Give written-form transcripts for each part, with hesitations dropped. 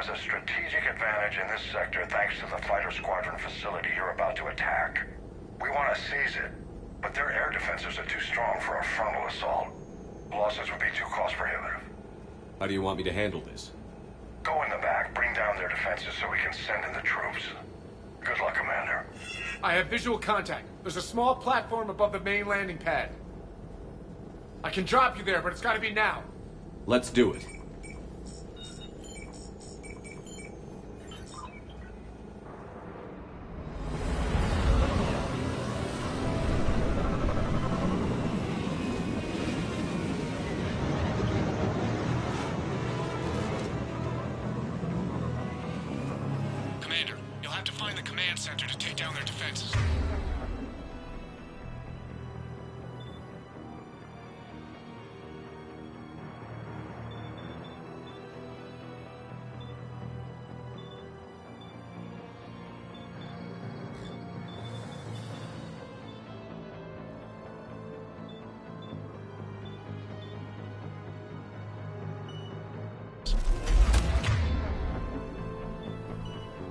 has a strategic advantage in this sector thanks to the fighter squadron facility you're about to attack. We want to seize it, but their air defenses are too strong for a frontal assault. Losses would be too cost prohibitive. How do you want me to handle this? Go in the back, bring down their defenses so we can send in the troops. Good luck, Commander. I have visual contact. There's a small platform above the main landing pad. I can drop you there, but it's gotta be now. Let's do it. Commander, you'll have to find the command center to take down their defenses.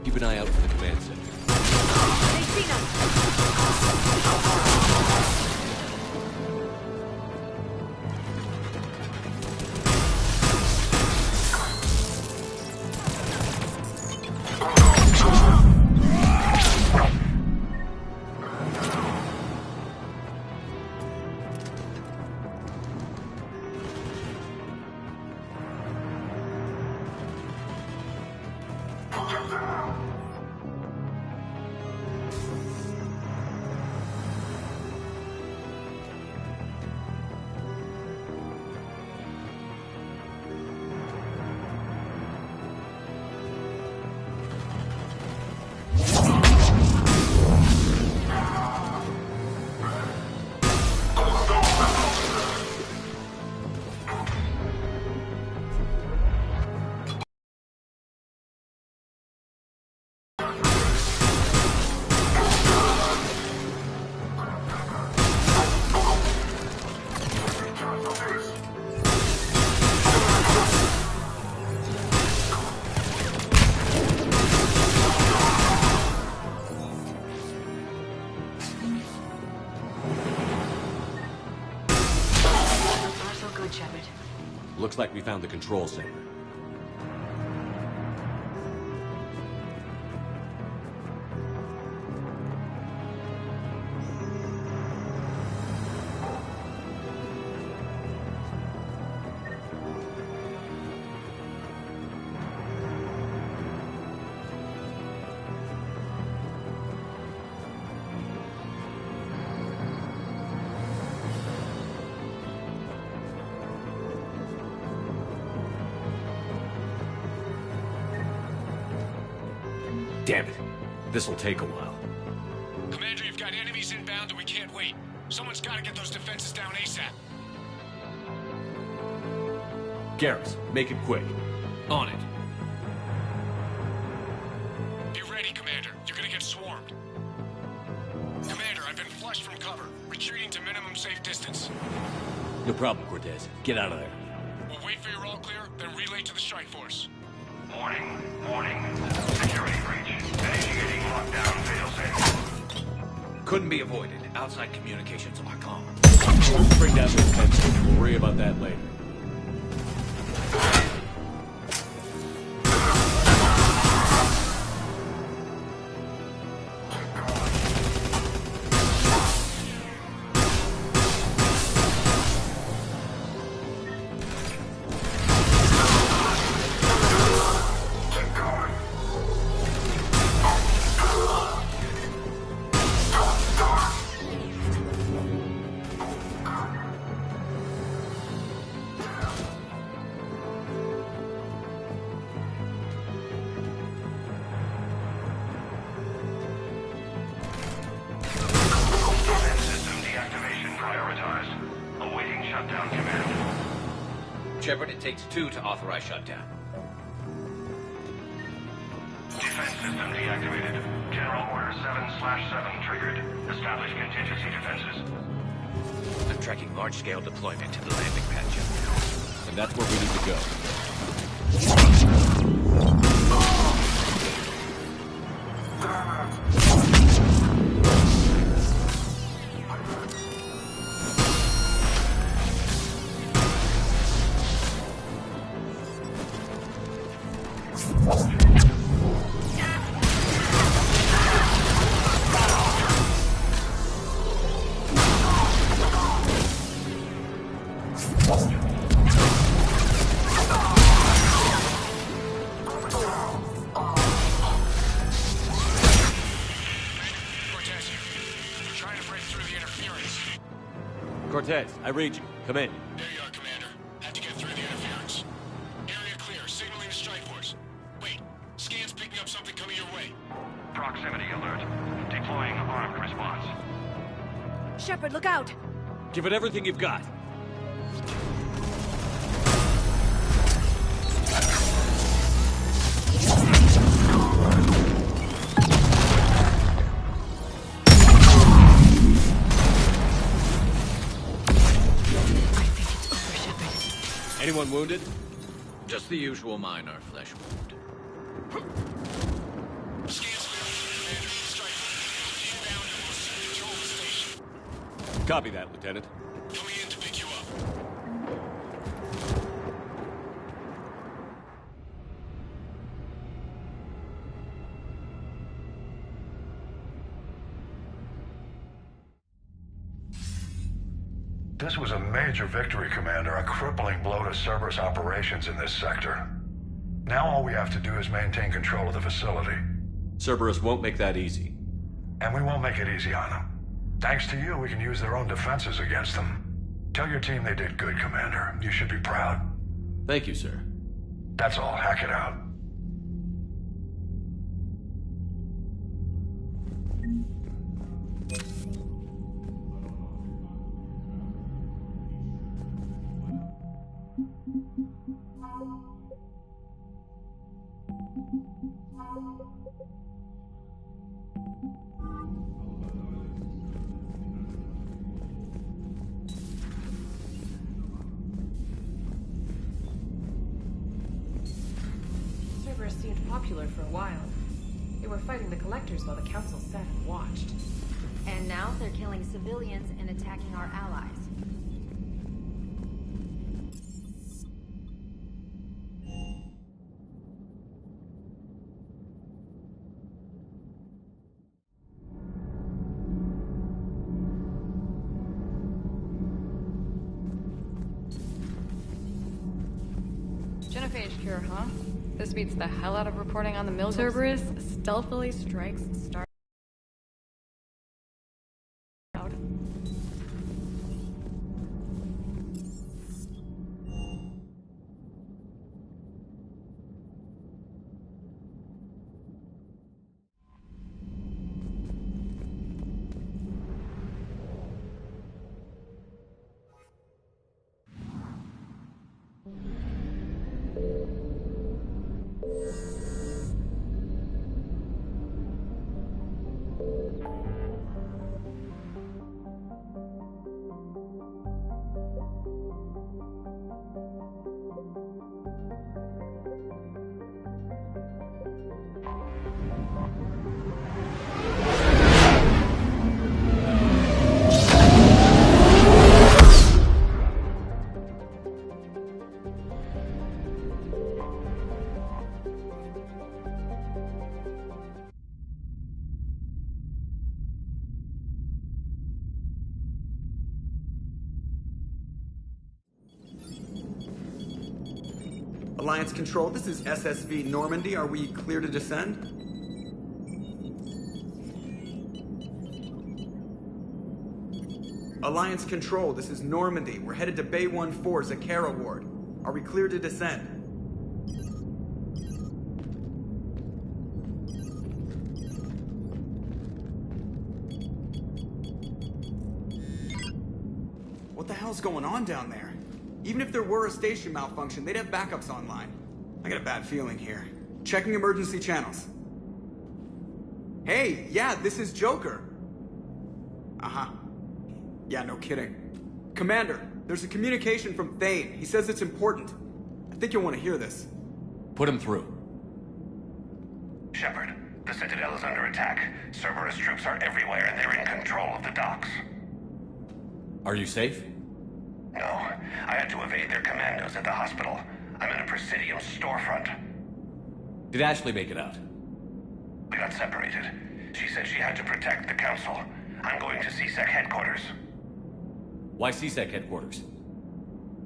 Keep an eye out for the command center. They've seen us! Looks like we found the control center. Damn it. This'll take a while. Commander, you've got enemies inbound and we can't wait. Someone's gotta get those defenses down ASAP. Garrus, make it quick. On it. Be ready, Commander. You're gonna get swarmed. Commander, I've been flushed from cover. Retreating to minimum safe distance. No problem, Cortez. Get out of there. We'll wait for your all clear, then relay to the strike force. Warning. Security breach. Initiating lockdown failsafe. Couldn't be avoided. Outside communications are calm. Bring down the defense. We'll worry about that later. Shepard, it takes 2 to authorize shutdown. Defense system deactivated. General Order 7/7 triggered. Establish contingency defenses. I'm tracking large-scale deployment to the landing pad, Shepard. And that's where we need to go. Cortez, I read you. Come in. There you are, Commander. Had to get through the interference. Area clear. Signaling the strike force. Wait. Scan's picking up something coming your way. Proximity alert. Deploying armed response. Shepard, look out! Give it everything you've got. Anyone wounded? Just the usual minor flesh wound. Scan's clear. Commander. Strike force. Inbound and will soon control the station. Copy that, Lieutenant. Coming in to pick you up. This was a major victory, Commander. A crippling blow to Cerberus operations in this sector. Now all we have to do is maintain control of the facility. Cerberus won't make that easy. And we won't make it easy on them. Thanks to you, we can use their own defenses against them. Tell your team they did good, Commander. You should be proud. Thank you, sir. That's all. Hack it out. Cerberus seemed popular for a while. They were fighting the Collectors while the Council sat and watched. And now they're killing civilians and attacking our allies. Genophage cure, huh? This beats the hell out of reporting on the mill. Cerberus stealthily strikes Star. Alliance Control, this is SSV Normandy. Are we clear to descend? Alliance Control, this is Normandy. We're headed to Bay 1-4, Zakara Ward. Are we clear to descend? What the hell's going on down there? Even if there were a station malfunction, they'd have backups online. I got a bad feeling here. Checking emergency channels. Hey, yeah, this is Joker. Uh-huh. Yeah, no kidding. Commander, there's a communication from Thane. He says it's important. I think you'll want to hear this. Put him through. Shepard, The Citadel is under attack. Cerberus troops are everywhere, and they're in control of the docks. Are you safe? No, I had to evade their commandos at the hospital. I'm in a Presidium storefront. Did Ashley make it out? We got separated. She said she had to protect the Council. I'm going to CSEC headquarters. Why CSEC headquarters?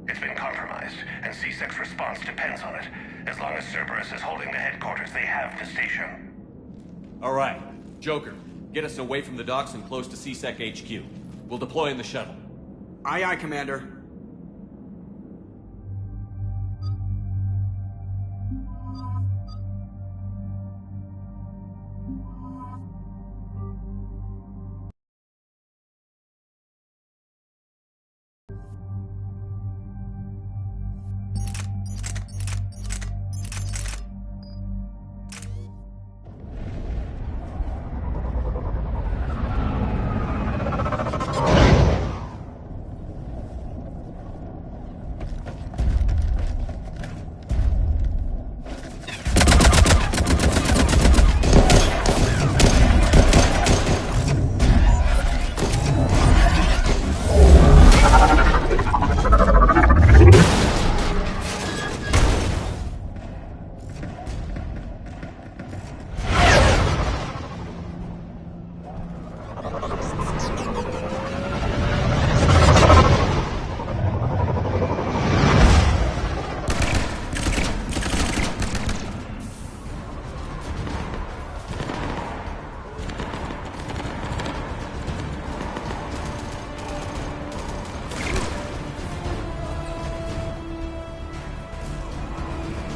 It's been compromised, and CSEC's response depends on it. As long as Cerberus is holding the headquarters, they have the station. All right. Joker, get us away from the docks and close to CSEC HQ. We'll deploy in the shuttle. Aye, aye, Commander.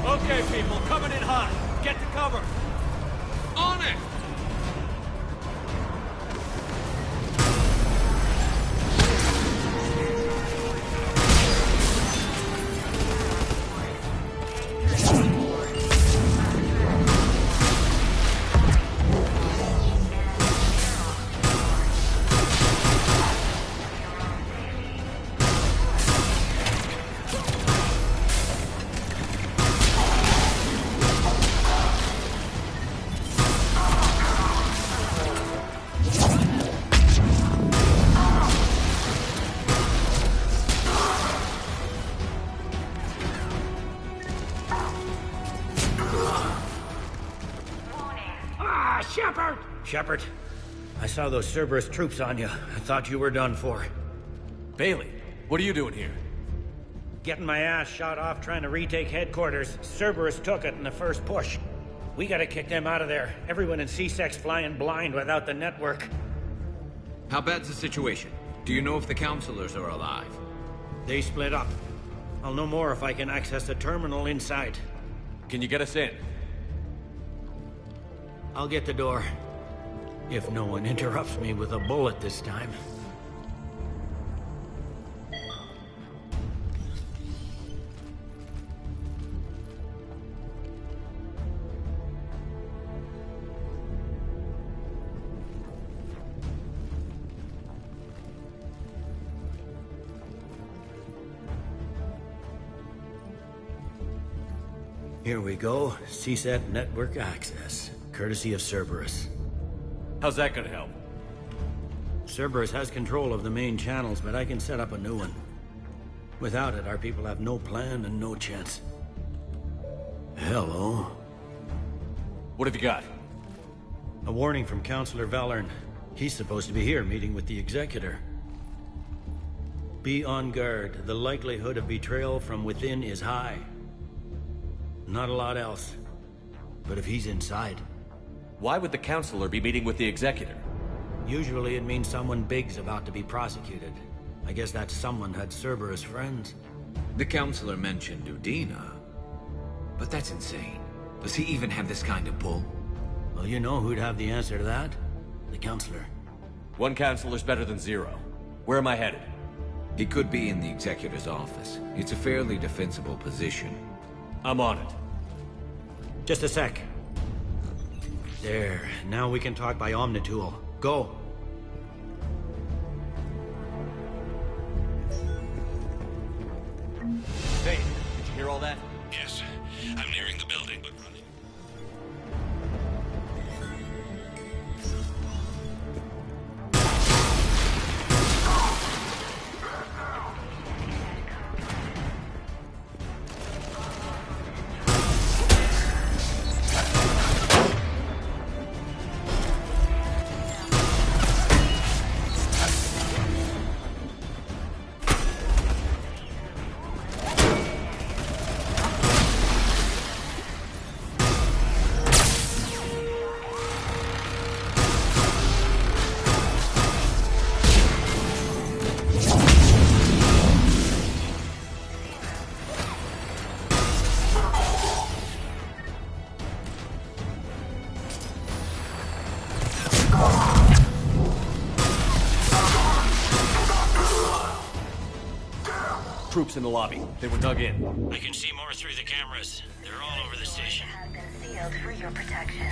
Okay, people, coming in hot. Get to cover. On it! Shepard, I saw those Cerberus troops on you. I thought you were done for. Bailey, what are you doing here? Getting my ass shot off trying to retake headquarters. Cerberus took it in the first push. We gotta kick them out of there. Everyone in CSEC's flying blind without the network. How bad's the situation? Do you know if the counselors are alive? They split up. I'll know more if I can access the terminal inside. Can you get us in? I'll get the door. If no one interrupts me with a bullet this time. Here we go. CSET network access, courtesy of Cerberus. How's that gonna help? Cerberus has control of the main channels, but I can set up a new one. Without it, our people have no plan and no chance. Hello. What have you got? A warning from Counselor Valern. He's supposed to be here meeting with the Executor. Be on guard. The likelihood of betrayal from within is high. Not a lot else. But if he's inside... Why would the Counselor be meeting with the Executor? Usually it means someone big's about to be prosecuted. I guess that someone had Cerberus friends. The Counselor mentioned Udina. But that's insane. Does he even have this kind of pull? Well, you know who'd have the answer to that? The Counselor. One Counselor's better than zero. Where am I headed? He could be in the Executor's office. It's a fairly defensible position. I'm on it. Just a sec. There. Now we can talk by Omnitool. Go. Hey, did you hear all that? Yes. I'm nearing the building, but running. troops in the lobby. They were dug in. I can see more through the cameras. They're all over the station. Has been sealed for your protection.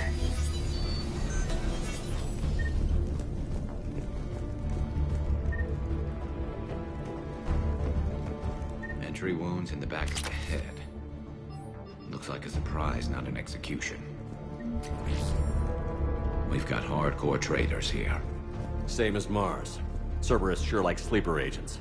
Entry wounds in the back of the head. Looks like a surprise, not an execution. We've got hardcore traitors here. Same as Mars. Cerberus sure likes sleeper agents.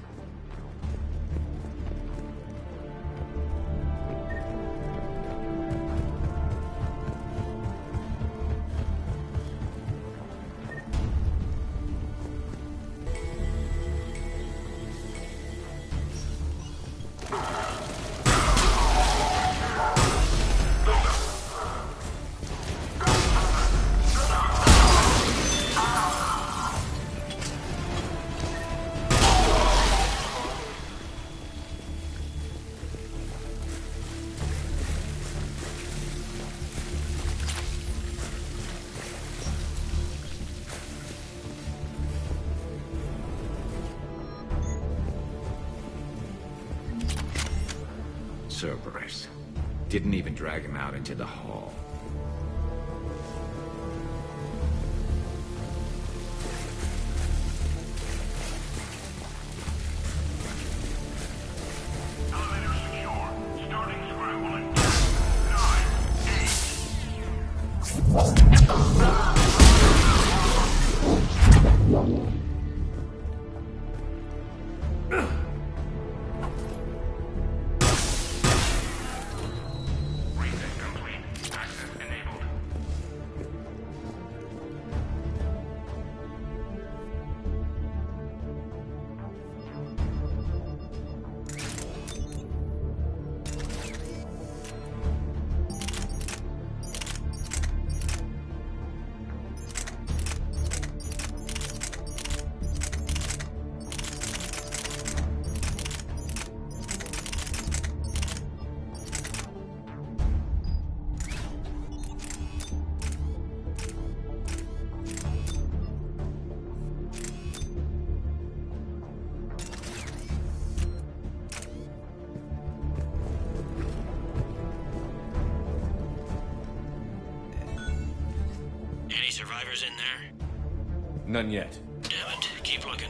Cerberus. Didn't even drag him out into the hall. Elevator secure. Starting scrambling. 9, 8. Any survivors in there? None yet. Damn it. Keep looking.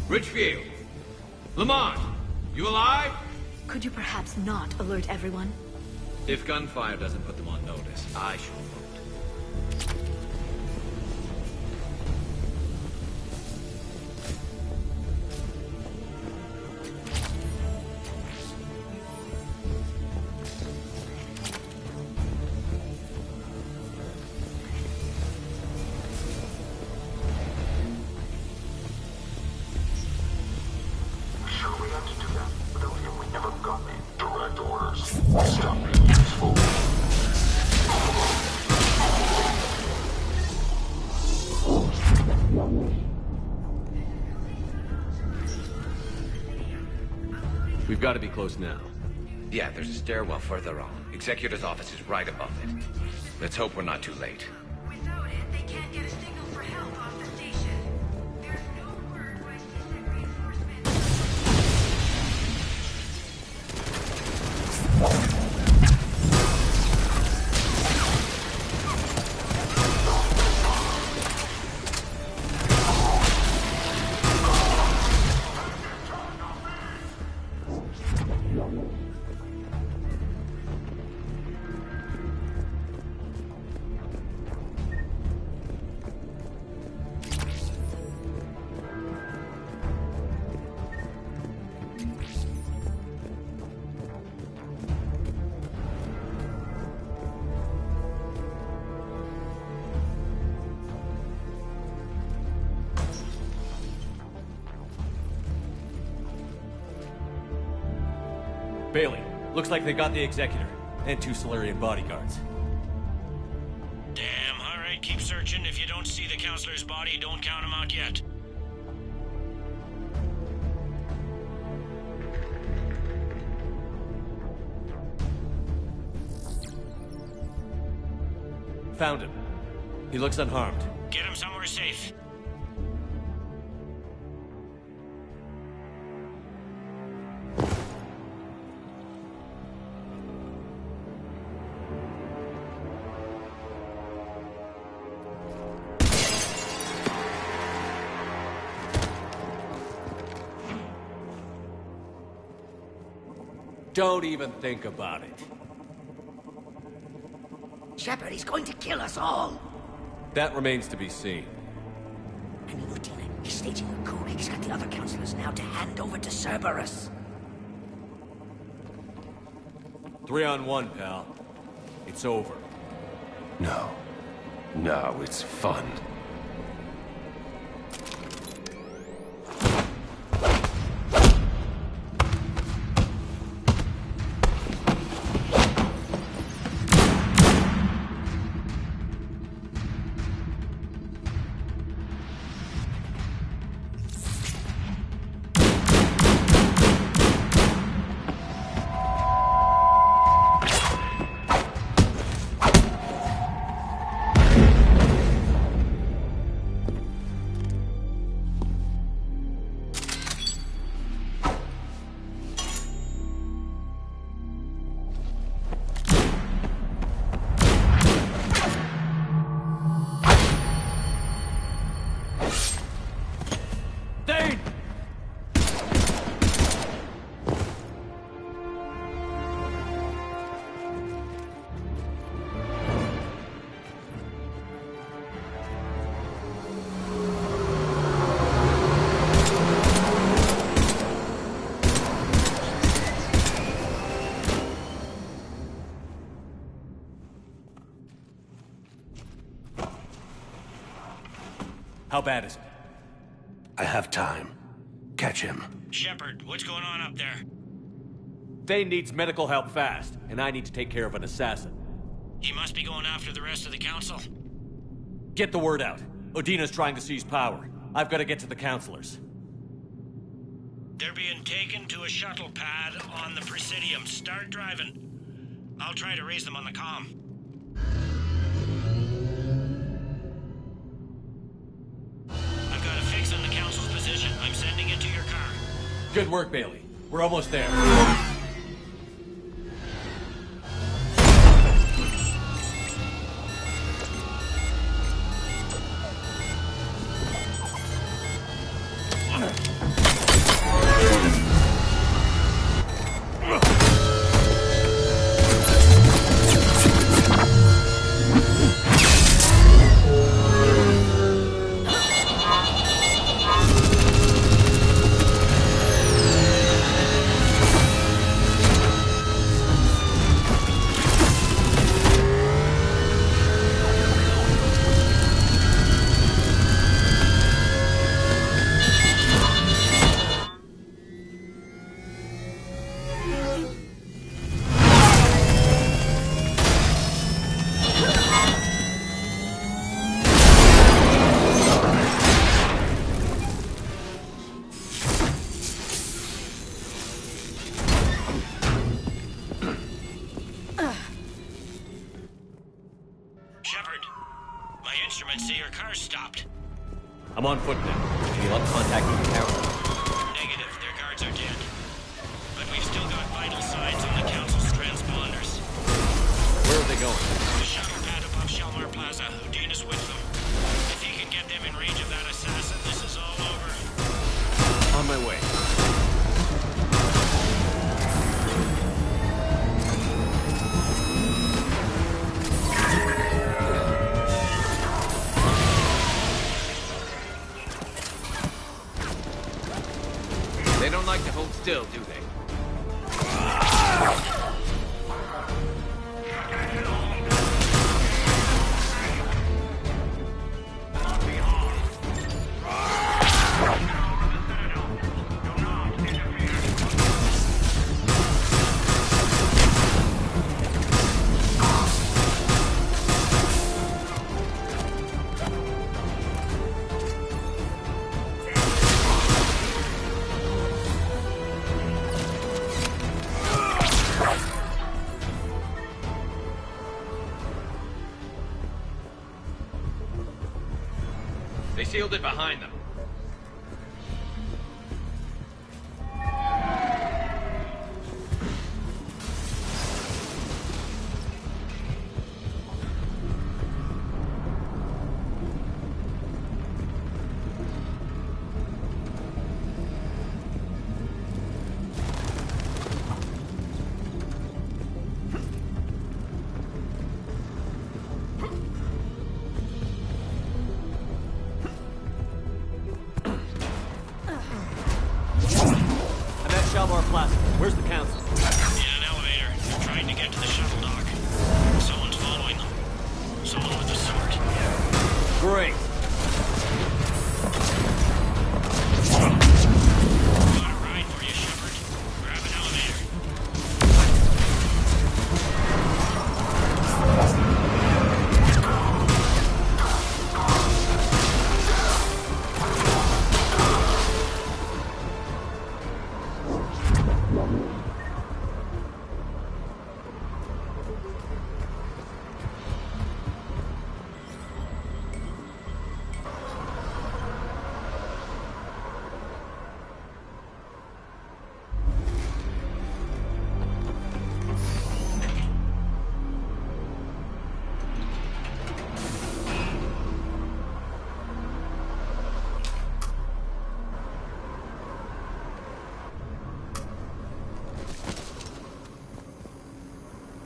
Richfield! Lamont! You alive? Could you perhaps not alert everyone? If gunfire doesn't put them on notice, I shall vote. Sure we have to do that, but then we never got the direct orders. Stop being useful. We've got to be close now. Yeah, there's a stairwell further on. Executor's office is right above it. Let's hope we're not too late. Without it, they can't get a signal for help off the station. There's no word why sent reinforcements. Bailey, looks like they got the Executor and 2 Solarian bodyguards. Damn, alright, keep searching. If you don't see the counselor's body, don't count him out yet. Found him. He looks unharmed. Get him somewhere safe. Don't even think about it. Shepard, he's going to kill us all. That remains to be seen. I mean, Lieutenant, he's staging a coup. He's got the other counselors now to hand over to Cerberus. 3-on-1, pal. It's over. No. No, it's fun. How bad is it? I have time. Catch him. Shepard, what's going on up there? Thane needs medical help fast, and I need to take care of an assassin. He must be going after the rest of the council. Get the word out. Odina's trying to seize power. I've got to get to the counselors. They're being taken to a shuttle pad on the Presidium. Start driving. I'll try to raise them on the comm. I've got a fix on the council's position. I'm sending it to your car. Good work, Bailey. We're almost there. I'm on foot now. Any luck contacting the council? Negative. Their guards are dead. But we've still got vital signs on the council's transponders. Where are they going? The shuttle pad above Shelmar Plaza. Udina's with them. If he can get them in range of that assassin, this is all over. On my way. They don't like to hold still, do they? They sealed it behind them. Jaguar Plaza. Where's the council? In an elevator. They're trying to get to the shuttle dock. Someone's following them. Someone with a sword. Great. Got a ride for you, Shepard. Grab an elevator.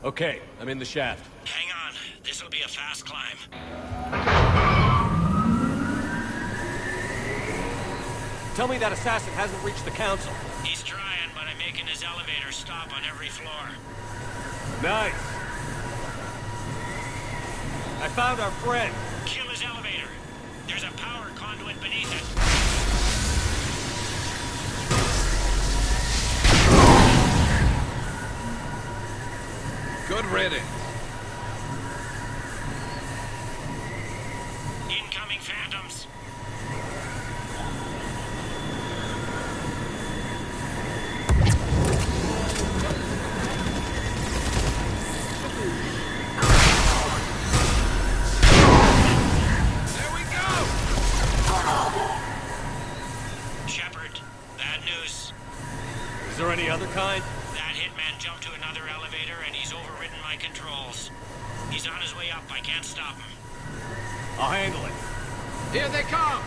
Okay, I'm in the shaft. Hang on. This'll be a fast climb. Tell me that assassin hasn't reached the council. He's trying, but I'm making his elevator stop on every floor. Nice. I found our friend. Kill his elevator. There's a power conduit beneath it. Good riddance. Incoming phantoms. There we go! Shepard, bad news. Is there any other kind? That hitman jumped to another elevator and he's overridden my controls. He's on his way up. I can't stop him. I'll handle it. Here they come!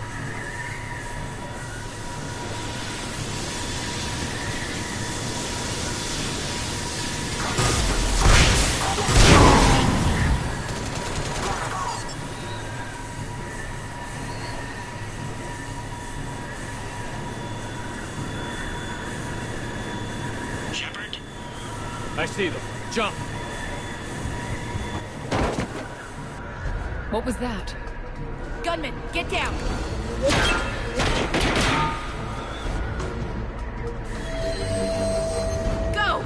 Shepard? I see them. Jump! What was that? Gunman, get down! Go!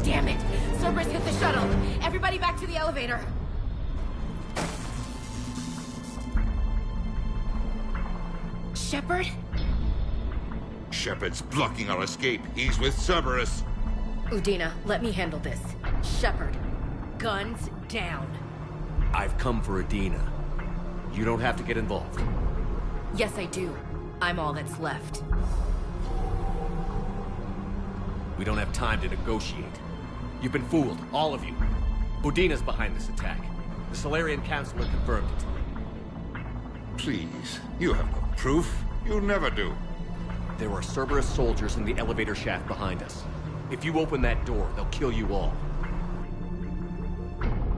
Damn it! Cerberus hit the shuttle! Everybody back to the elevator! Shepard? Shepard's blocking our escape. He's with Cerberus. Udina, let me handle this. Shepard, guns down. I've come for Adina. You don't have to get involved. Yes, I do. I'm all that's left. We don't have time to negotiate. You've been fooled, all of you. Udina's behind this attack. The Solarian Councilor confirmed it. Please, you have no proof. You never do. There are Cerberus soldiers in the elevator shaft behind us. If you open that door, they'll kill you all.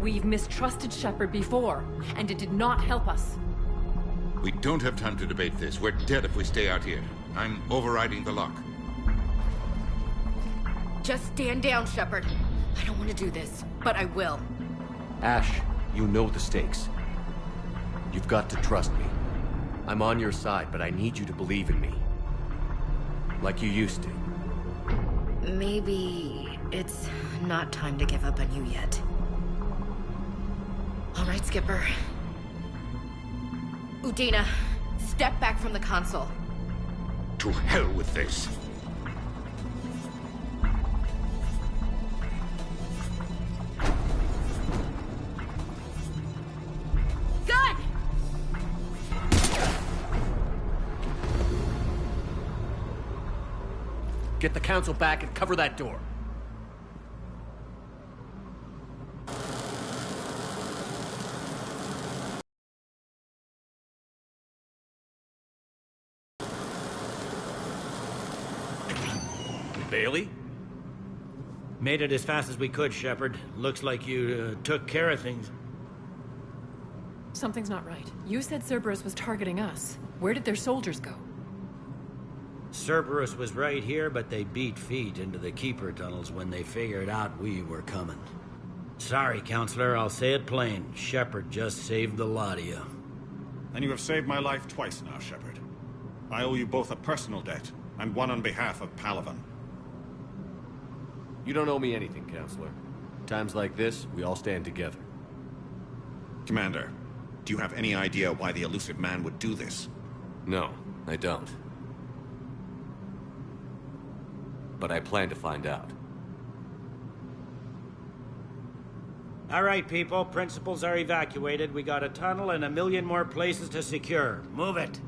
We've mistrusted Shepard before, and it did not help us. We don't have time to debate this. We're dead if we stay out here. I'm overriding the lock. Just stand down, Shepard. I don't want to do this, but I will. Ash, you know the stakes. You've got to trust me. I'm on your side, but I need you to believe in me. Like you used to. Maybe it's not time to give up on you yet. All right, Skipper. Udina, Step back from the console. To hell with this. Gun! Get the council back and cover that door. Bailey? Made it as fast as we could, Shepard. Looks like you took care of things. Something's not right. You said Cerberus was targeting us. Where did their soldiers go? Cerberus was right here, but they beat feet into the Keeper tunnels when they figured out we were coming. Sorry, Counselor, I'll say it plain. Shepard just saved the lot of you. And you have saved my life twice now, Shepard. I owe you both a personal debt, and one on behalf of Palaven. You don't owe me anything, Counselor. Times like this, we all stand together. Commander, do you have any idea why the elusive man would do this? No, I don't. But I plan to find out. All right, people. Principals are evacuated. We got a tunnel and 1 million more places to secure. Move it.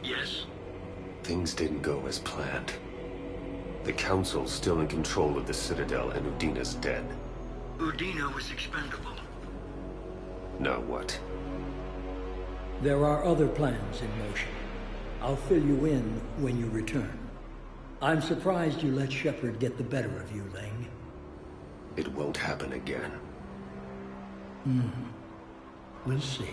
Yes? Things didn't go as planned. The Council's still in control of the Citadel and Udina's dead. Udina was expendable. Now what? There are other plans in motion. I'll fill you in when you return. I'm surprised you let Shepard get the better of you, Ling. It won't happen again. We'll see.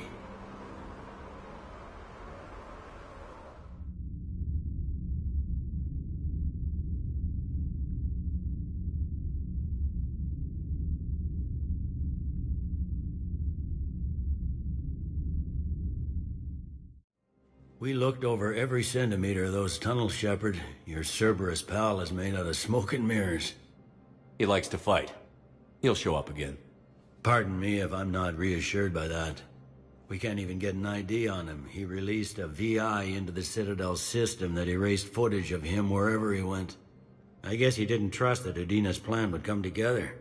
We looked over every centimeter of those tunnels, Shepard. Your Cerberus pal is made out of smoke and mirrors. He likes to fight. He'll show up again. Pardon me if I'm not reassured by that. We can't even get an ID on him. He released a VI into the Citadel system that erased footage of him wherever he went. I guess he didn't trust that Udina's plan would come together.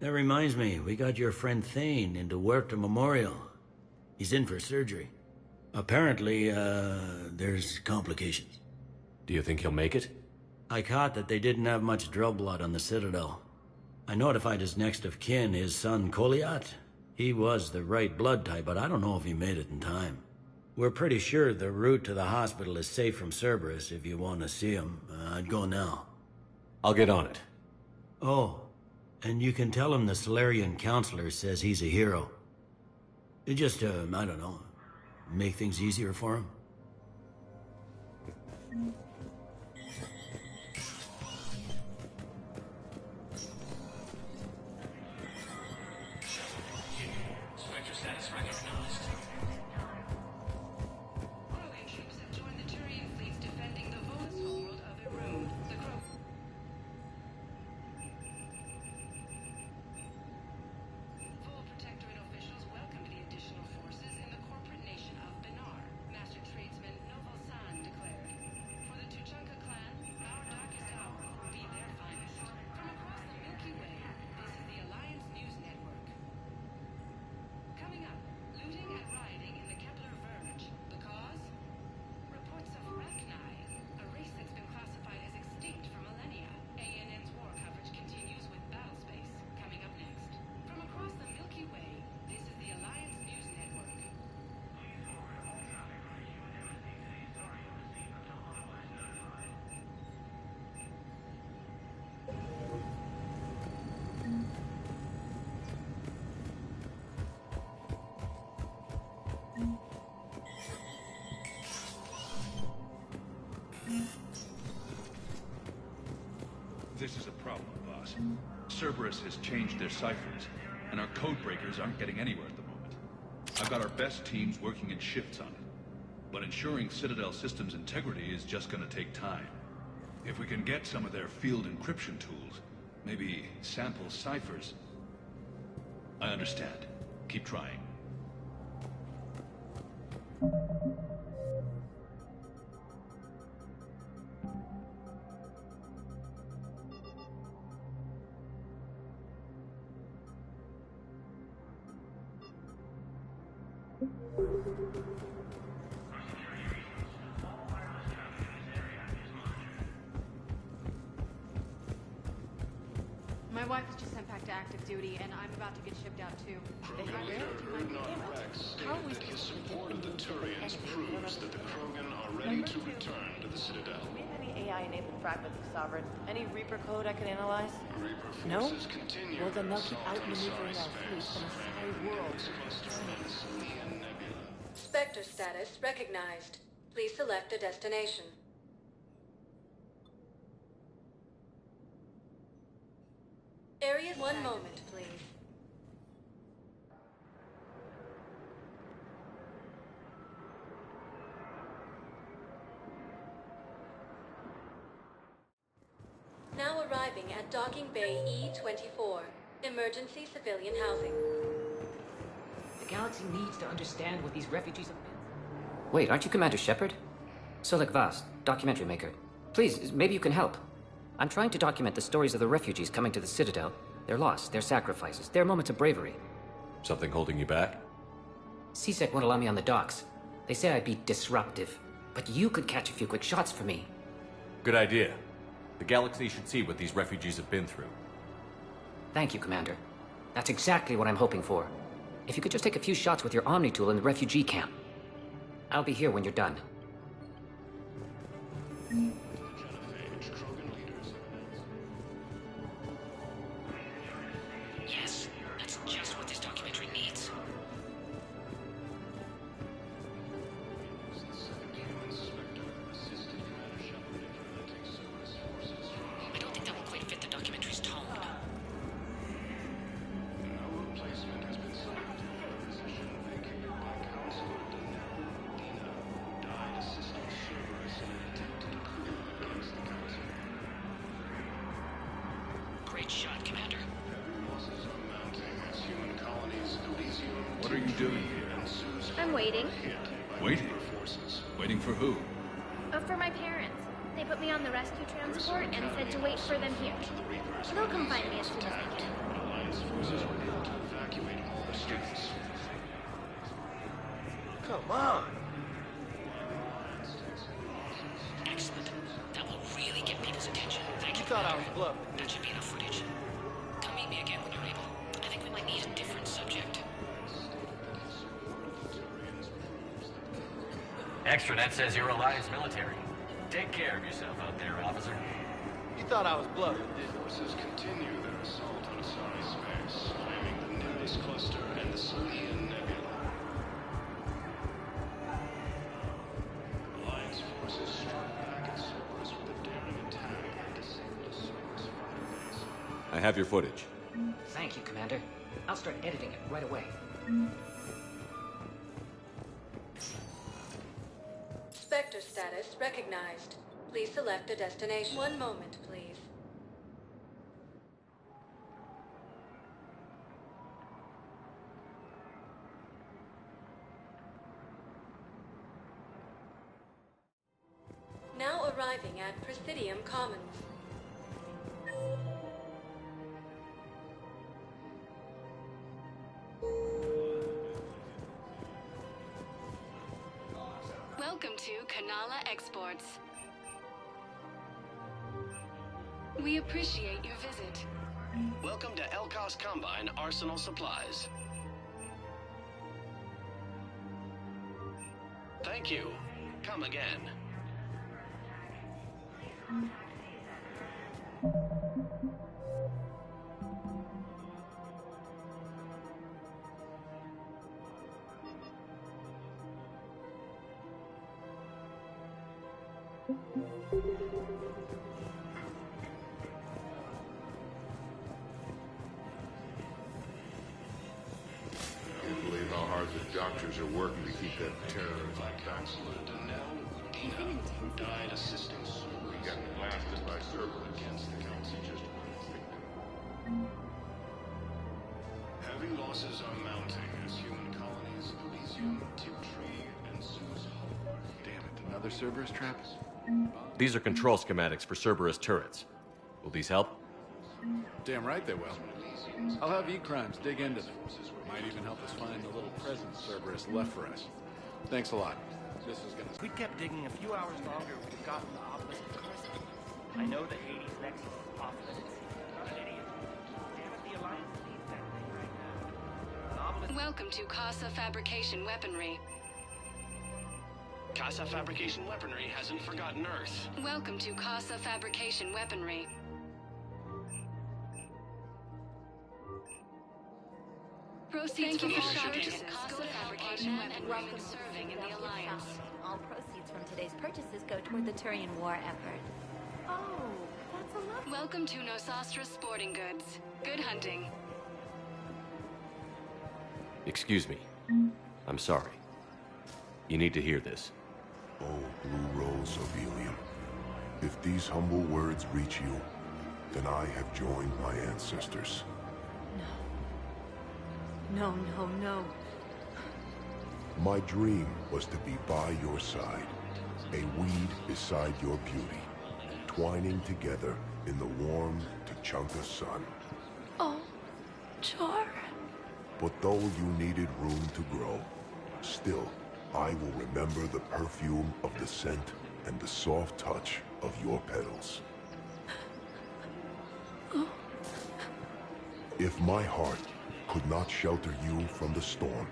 That reminds me, we got your friend Thane into Huerta Memorial. He's in for surgery. Apparently, there's complications. Do you think he'll make it? I caught that they didn't have much drill blood on the Citadel. I notified his next of kin, his son Koliat. He was the right blood type, but I don't know if he made it in time. We're pretty sure the route to the hospital is safe from Cerberus. If you want to see him, I'd go now. I'll get on it. Oh, and you can tell him the Solarian counselor says he's a hero. It just, I don't know, make things easier for him. This is a problem, boss. Cerberus has changed their ciphers, and our code breakers aren't getting anywhere at the moment. I've got our best teams working in shifts on it. But ensuring Citadel systems integrity is just gonna take time. If we can get some of their field encryption tools, maybe sample ciphers. I understand. Keep trying. My wife was just sent back to active duty, and I'm about to get shipped out too. If I dare, do my payment. How are we His support of the Turians proves that the Krogan are ready to return to the Citadel. Do we have any AI-enabled fragments, Sovereign? Any Reaper code I can analyze? Reaper No? forces continue Well, then they'll keep assault on outmaneuvering Asari our fleet space, from a framing side world. Nemesis cluster and the Silian Nebula. Spectre status recognized. Please select a destination. Area 1 moment, please. Now arriving at Docking Bay E-24. Emergency civilian housing. The galaxy needs to understand what these refugees have been. Wait, aren't you Commander Shepard? Solik Vast, documentary maker. Please, maybe you can help. I'm trying to document the stories of the refugees coming to the Citadel. Their loss, their sacrifices, their moments of bravery. Something holding you back? CSEC won't allow me on the docks. They say I'd be disruptive. But you could catch a few quick shots for me. Good idea. The galaxy should see what these refugees have been through. Thank you, Commander. That's exactly what I'm hoping for. If you could just take a few shots with your Omni tool in the refugee camp. I'll be here when you're done. Yes, that's just what this documentary needs. I don't think that will quite fit the documentary's tone. No replacement has been selected for a position vacated by Counselor Dina, who died assisting Cerberus in an attempted coup against the Council. Great shot, Commander. Heavy losses are mounting as human colonies Elysium, What are you doing here? and Sue's I'm waiting. hit by Waiting? Reaper forces. Waiting for who? For my parents. They put me on the rescue transport and said to wait for them here. They'll come find me as soon as they can. But Alliance forces were able to evacuate all the students. Come on! Excellent. That will really get people's attention. Thank you, You thought I Commander. was bluffing. That should be enough footage. Come meet me again when you're able. I think we might need a different subject. Extranet says you're Alliance military. Take care of yourself out there, officer. You thought I was bluffing, didn't you? Forces continue their assault on Asari space, claiming the Nimbus cluster and the Silian Nebula. Alliance forces struck back at Cerberus with a daring attack and disabled a Cerberus fighter base. I have your footage. Thank you, Commander. I'll start editing it right away. Spectre status recognized. Please select a destination. 1 moment, please. Now arriving at Presidium Commons. Welcome to Kanala Exports. We appreciate your visit. Welcome to Elkos Combine Arsenal Supplies. Thank you. Come again. I can't believe how hard The doctors are working to keep that terror back. Who died assisting Cerberus. We got blasted by Cerberus. Against the council just one victim. Heavy losses are mounting as human colonies of Elysium, Tiptree, and Zeus hover. Damn it, another Cerberus trap? These are control schematics for Cerberus turrets. Will these help? Damn right they will. I'll have E-Crimes dig into them. Might even help us find the little present Cerberus left for us. Thanks a lot. This is gonna... If we'd kept digging a few hours longer, we'd have gotten the obelisk of Carson. I know that Hades' nexus is off limits. I'm an idiot. Damn it, the Alliance needs that thing right now. An obelisk... Welcome to Casa Fabrication Weaponry. Casa Fabrication Weaponry hasn't forgotten Earth. Welcome to Casa Fabrication Weaponry. Proceeds from Casa Fabrication Weaponry serving in the Alliance. All proceeds from today's purchases go toward the Turian war effort. Oh, that's a lot. Welcome to Nosastra Sporting Goods. Good hunting. Excuse me. I'm sorry. You need to hear this. Oh, Blue Rose of Helium. If these humble words reach you, then I have joined my ancestors. No, no, no. My dream was to be by your side, a weed beside your beauty, twining together in the warm Tachanka sun. Oh, Char. But though you needed room to grow, still, I will remember the perfume of the scent and the soft touch of your petals. If my heart could not shelter you from the storm,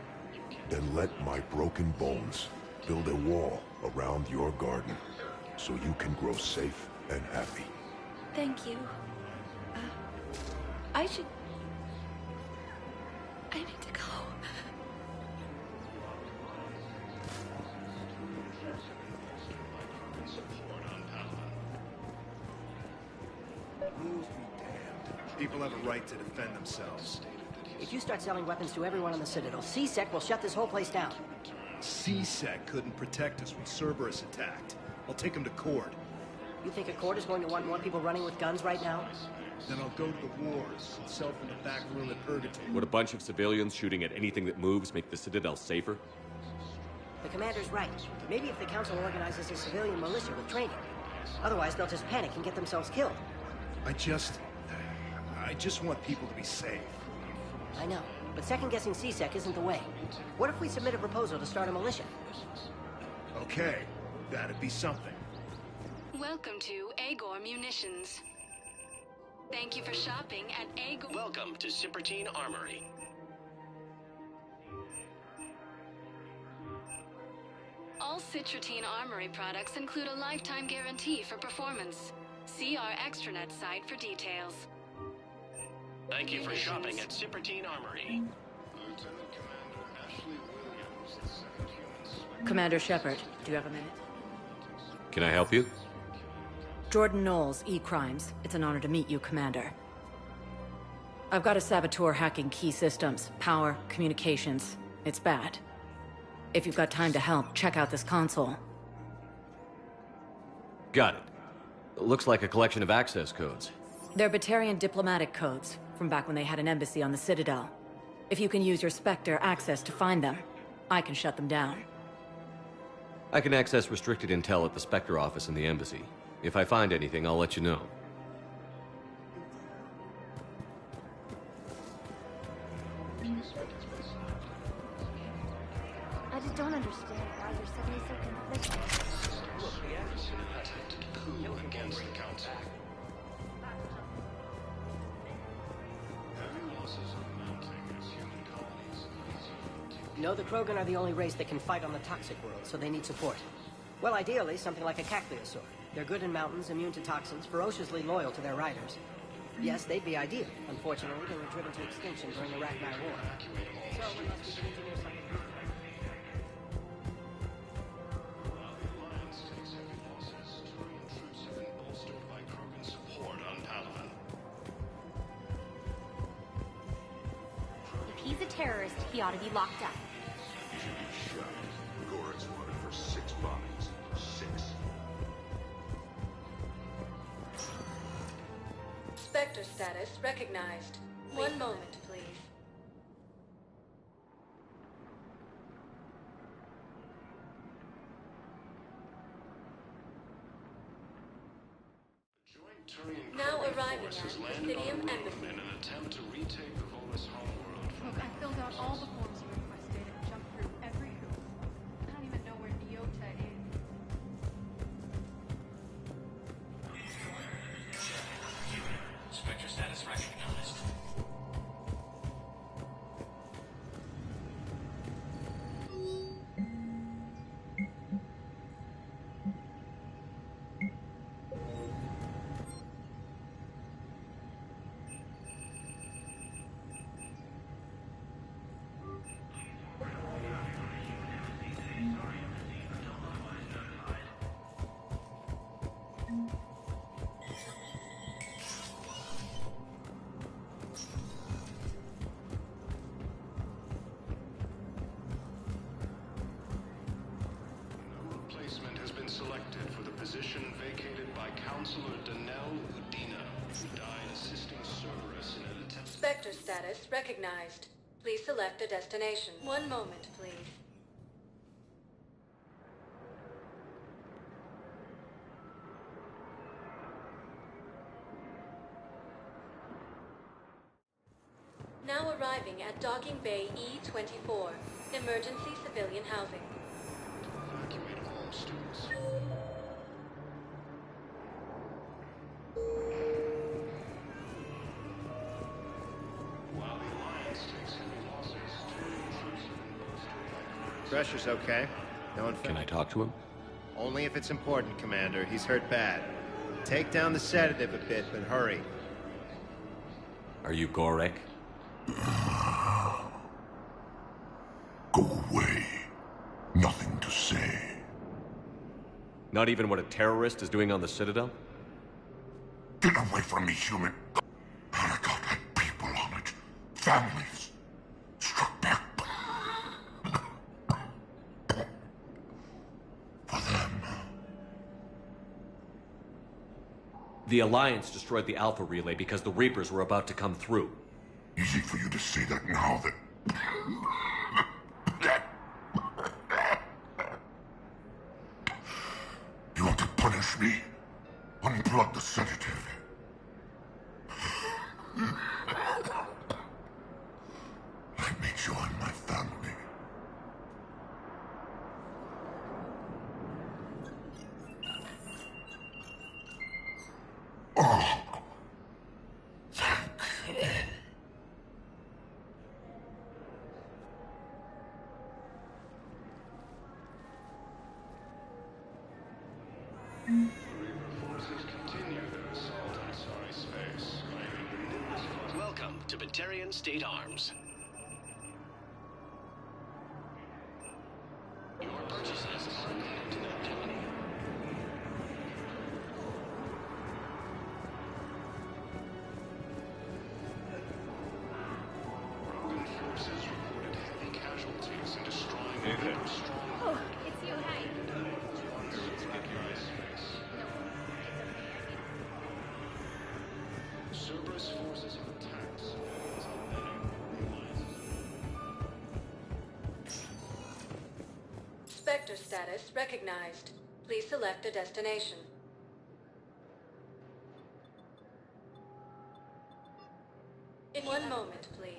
then let my broken bones build a wall around your garden so you can grow safe and happy. Thank you. I need to go. Rules be damned. People have a right to defend themselves. If you start selling weapons to everyone on the Citadel, CSEC will shut this whole place down. CSEC couldn't protect us when Cerberus attacked. I'll take them to court. You think a court is going to want more people running with guns right now? Then I'll go to the wars and sell from the back room at Purgatory. Would a bunch of civilians shooting at anything that moves make the Citadel safer? The commander's right. Maybe if the Council organizes a civilian militia with training. Otherwise, they'll just panic and get themselves killed. I just want people to be safe. I know, but second-guessing CSEC isn't the way. What if we submit a proposal to start a militia? Okay, that'd be something. Welcome to Agor Munitions. Thank you for shopping at Agor. Welcome to Cipertine Armory. All Citrotine Armory products include a lifetime guarantee for performance. See our extranet site for details. Thank you for shopping at Cipertine Armory. Commander Shepard, do you have a minute? Can I help you? Jordan Knowles, E-Crimes. It's an honor to meet you, Commander. I've got a saboteur hacking key systems, power, communications. It's bad. If you've got time to help, check out this console. Got it. Looks like a collection of access codes. They're Batarian diplomatic codes, from back when they had an embassy on the Citadel. If you can use your Spectre access to find them, I can shut them down. I can access restricted intel at the Spectre office in the embassy. If I find anything, I'll let you know. I just don't understand why you're suddenly so conflicted. Against the council. Heavy losses are mounting as human colonies of Elysium. No, the Krogan are the only race that can fight on the toxic world, so they need support. Well, ideally, something like a cacliosaur. They're good in mountains, immune to toxins, ferociously loyal to their riders. Yes, they'd be ideal. Unfortunately, they were driven to extinction during the Ragnar War. So, unless we can engineer something... If he's a terrorist, he ought to be locked up. status recognized. One moment, please. Now arriving at Presidium Embassy. In an attempt to retake the Volus homeworld from... Look, I filled out all the forms you requested and jumped through every hoop. I don't even know where Neota is. Spectre status recognized. Replacement has been selected for the position vacated by Counselor Danelle Udina, who died assisting Cerberus in an attempt... Spectre status recognized. Please select a destination. One moment, please. Now arriving at Docking Bay E-24. Emergency civilian housing. Evacuate all students. While the Alliance takes heavy losses, Turian troops have been bolstered by... Thresher's okay. No one... Can I talk to him? Only if it's important, Commander. He's hurt bad. Take down the sedative a bit, but hurry. Are you Gorek? Go away. Nothing to say. Not even what a terrorist is doing on the Citadel? Get away from me, human. Paragon had people on it. Families. Struck back. For them. The Alliance destroyed the Alpha Relay because the Reapers were about to come through. Easy for you to say that now that... You want to punish me? Unplug the sedative. Let me join my family. Oh. Forces continue their assault on Sorry Space, claiming the Nimbus... Welcome to Batarian State Arms. Your purchases are according to that company. Rogan forces reported heavy casualties in destroying the Reaper stronghold. Oh, it's you, hey. Cerberus forces have attacked civilians on Spectre status recognized. Please select a destination. In one moment, please.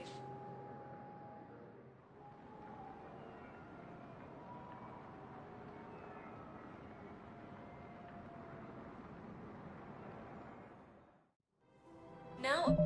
Now...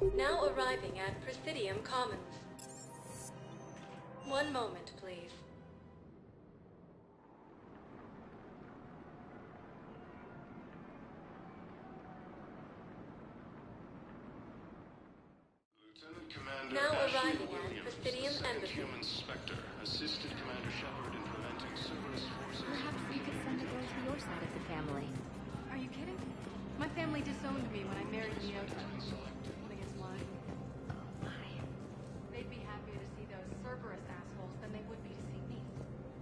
Now arriving at Presidium Commons. One moment, please. Lieutenant Commander Now Ashley arriving at Williams, Presidium Second Embassy. Human Spectre, assisted Commander Shepard in preventing Cerberus forces. Perhaps you could send a girl to your side of the family. Are you kidding? My family disowned me when I married Leota. I guess why? They'd be happier to see those Cerberus assholes than they would be to see me.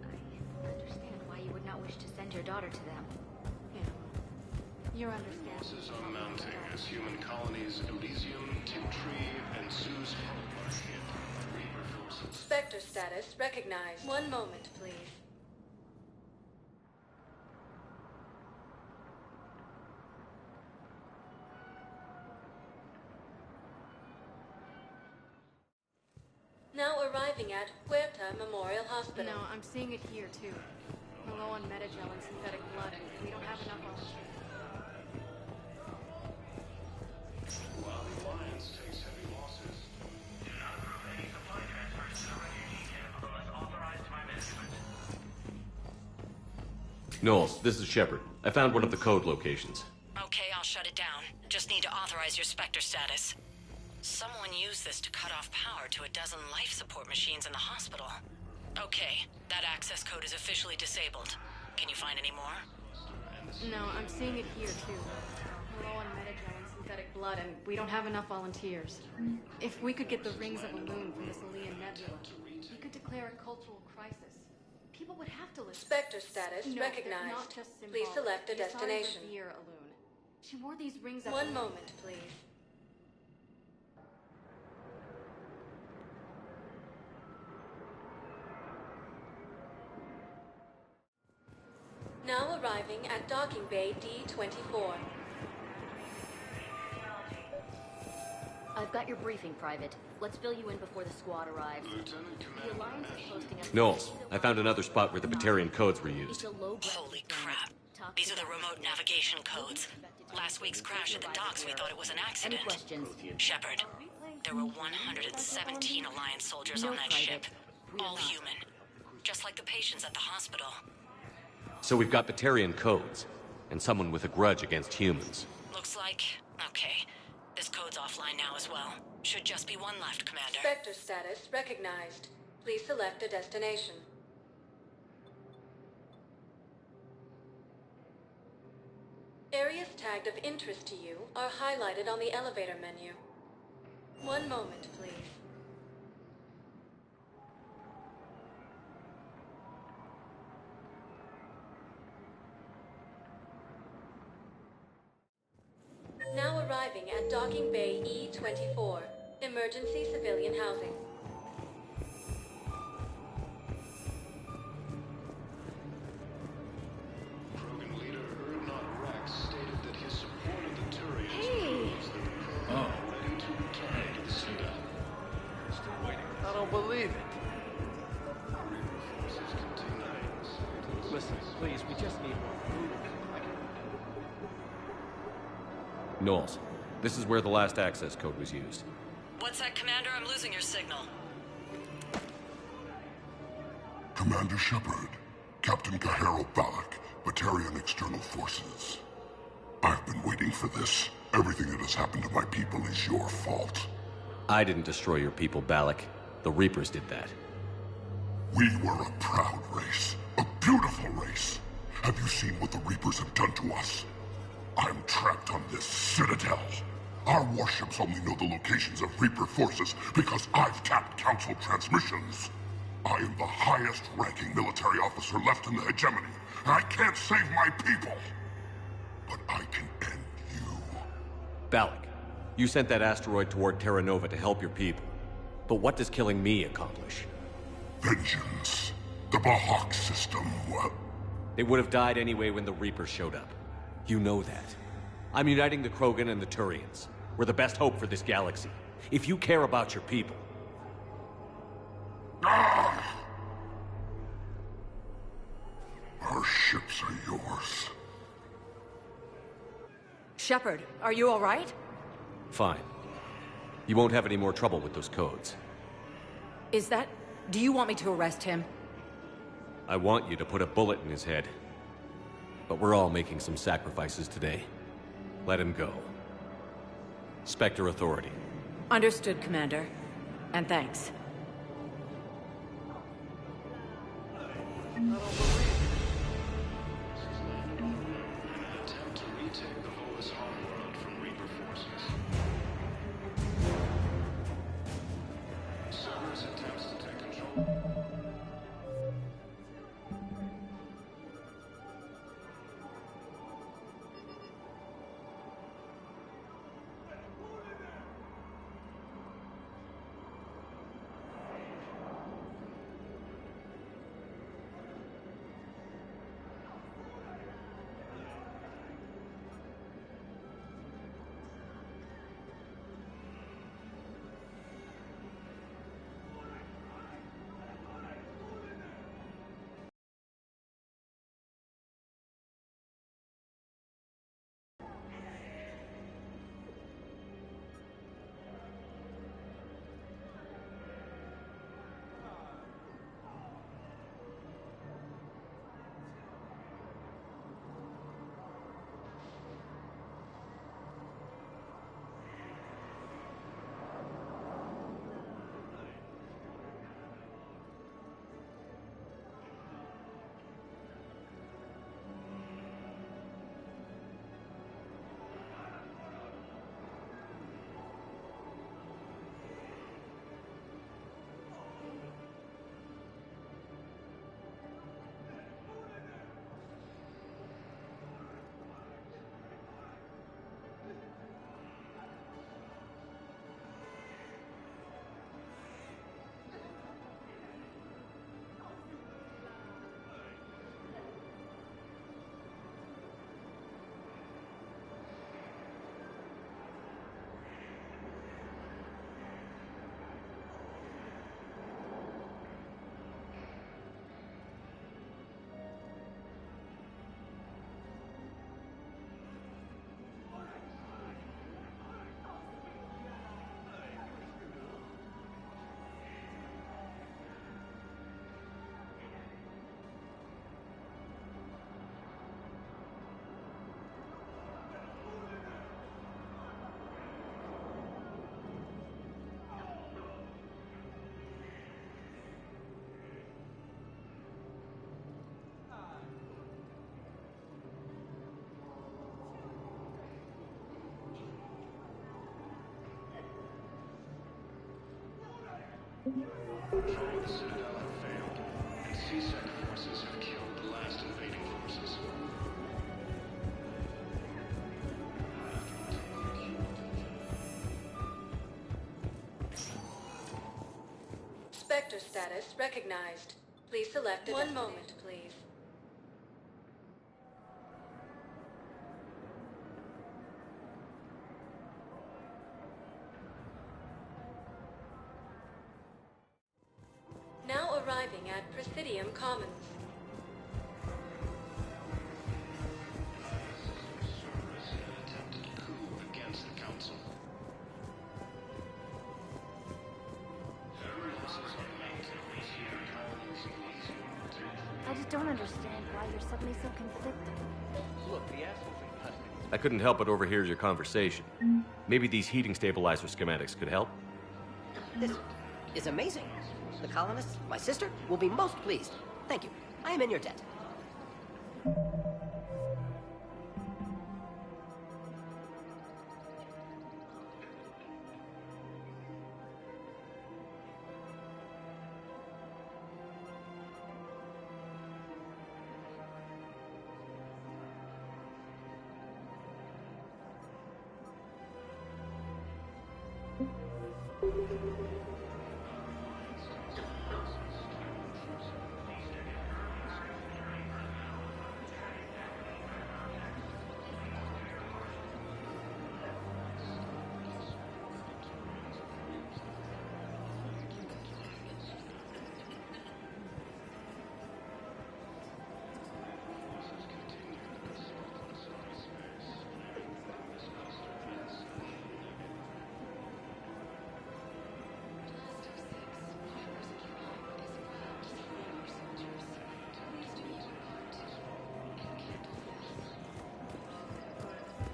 I understand why you would not wish to send your daughter to them. Yeah. You're understanding. Losses are mounting as human colonies Elysium, Tiptree, and Sue's Hope are hit by Reaper forces. Spectre status recognized. One moment, please. Now arriving at Huerta Memorial Hospital. No, I'm seeing it here too. We're low on metagel and synthetic blood, and we don't have enough volunteers. While the Alliance takes heavy losses. Do not approve any supply transfers to the refugee camp unless authorized by management. Knowles, this is Shepard. I found one of the code locations. Okay, I'll shut it down. Just need to authorize your Spectre status. Someone used this to cut off power to a dozen life support machines in the hospital. Okay, that access code is officially disabled. Can you find any more? No, I'm seeing it here too. We're low on metagel and synthetic blood, and we don't have enough volunteers. If we could get the rings of Elune from this Elian nebula, we could declare a cultural crisis. People would have to listen. Spectre status No, recognized. they're not just Please symbolic. select a Yasari destination. revere Elune. She wore these rings at One Elune. moment, please. Now arriving at Docking Bay D-24. I've got your briefing, Private. Let's fill you in before the squad arrives. Lieutenant The Alliance is posting up... Knowles, I found another spot where the Batarian codes were used. Holy crap. These are the remote navigation codes. Last week's crash at the docks, we thought it was an accident. Shepard, there were 117 Alliance soldiers on that ship. All human. Just like the patients at the hospital. So we've got Batarian codes, and someone with a grudge against humans. Looks like... okay. This code's offline now as well. Should just be one left, Commander. Spectre status recognized. Please select a destination. Areas tagged of interest to you are highlighted on the elevator menu. One moment, please. Now arriving at Docking Bay E-24, emergency civilian housing. Krogan leader Erdnot Rex stated that his support of the Turians proves that the Krogan are ready to return to the Citadel. Still waiting. I don't believe it. Reaper forces continue to site. Listen, please, we just need more food. Knowles, this is where the last access code was used. What's that, Commander? I'm losing your signal. Commander Shepard, Captain Kahero Balak, Batarian External Forces. I've been waiting for this. Everything that has happened to my people is your fault. I didn't destroy your people, Balak. The Reapers did that. We were a proud race. A beautiful race. Have you seen what the Reapers have done to us? I'm trapped on this Citadel. Our warships only know the locations of Reaper forces because I've tapped Council transmissions. I am the highest-ranking military officer left in the hegemony, and I can't save my people. But I can end you. Balak, you sent that asteroid toward Terra Nova to help your people. But what does killing me accomplish? Vengeance. The Bahak system, well... They would have died anyway when the Reapers showed up. You know that. I'm uniting the Krogan and the Turians. We're the best hope for this galaxy. If you care about your people... Ah! Our ships are yours. Shepard, are you all right? Fine. You won't have any more trouble with those codes. Is that... Do you want me to arrest him? I want you to put a bullet in his head. But we're all making some sacrifices today. Let him go. Spectre Authority. Understood, Commander. And thanks. Attempt to retake the Volus homeworld from Reaper forces. Cerberus attempts to take control. The Citadel have failed, and CSEC forces have killed the last invading forces. Spectre status recognized. Please select one moment, please. Now arriving at Presidium Commons. Cerberus had attempted a coup against the Council. I just don't understand why you're suddenly so conflicted. Look, the assholes are cutting. I couldn't help but overhear your conversation. Maybe these heating stabilizer schematics could help? This is amazing. The colonists, my sister, will be most pleased. Thank you. I am in your debt.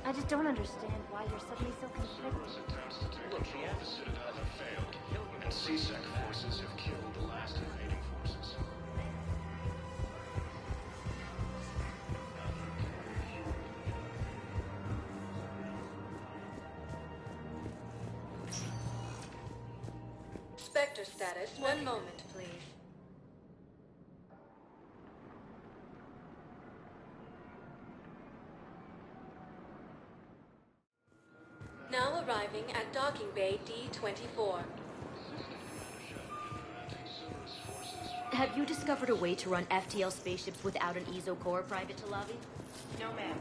I just don't understand why you're suddenly so conflicted. Look, the Citadel have failed, and CSEC forces have killed the last invading forces. Spectre status. One moment, please. Now arriving at docking bay D-24. Have you discovered a way to run FTL spaceships without an ESO core, Private Talavi? No, ma'am.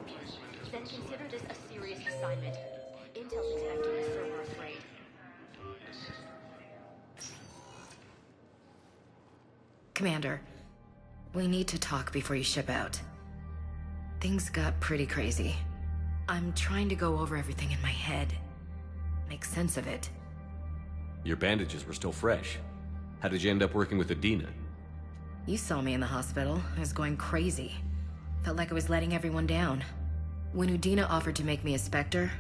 Then consider this a serious assignment. Intel's expecting a Cerberus raid. Commander, we need to talk before you ship out. Things got pretty crazy. I'm trying to go over everything in my head. Make sense of it. Your bandages were still fresh. How did you end up working with Adina? You saw me in the hospital. I was going crazy. Felt like I was letting everyone down. When Udina offered to make me a Spectre,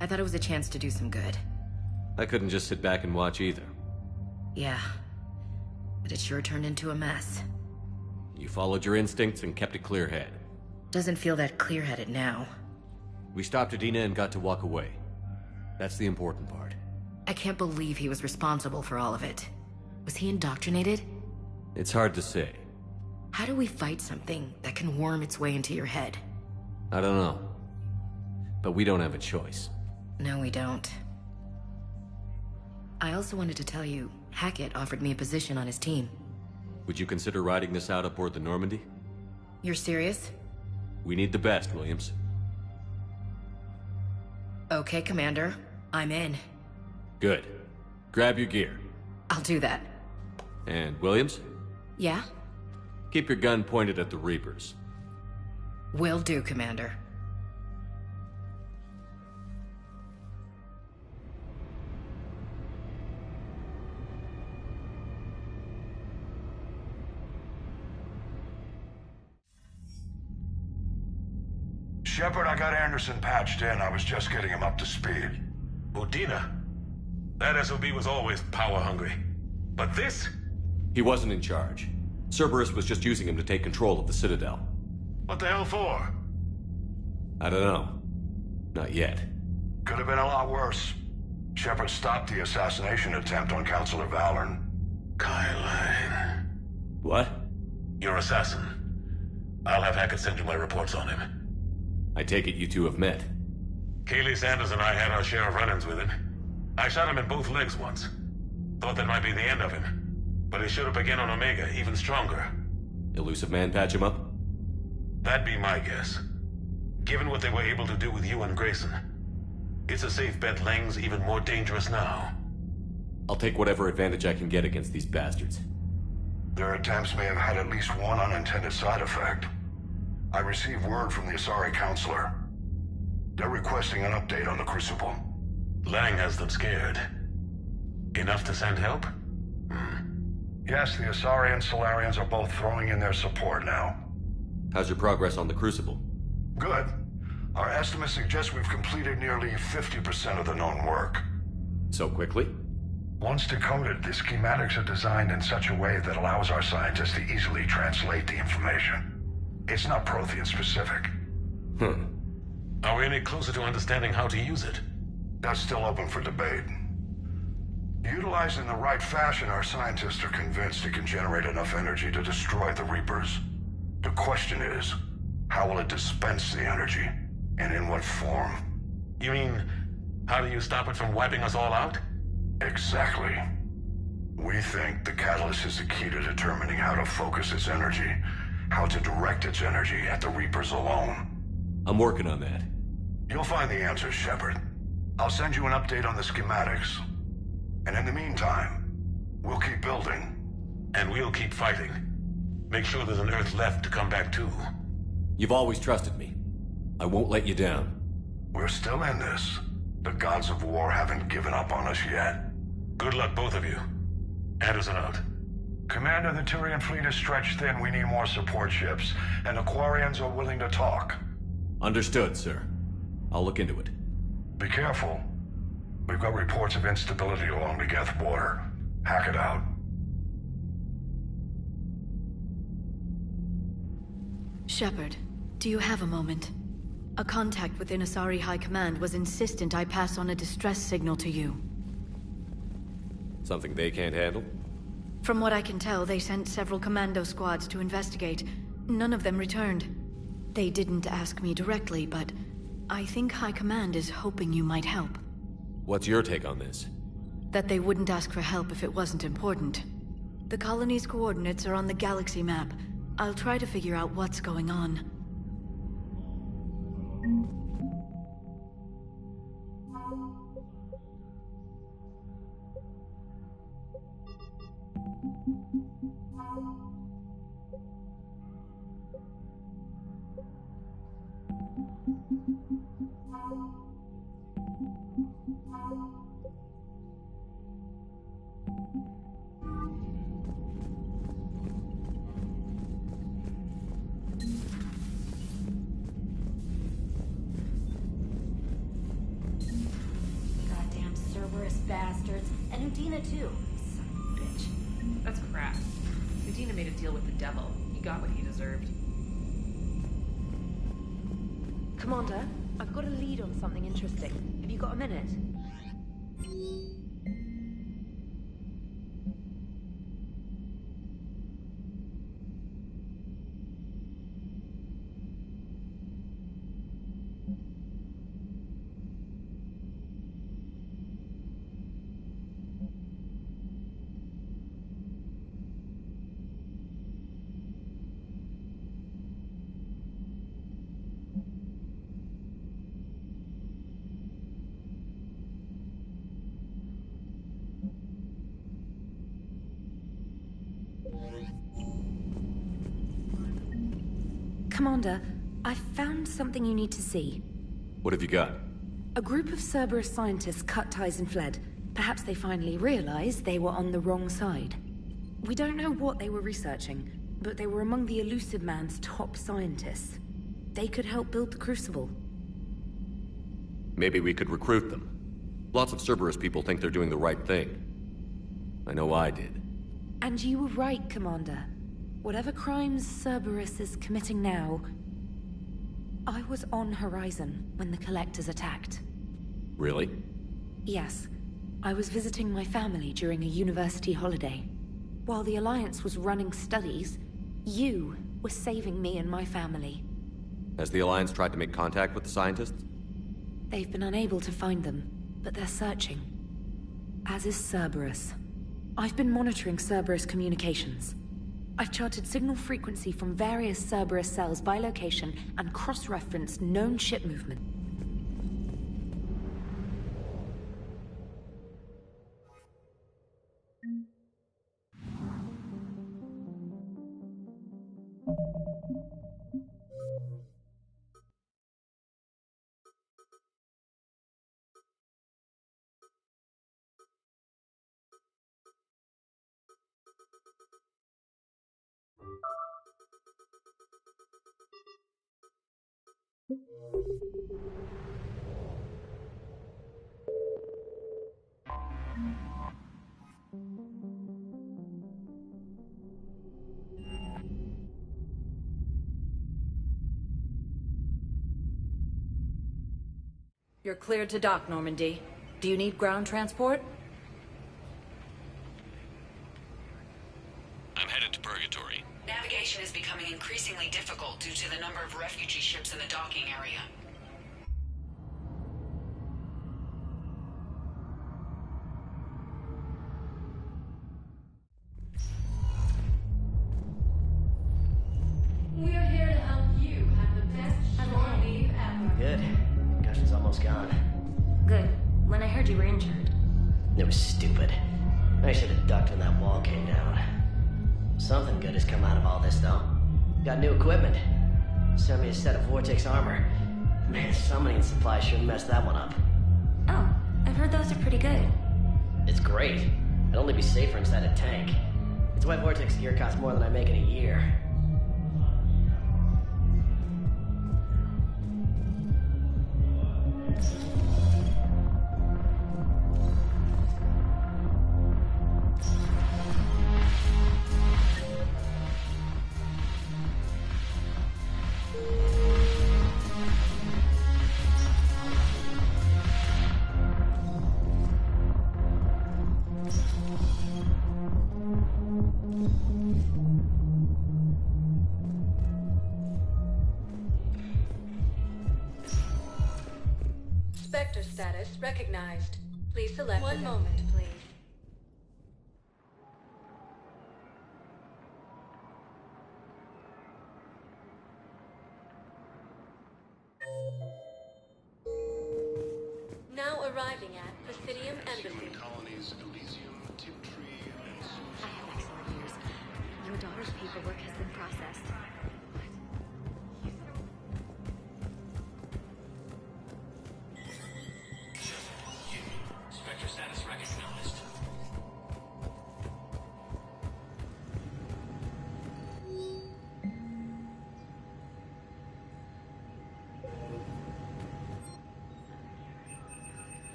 I thought it was a chance to do some good. I couldn't just sit back and watch either. Yeah. But it sure turned into a mess. You followed your instincts and kept a clear head. Doesn't feel that clear-headed now. We stopped Adina and got to walk away. That's the important part. I can't believe he was responsible for all of it. Was he indoctrinated? It's hard to say. How do we fight something that can worm its way into your head? I don't know. But we don't have a choice. No, we don't. I also wanted to tell you, Hackett offered me a position on his team. Would you consider riding this out aboard the Normandy? You're serious? We need the best, Williams. Okay, Commander. I'm in. Good. Grab your gear. I'll do that. And Williams? Yeah? Keep your gun pointed at the Reapers. Will do, Commander. Shepard, I got Anderson patched in. I was just getting him up to speed. Udina? That SOB was always power-hungry. But this? He wasn't in charge. Cerberus was just using him to take control of the Citadel. What the hell for? I don't know. Not yet. Could have been a lot worse. Shepard stopped the assassination attempt on Councilor Valorn. Kyle. What? Your assassin. I'll have Hackett send you my reports on him. I take it you two have met. Kaylee Sanders and I had our share of run-ins with him. I shot him in both legs once. Thought that might be the end of him. But he showed up again on Omega, even stronger. Elusive Man patch him up? That'd be my guess. Given what they were able to do with you and Grayson. It's a safe bet Lang's even more dangerous now. I'll take whatever advantage I can get against these bastards. Their attempts may have had at least one unintended side effect. I received word from the Asari Counselor. They're requesting an update on the Crucible. Lang has them scared. Enough to send help? Yes, the Asari and Solarians are both throwing in their support now. How's your progress on the Crucible? Good. Our estimates suggest we've completed nearly 50% of the known work. So quickly? Once decoded, the schematics are designed in such a way that allows our scientists to easily translate the information. It's not Prothean specific. Are we any closer to understanding how to use it? That's still open for debate. Utilized in the right fashion, our scientists are convinced it can generate enough energy to destroy the Reapers. The question is, how will it dispense the energy? And in what form? You mean, how do you stop it from wiping us all out? Exactly. We think the catalyst is the key to determining how to focus its energy, how to direct its energy at the Reapers alone. I'm working on that. You'll find the answers, Shepard. I'll send you an update on the schematics. And in the meantime, we'll keep building. And we'll keep fighting. Make sure there's an Earth left to come back to. You've always trusted me. I won't let you down. We're still in this. The gods of war haven't given up on us yet. Good luck, both of you. Anderson out. Commander, the Turian fleet is stretched thin. We need more support ships. And Aquarians are willing to talk. Understood, sir. I'll look into it. Be careful. We've got reports of instability along the Geth border. Hack it out. Shepard, do you have a moment? A contact within Asari High Command was insistent I pass on a distress signal to you. Something they can't handle? From what I can tell, they sent several commando squads to investigate. None of them returned. They didn't ask me directly, but I think High Command is hoping you might help. What's your take on this? That they wouldn't ask for help if it wasn't important. The colony's coordinates are on the galaxy map. I'll try to figure out what's going on. Goddamn Cerberus bastards. And Udina too. Son of a bitch. That's crap. Udina made a deal with the devil. He got what he deserved. Commander, I've got a lead on something interesting. Have you got a minute? Commander, I found something you need to see. What have you got? A group of Cerberus scientists cut ties and fled. Perhaps they finally realized they were on the wrong side. We don't know what they were researching, but they were among the Elusive Man's top scientists. They could help build the Crucible. Maybe we could recruit them. Lots of Cerberus people think they're doing the right thing. I know I did. And you were right, Commander. Whatever crimes Cerberus is committing now, I was on Horizon when the Collectors attacked. Really? Yes. I was visiting my family during a university holiday. While the Alliance was running studies, you were saving me and my family. Has the Alliance tried to make contact with the scientists? They've been unable to find them, but they're searching. As is Cerberus. I've been monitoring Cerberus communications. I've charted signal frequency from various Cerberus cells by location and cross-referenced known ship movement. You're cleared to dock, Normandy. Do you need ground transport? I'm headed to Purgatory. Navigation is becoming increasingly difficult due to the number of refugee ships in the docking area. We're here to help you have the best shore leave ever. Good. Concussion's almost gone. Good. When I heard you were injured. It was stupid. I should have ducked when that wall came down. Something good has come out of all this, though. Got new equipment. Sent me a set of Vortex armor. Man, summoning supply sure messed that one up. Oh, I've heard those are pretty good. It's great. I'd only be safer inside a tank. It's why Vortex gear costs more than I make in a year. Spectre status recognized. Please select. One moment, please. Now arriving at Presidium Embassy. Colonies Elysium, Tiptree, and I have excellent news. Your daughter's paperwork has been processed. Spectre status recognized.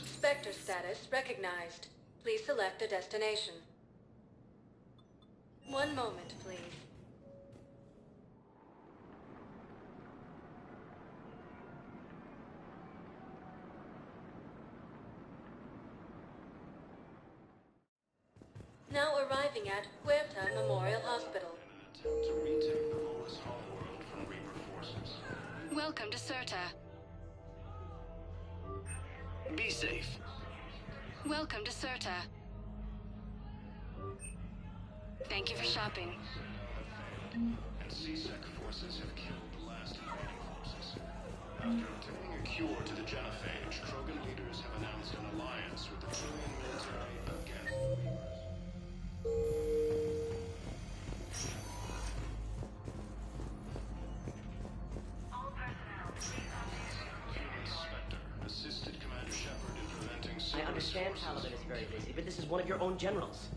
Spectre status recognized. Please select a destination. One moment, please. Now arriving at Huerta Memorial Hospital. to retake the Volus Hall world from Reaper forces. Welcome to Serta. Be safe. Welcome to Serta. Thank you for shopping. And CSEC forces have killed the last invading forces. After obtaining a cure to the genophage, Krogan leaders have announced an alliance with the Trillian military against the Reapers. I understand Paladin is very busy, but this is one of your own generals.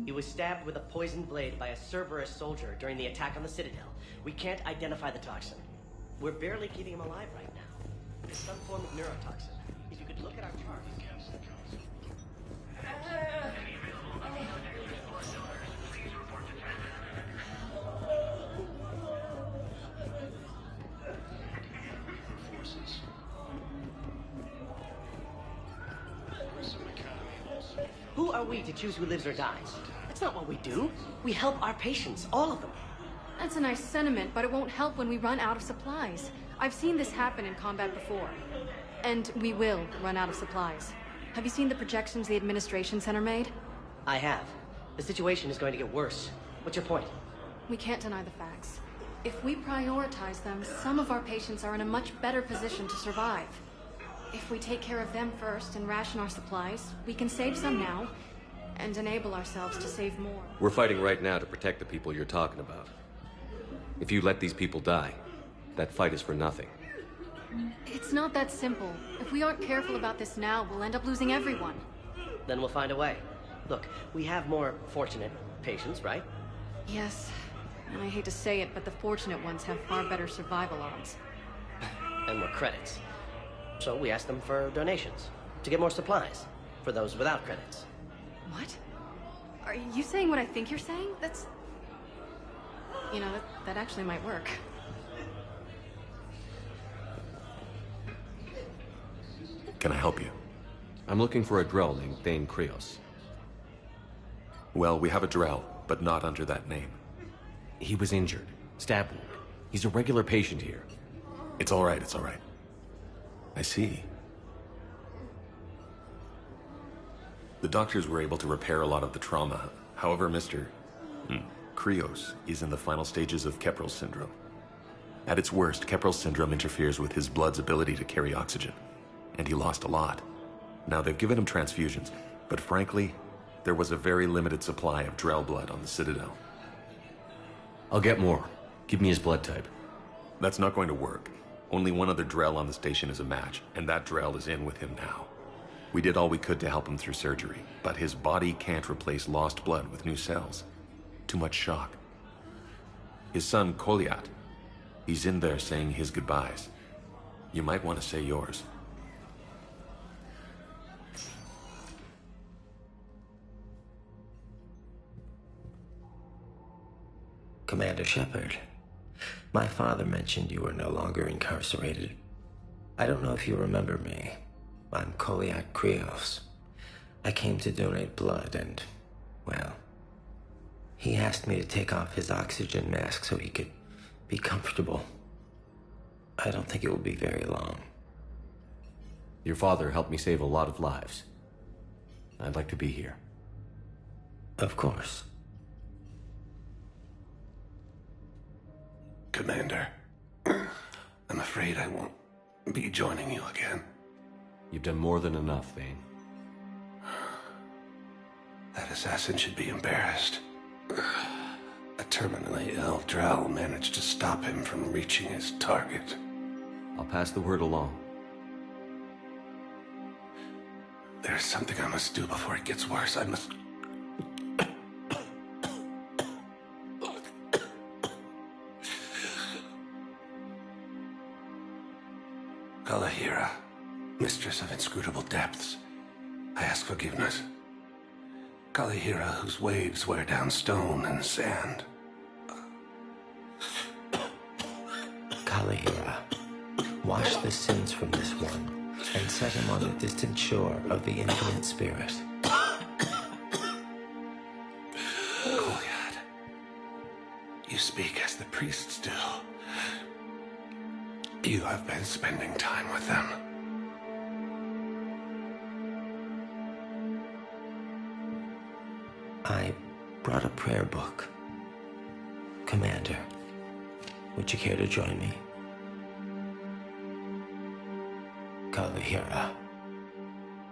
He was stabbed with a poisoned blade by a Cerberus soldier during the attack on the Citadel. We can't identify the toxin. We're barely keeping him alive right now. It's some form of neurotoxin. If you could look at our chart. Who are we to choose who lives or dies? That's not what we do. We help our patients, all of them. That's a nice sentiment, but it won't help when we run out of supplies. I've seen this happen in combat before. And we will run out of supplies. Have you seen the projections the Administration Center made? I have. The situation is going to get worse. What's your point? We can't deny the facts. If we prioritize them, some of our patients are in a much better position to survive. If we take care of them first and ration our supplies, we can save some now and enable ourselves to save more. We're fighting right now to protect the people you're talking about. If you let these people die, that fight is for nothing. It's not that simple. If we aren't careful about this now, we'll end up losing everyone. Then we'll find a way. Look, we have more fortunate patients, right? Yes. And I hate to say it, but the fortunate ones have far better survival odds. And more credits. So we asked them for donations, to get more supplies, for those without credits. What? Are you saying what I think you're saying? That's... You know, that actually might work. Can I help you? I'm looking for a Drell named Thane Krios. Well, we have a Drell, but not under that name. He was injured. Stab wound. He's a regular patient here. It's all right, it's all right. I see. The doctors were able to repair a lot of the trauma. However, Mr. Krios is in the final stages of Keprel's syndrome. At its worst, Keprel's syndrome interferes with his blood's ability to carry oxygen, and he lost a lot. Now, they've given him transfusions, but frankly, there was a very limited supply of Drell blood on the Citadel. I'll get more. Give me his blood type. That's not going to work. Only one other Drell on the station is a match, and that Drell is in with him now. We did all we could to help him through surgery, but his body can't replace lost blood with new cells. Too much shock. His son, Koliat, he's in there saying his goodbyes. You might want to say yours. Commander Shepard. My father mentioned you were no longer incarcerated. I don't know if you remember me. I'm Koliak Krios. I came to donate blood and, well, he asked me to take off his oxygen mask so he could be comfortable. I don't think it will be very long. Your father helped me save a lot of lives. I'd like to be here. Of course. Commander, I'm afraid I won't be joining you again. You've done more than enough, Vane. That assassin should be embarrassed. A terminally ill Drow managed to stop him from reaching his target. I'll pass the word along. There's something I must do before it gets worse. I must... Kalahira, mistress of inscrutable depths, I ask forgiveness. Kalahira, whose waves wear down stone and sand. Kalahira, wash the sins from this one, and set him on the distant shore of the infinite spirit. Kolyad, you speak as the priests do. You have been spending time with them. I brought a prayer book. Commander, would you care to join me? Kalahira,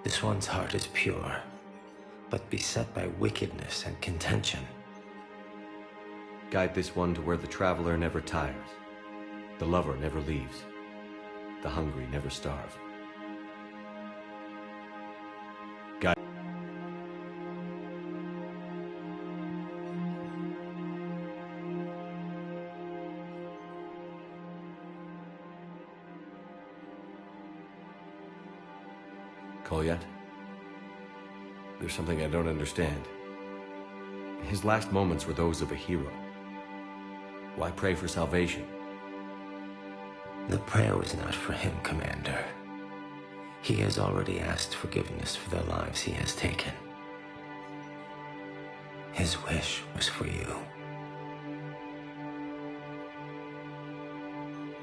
this one's heart is pure, but beset by wickedness and contention. Guide this one to where the traveler never tires. The lover never leaves. The hungry never starve. Guide. Kolyat? There's something I don't understand. His last moments were those of a hero. Why pray for salvation? The prayer was not for him, Commander. He has already asked forgiveness for the lives he has taken. His wish was for you.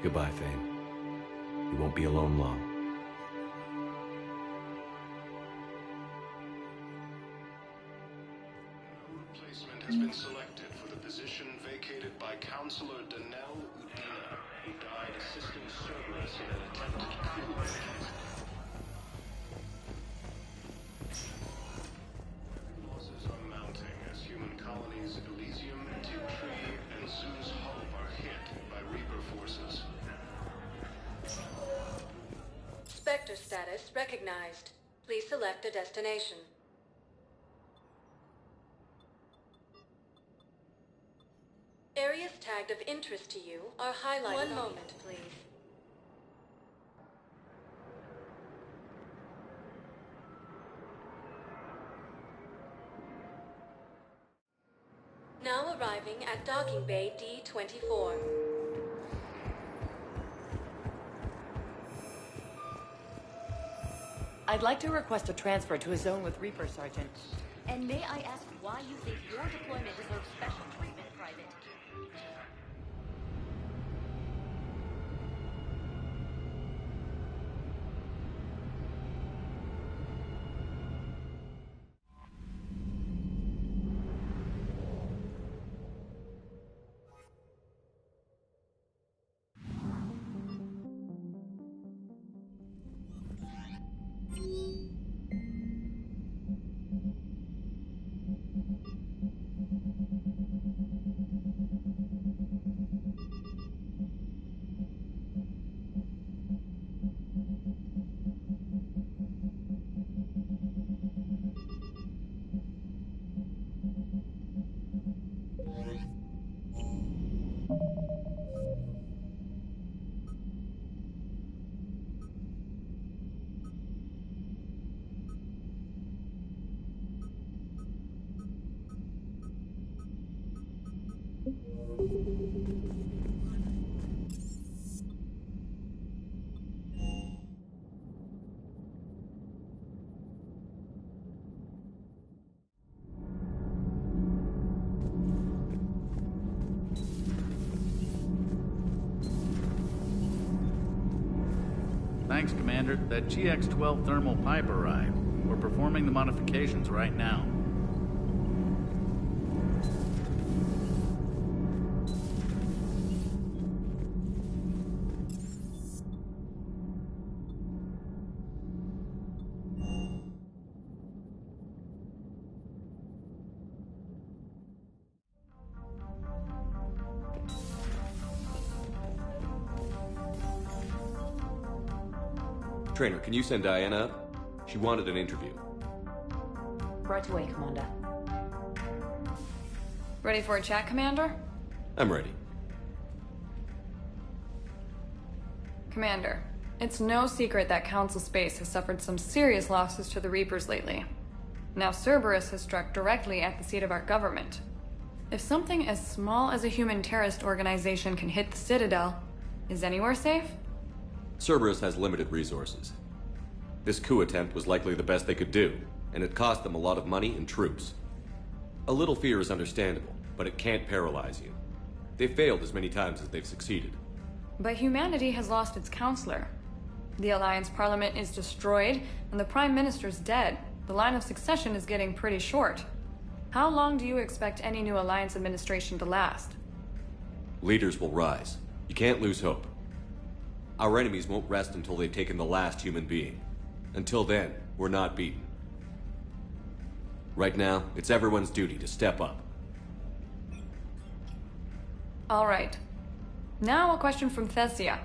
Goodbye, Thane. You won't be alone long. Replacement has been selected for the position vacated by Counselor Danelle Udina, who died assisting Cerberus in an attempted coup. Losses are mounting as human colonies Elysium, Tiptree, and Zeus Hope are hit by Reaper forces. Spectre status recognized. Please select a destination. Areas tagged of interest to you are highlighted. One moment, please. Now arriving at Docking Bay D-24. I'd like to request a transfer to a zone with Reaper, Sergeant. And may I ask why you think your deployment deserves special treatment, Private? Thanks, Commander. That GX-12 thermal pipe arrived. We're performing the modifications right now. Trainer, can you send Diana up? She wanted an interview. Right away, Commander. Ready for a chat, Commander? I'm ready. Commander, it's no secret that Council Space has suffered some serious losses to the Reapers lately. Now Cerberus has struck directly at the seat of our government. If something as small as a human terrorist organization can hit the Citadel, is anywhere safe? Cerberus has limited resources. This coup attempt was likely the best they could do, and it cost them a lot of money and troops. A little fear is understandable, but it can't paralyze you. They've failed as many times as they've succeeded. But humanity has lost its counselor. The Alliance Parliament is destroyed, and the Prime Minister's dead. The line of succession is getting pretty short. How long do you expect any new Alliance administration to last? Leaders will rise. You can't lose hope. Our enemies won't rest until they've taken the last human being. Until then, we're not beaten. Right now, it's everyone's duty to step up. All right. Now a question from Thessia.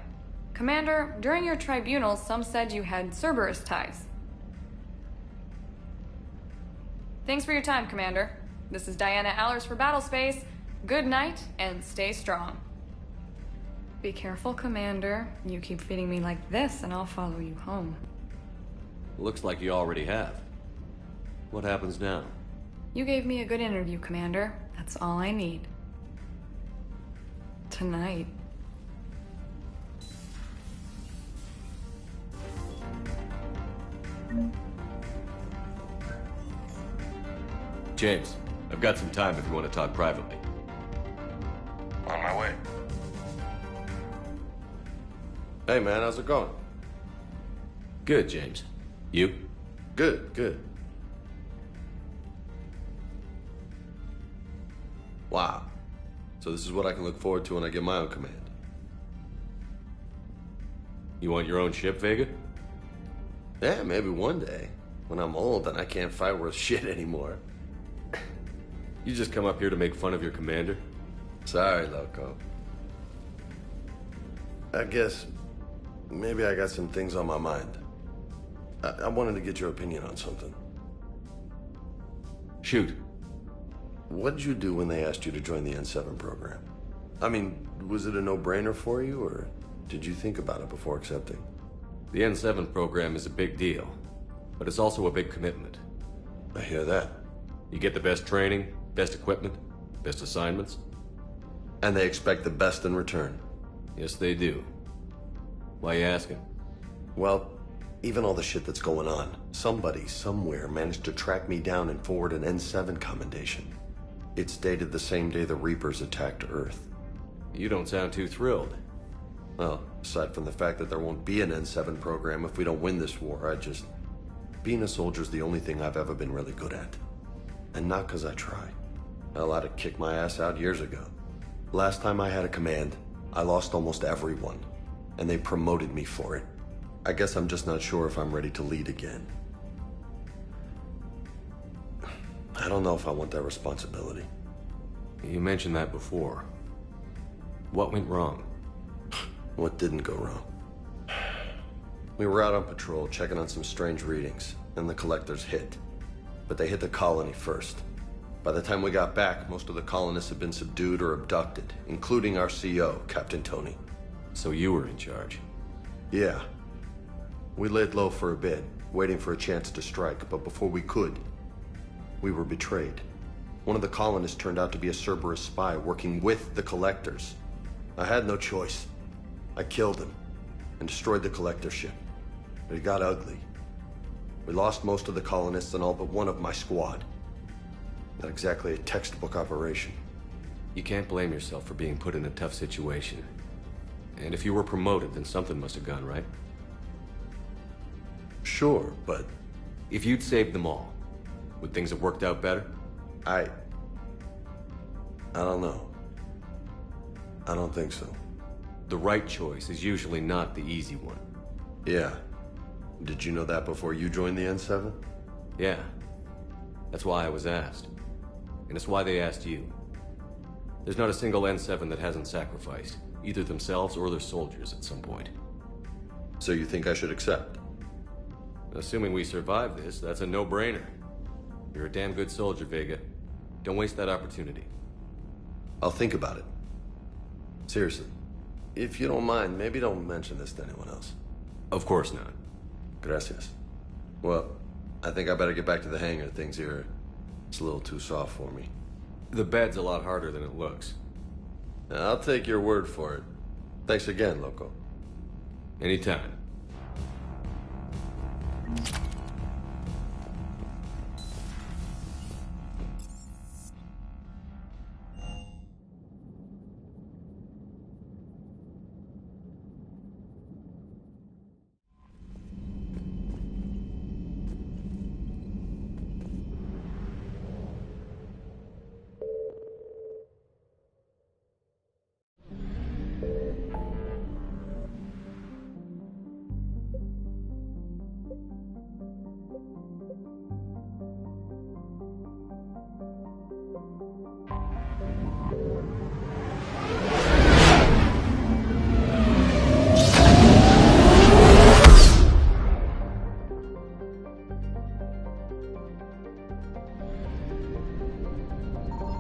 Commander, during your tribunal, some said you had Cerberus ties. Thanks for your time, Commander. This is Diana Allers for Battlespace. Good night, and stay strong. Be careful, Commander. You keep feeding me like this, and I'll follow you home. Looks like you already have. What happens now? You gave me a good interview, Commander. That's all I need. Tonight. James, I've got some time if you want to talk privately. On my way. Hey man, how's it going? Good, James. You? Good, good. Wow. So this is what I can look forward to when I get my own command. You want your own ship, Vega? Yeah, maybe one day. When I'm old and I can't fight worth shit anymore. You just come up here to make fun of your commander? Sorry, Loco. I guess maybe I got some things on my mind. I wanted to get your opinion on something. Shoot. What did you do when they asked you to join the N7 program? I mean, was it a no-brainer for you, or did you think about it before accepting? The N7 program is a big deal, but it's also a big commitment. I hear that. You get the best training, best equipment, best assignments. And they expect the best in return. Yes, they do. Why are you asking? Well, even all the shit that's going on, somebody, somewhere managed to track me down and forward an N7 commendation. It's dated the same day the Reapers attacked Earth. You don't sound too thrilled. Well, aside from the fact that there won't be an N7 program if we don't win this war, being a soldier's the only thing I've ever been really good at. And not because I try. Hell, I'd have kicked my ass out years ago. Last time I had a command, I lost almost everyone. And they promoted me for it. I guess I'm just not sure if I'm ready to lead again. I don't know if I want that responsibility. You mentioned that before. What went wrong? What didn't go wrong? We were out on patrol, checking on some strange readings, and the collectors hit. But they hit the colony first. By the time we got back, most of the colonists had been subdued or abducted, including our CO, Captain Tony. So you were in charge? Yeah. We laid low for a bit, waiting for a chance to strike, but before we could, we were betrayed. One of the colonists turned out to be a Cerberus spy working with the collectors. I had no choice. I killed him and destroyed the collector ship. But it got ugly. We lost most of the colonists and all but one of my squad. Not exactly a textbook operation. You can't blame yourself for being put in a tough situation. And if you were promoted, then something must have gone right. Sure, but... If you'd saved them all, would things have worked out better? I don't know. I don't think so. The right choice is usually not the easy one. Yeah. Did you know that before you joined the N7? Yeah. That's why I was asked. And it's why they asked you. There's not a single N7 that hasn't sacrificed, either themselves or their soldiers at some point. So you think I should accept? Assuming we survive this, that's a no-brainer. You're a damn good soldier, Vega. Don't waste that opportunity. I'll think about it. Seriously. If you don't mind, maybe don't mention this to anyone else. Of course not. Gracias. Well, I think I better get back to the hangar. Things here, it's a little too soft for me. The bed's a lot harder than it looks. I'll take your word for it. Thanks again, Loco. Anytime.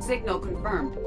Signal confirmed.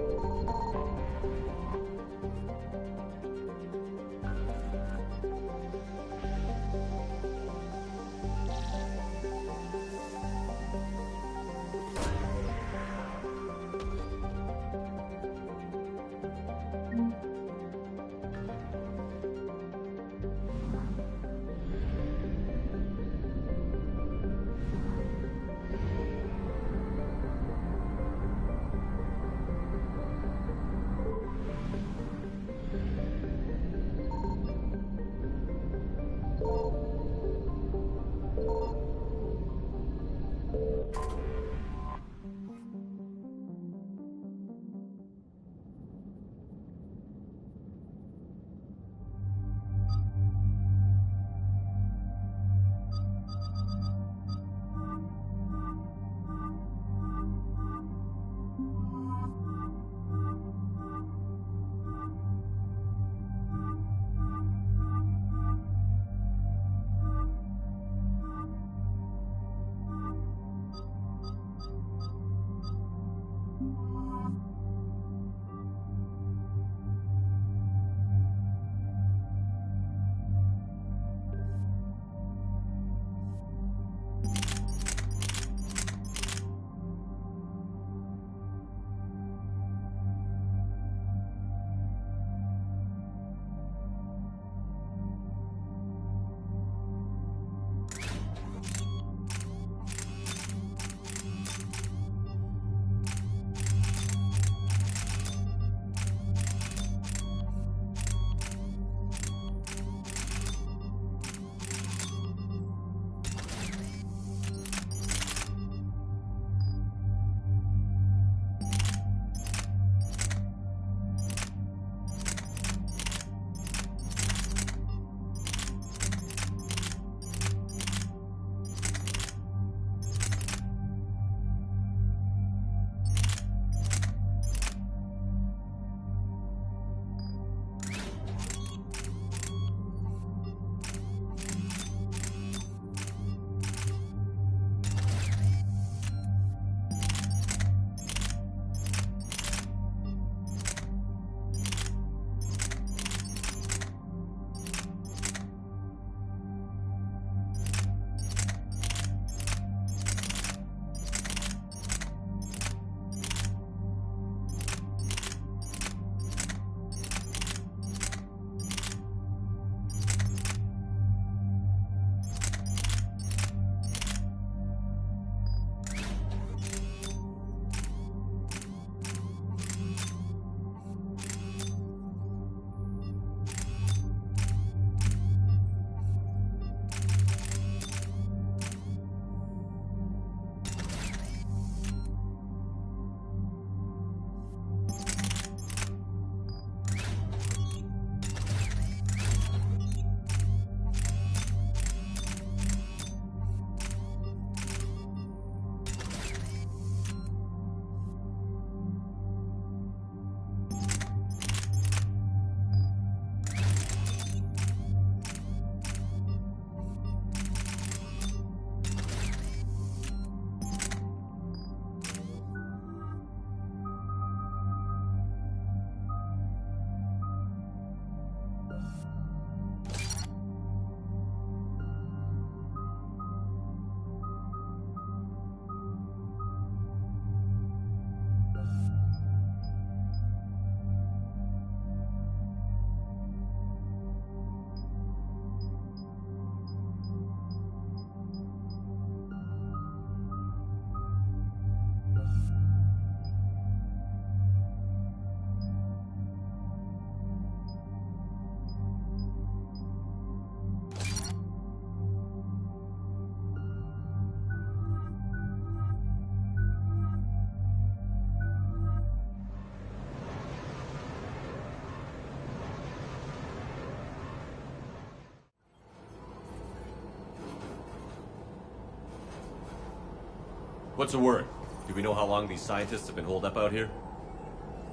What's the word? Do we know how long these scientists have been holed up out here?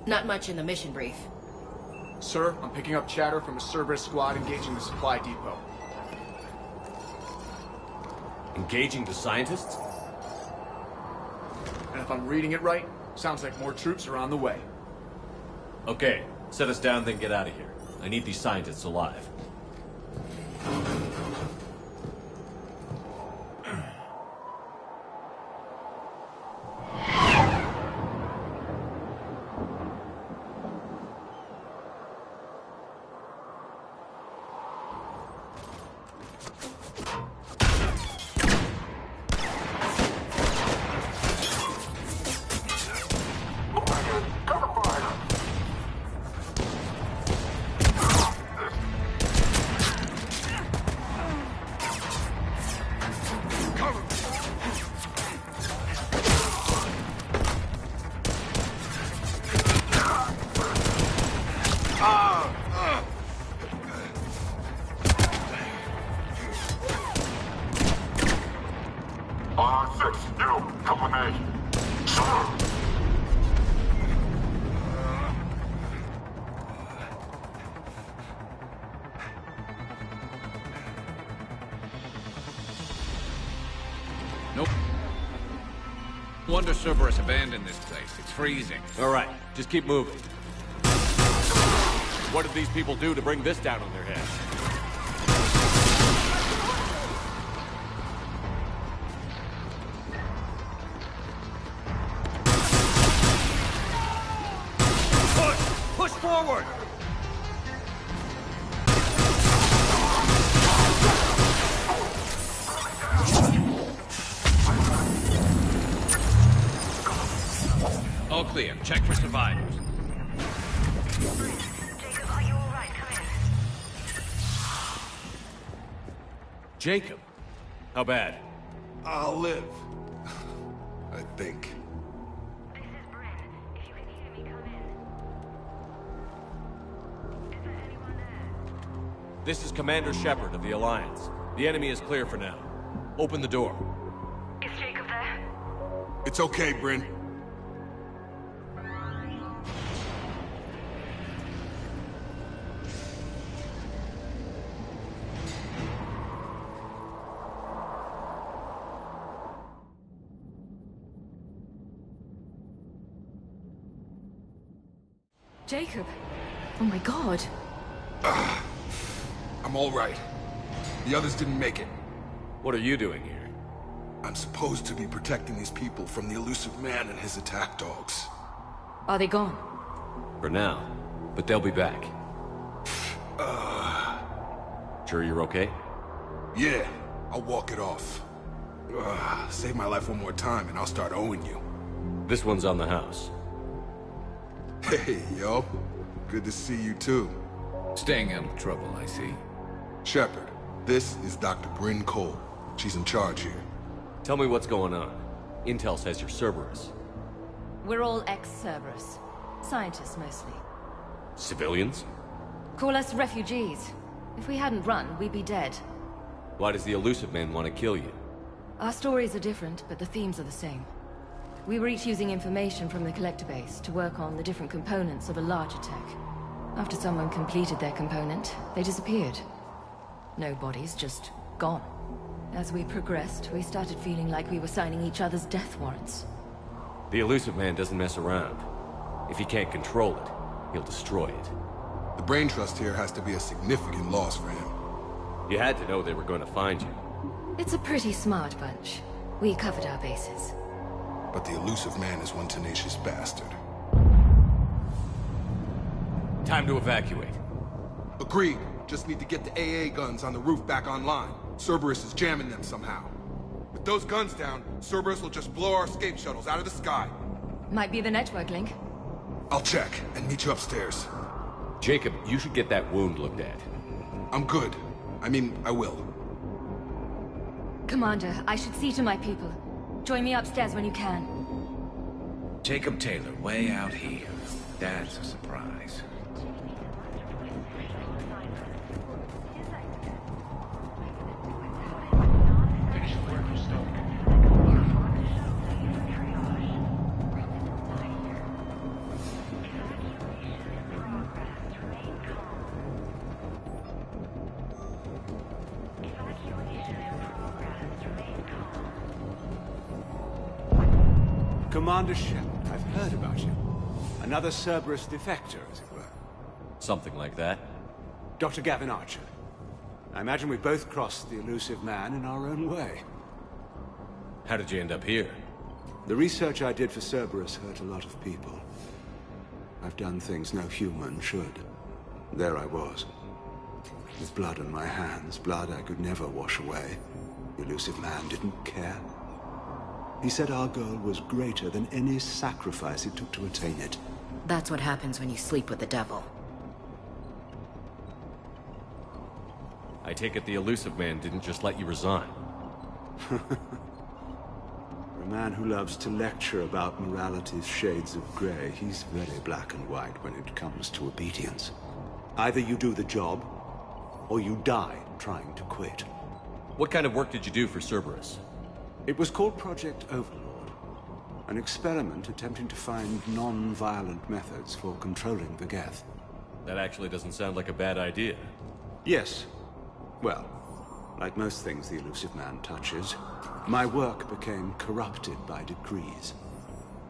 Not much in the mission brief. Sir, I'm picking up chatter from a Cerberus squad engaging the supply depot. Engaging the scientists? And if I'm reading it right, sounds like more troops are on the way. Okay, set us down, then get out of here. I need these scientists alive. Nope. No wonder Cerberus abandoned this place. It's freezing. All right, just keep moving. What did these people do to bring this down on their heads? Push forward! All clear. Check for survivors. Jacob, are you alright? Come in. Jacob? How bad? I'll live. I think. This is Bryn. If you can hear me, come in. Is there anyone there? This is Commander Shepard of the Alliance. The enemy is clear for now. Open the door. Is Jacob there? It's okay, Bryn. Jacob! Oh my god! I'm all right. The others didn't make it. What are you doing here? I'm supposed to be protecting these people from the elusive man and his attack dogs. Are they gone? For now, but they'll be back. Sure you're okay? Yeah, I'll walk it off. Save my life one more time and I'll start owing you. This one's on the house. Hey, yo. Good to see you too. Staying out of trouble, I see. Shepard, this is Dr. Bryn Cole. She's in charge here. Tell me what's going on. Intel says you're Cerberus. We're all ex-Cerberus. Scientists, mostly. Civilians? Call us refugees. If we hadn't run, we'd be dead. Why does the elusive man want to kill you? Our stories are different, but the themes are the same. We were each using information from the collector base to work on the different components of a larger tech. After someone completed their component, they disappeared. No bodies, just gone. As we progressed, we started feeling like we were signing each other's death warrants. The elusive man doesn't mess around. If he can't control it, he'll destroy it. The brain trust here has to be a significant loss for him. You had to know they were going to find you. It's a pretty smart bunch. We covered our bases. But the elusive man is one tenacious bastard. Time to evacuate. Agreed. Just need to get the AA guns on the roof back online. Cerberus is jamming them somehow. With those guns down, Cerberus will just blow our escape shuttles out of the sky. Might be the network link. I'll check and meet you upstairs. Jacob, you should get that wound looked at. I'm good. I mean, I will. Commander, I should see to my people. Join me upstairs when you can. Jacob Taylor, way out here. That's a surprise. Commander Shepard, I've heard about you. Another Cerberus defector, as it were. Something like that. Dr. Gavin Archer. I imagine we both crossed the elusive man in our own way. How did you end up here? The research I did for Cerberus hurt a lot of people. I've done things no human should. There I was. With blood on my hands, blood I could never wash away. The elusive man didn't care. He said our goal was greater than any sacrifice it took to attain it. That's what happens when you sleep with the devil. I take it the elusive man didn't just let you resign. For a man who loves to lecture about morality's shades of grey, he's very black and white when it comes to obedience. Either you do the job, or you die trying to quit. What kind of work did you do for Cerberus? It was called Project Overlord. An experiment attempting to find non-violent methods for controlling the Geth. That actually doesn't sound like a bad idea. Yes. Well, like most things the elusive man touches, my work became corrupted by decrees.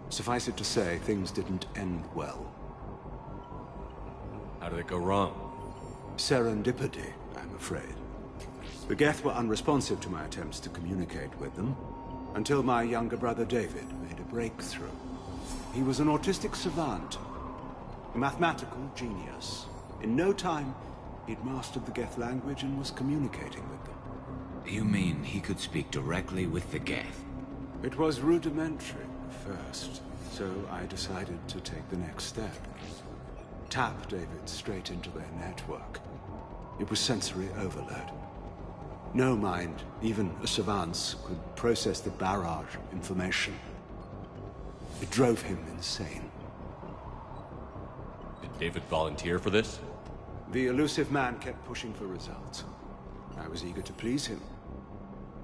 Suffice it to say, things didn't end well. How did it go wrong? Serendipity, I'm afraid. The Geth were unresponsive to my attempts to communicate with them, until my younger brother David made a breakthrough. He was an autistic savant, a mathematical genius. In no time, he'd mastered the Geth language and was communicating with them. You mean he could speak directly with the Geth? It was rudimentary at first, so I decided to take the next step. Tap David straight into their network. It was sensory overload. No mind, even a savant's, could process the barrage of information. It drove him insane. Did David volunteer for this? The elusive man kept pushing for results. I was eager to please him.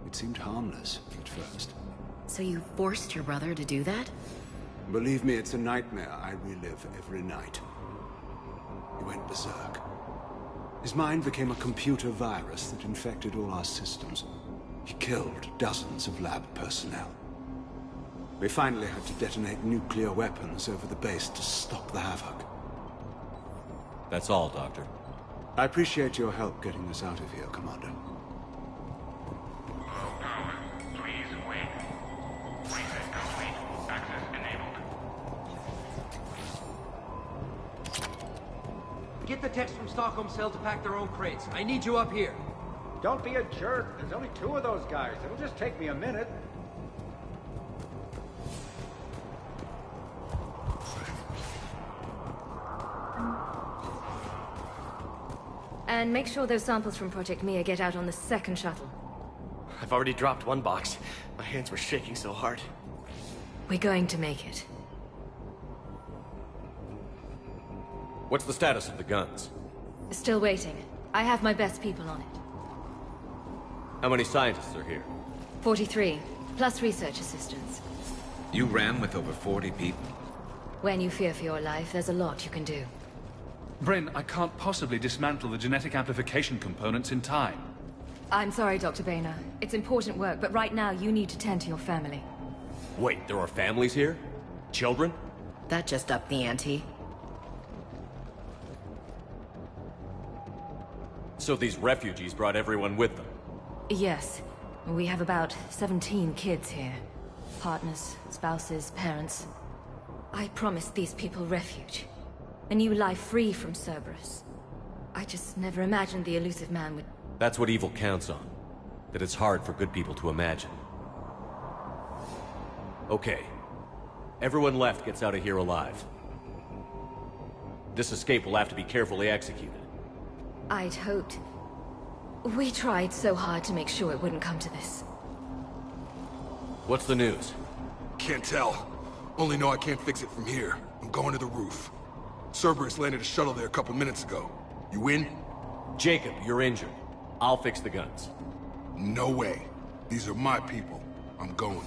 It seemed harmless at first. So you forced your brother to do that? Believe me, it's a nightmare I relive every night. He went berserk. His mind became a computer virus that infected all our systems. He killed dozens of lab personnel. We finally had to detonate nuclear weapons over the base to stop the havoc. That's all, Doctor. I appreciate your help getting us out of here, Commander. Low power. Please wait. Reset complete. Access enabled. Get the techs from Stockholm Cell to pack their own crates. I need you up here. Don't be a jerk. There's only 2 of those guys. It'll just take me a minute. And make sure those samples from Project Mia get out on the second shuttle. I've already dropped one box. My hands were shaking so hard. We're going to make it. What's the status of the guns? Still waiting. I have my best people on it. How many scientists are here? 43, plus research assistants. You ran with over 40 people? When you fear for your life, there's a lot you can do. Bryn, I can't possibly dismantle the genetic amplification components in time. I'm sorry, Dr. Boehner. It's important work, but right now you need to tend to your family. Wait, there are families here? Children? That just upped the ante. So these refugees brought everyone with them? Yes. We have about 17 kids here. Partners, spouses, parents. I promised these people refuge. A new life free from Cerberus. I just never imagined the elusive man would... That's what evil counts on. That it's hard for good people to imagine. Okay. Everyone left gets out of here alive. This escape will have to be carefully executed. I'd hoped. We tried so hard to make sure it wouldn't come to this. What's the news? Can't tell. Only know I can't fix it from here. I'm going to the roof. Cerberus landed a shuttle there a couple minutes ago. You in? Jacob, you're injured. I'll fix the guns. No way. These are my people. I'm going.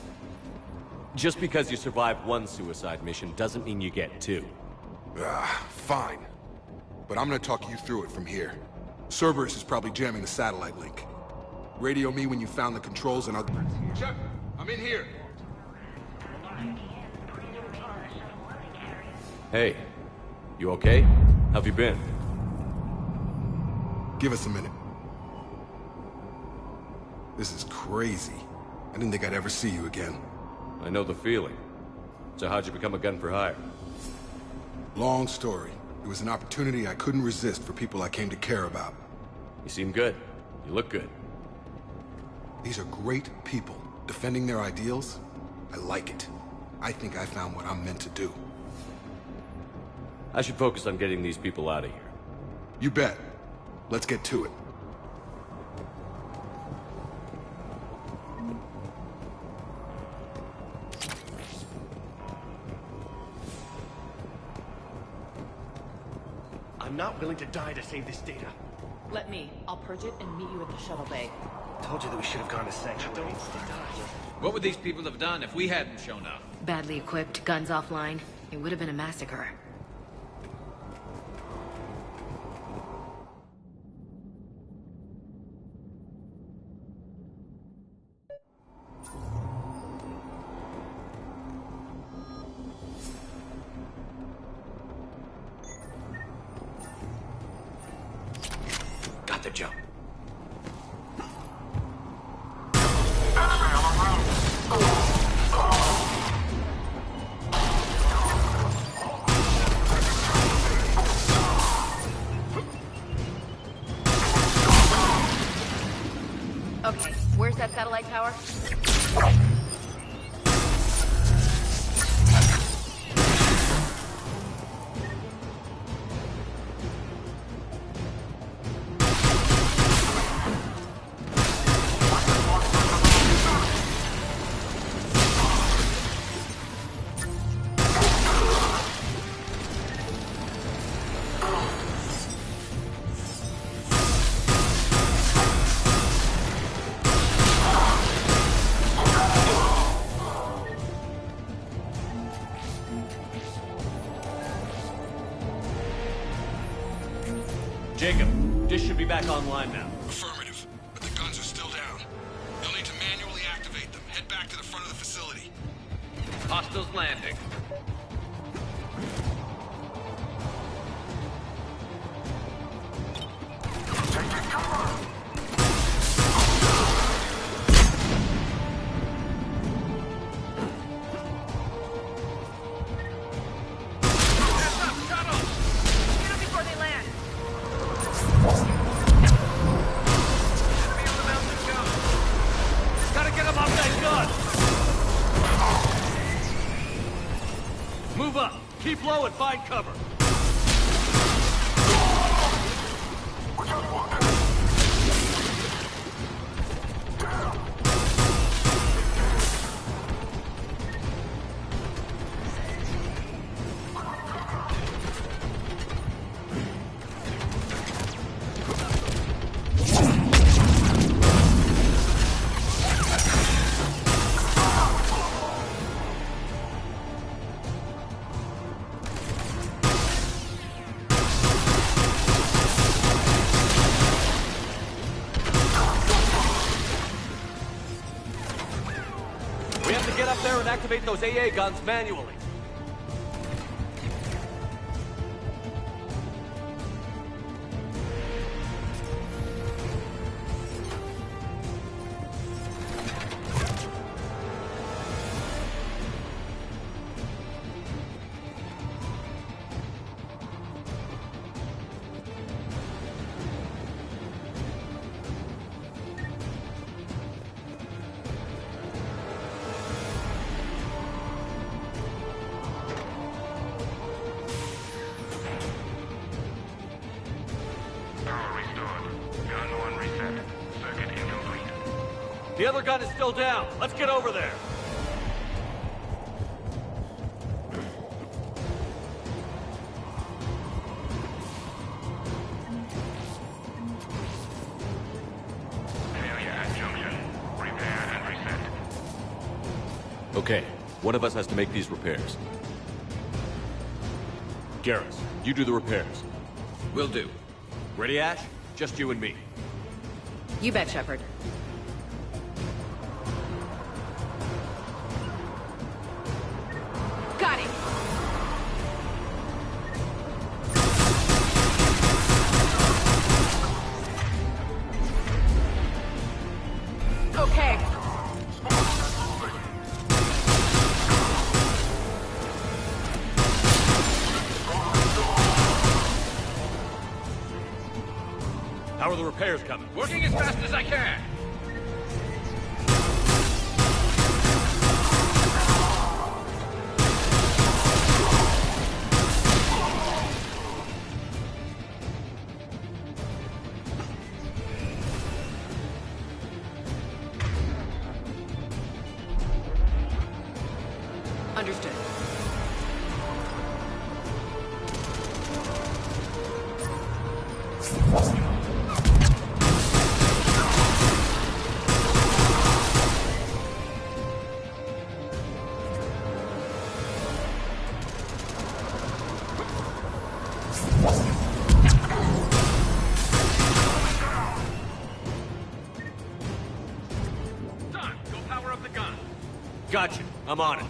Just because you survived one suicide mission doesn't mean you get 2. Fine. But I'm gonna talk you through it from here. Cerberus is probably jamming the satellite link. Radio me when you found the controls and I'll... Shepard, I'm in here. Hey, you okay? How've you been? Give us a minute. This is crazy. I didn't think I'd ever see you again. I know the feeling. So how'd you become a gun for hire? Long story. It was an opportunity I couldn't resist for people I came to care about. You seem good. You look good. These are great people. Defending their ideals, I like it. I think I found what I'm meant to do. I should focus on getting these people out of here. You bet. Let's get to it. I'm not willing to die to save this data. Let me. I'll purge it and meet you at the shuttle bay. Told you that we should have gone to Sanctuary. What would these people have done if we hadn't shown up? Badly equipped, guns offline. It would have been a massacre. Got the jump. Okay, where's that satellite tower? Jacob, dish should be back online now. Affirmative, but the guns are still down. You'll need to manually activate them. Head back to the front of the facility. Hostiles landing. Move up. Keep low and find cover. We have to get up there and activate those AA guns manually. The other gun is still down. Let's get over there. Failure at junction. Repair and reset. Okay, one of us has to make these repairs. Garrus, you do the repairs. Will do. Ready, Ash? Just you and me. You bet, Shepard. Got it! repairs coming. Working as fast as I can. Understood. Son, go power up the gun. Gotcha. I'm on it.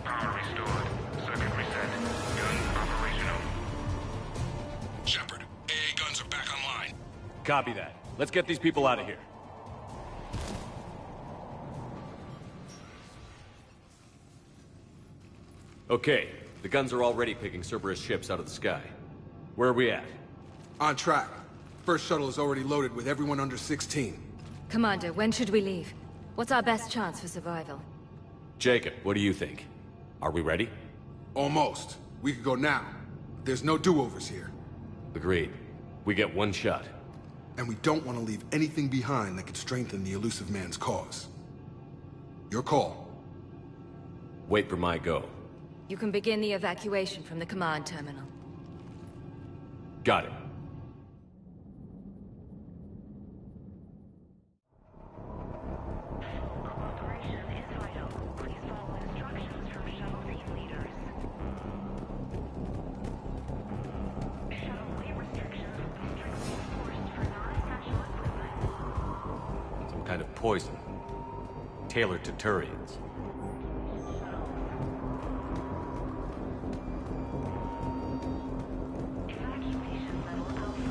Power restored. Circuit reset. Gun operational. Shepard, AA guns are back online. Copy that. Let's get these people out of here. Okay, the guns are already picking Cerberus ships out of the sky. Where are we at? On track. First shuttle is already loaded with everyone under 16. Commander, when should we leave? What's our best chance for survival? Jacob, what do you think? Are we ready? Almost. We could go now. There's no do-overs here. Agreed. We get one shot. And we don't want to leave anything behind that could strengthen the elusive man's cause. Your call. Wait for my go. You can begin the evacuation from the command terminal. Got it. Cooperation is vital. Please follow instructions from shuttle team leaders. Shuttle weight restrictions will be strictly enforced for non-essential equipment. Some kind of poison. Tailored to Turians. Evacuation level Alpha.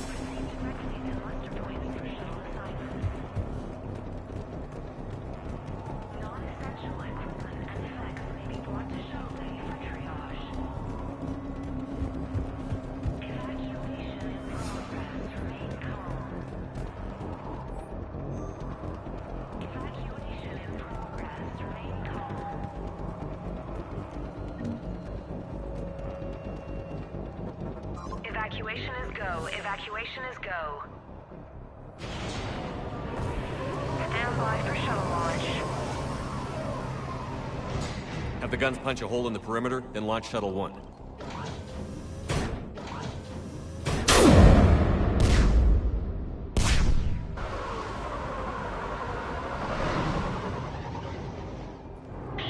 Proceed directly to muster points for shuttle assignment. Non-essential equipment and effects may be brought to shuttle bay for triage. Evacuation in progress. Remain calm. Evacuation in progress. Remain calm. Evacuation is go. Evacuation is go. Stand by for shuttle launch. Have the guns punch a hole in the perimeter, then launch Shuttle 1.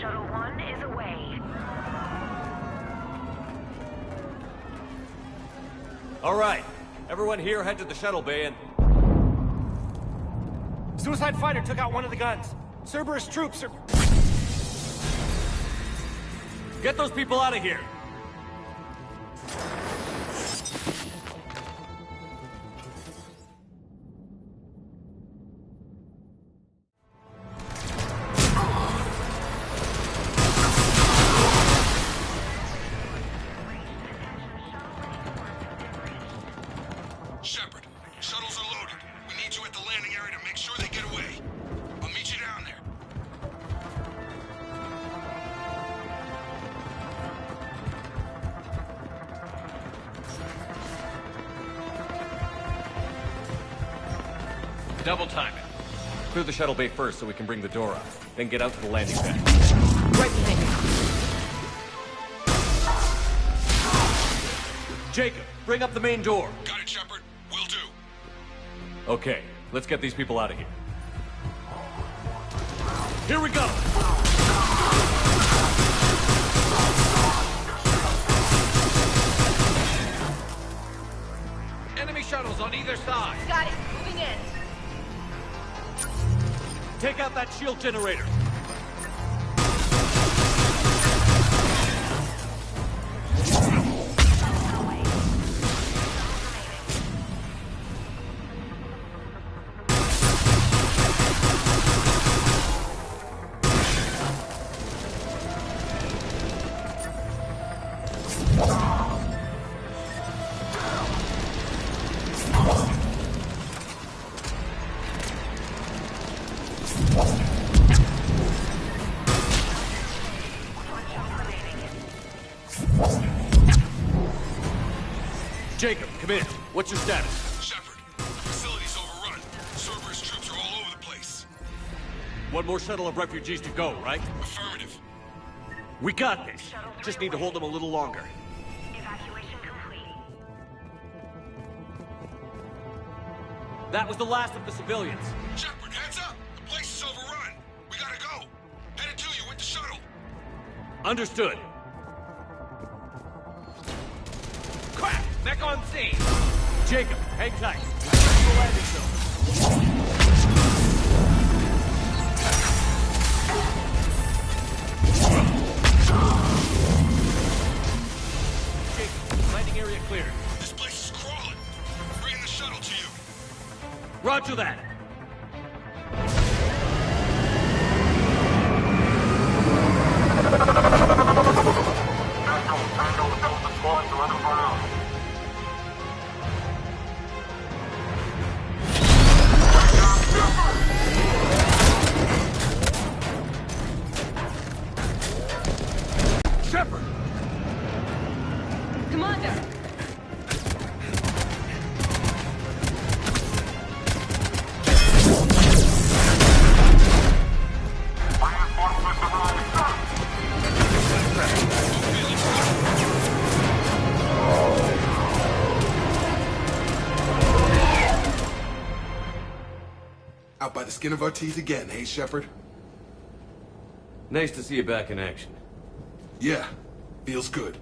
Shuttle 1 is away. All right. Everyone here head to the shuttle bay and... Suicide fighter took out one of the guns. Cerberus troops are... Get those people out of here! Shepard, shuttles are loaded. We need you at the landing area to make sure they get away. I'll meet you down there. Double time it. Clear the shuttle bay first so we can bring the door up. Then get out to the landing pad. Right behind you. Jacob, bring up the main door. Got it, Shepard. Will do. Okay, let's get these people out of here. Here we go! Enemy shuttles on either side. Got it. Moving in. Take out that shield generator. Jacob, come in. What's your status? Shepard, the facility's overrun. Cerberus troops are all over the place. One more shuttle of refugees to go, right? Affirmative. We got this. Just need to hold them a little longer. Evacuation complete. That was the last of the civilians. Shepard, heads up! The place is overrun. We gotta go. Headed to you with the shuttle. Understood. Crap! Mech on scene! Jacob, hang tight. We'll get to the landing zone. Jacob, landing area cleared. This place is crawling. Bringing the shuttle to you. Roger that. Shepard! Commander! Out by the skin of our teeth again, hey, Shepard? Nice to see you back in action. Yeah, feels good.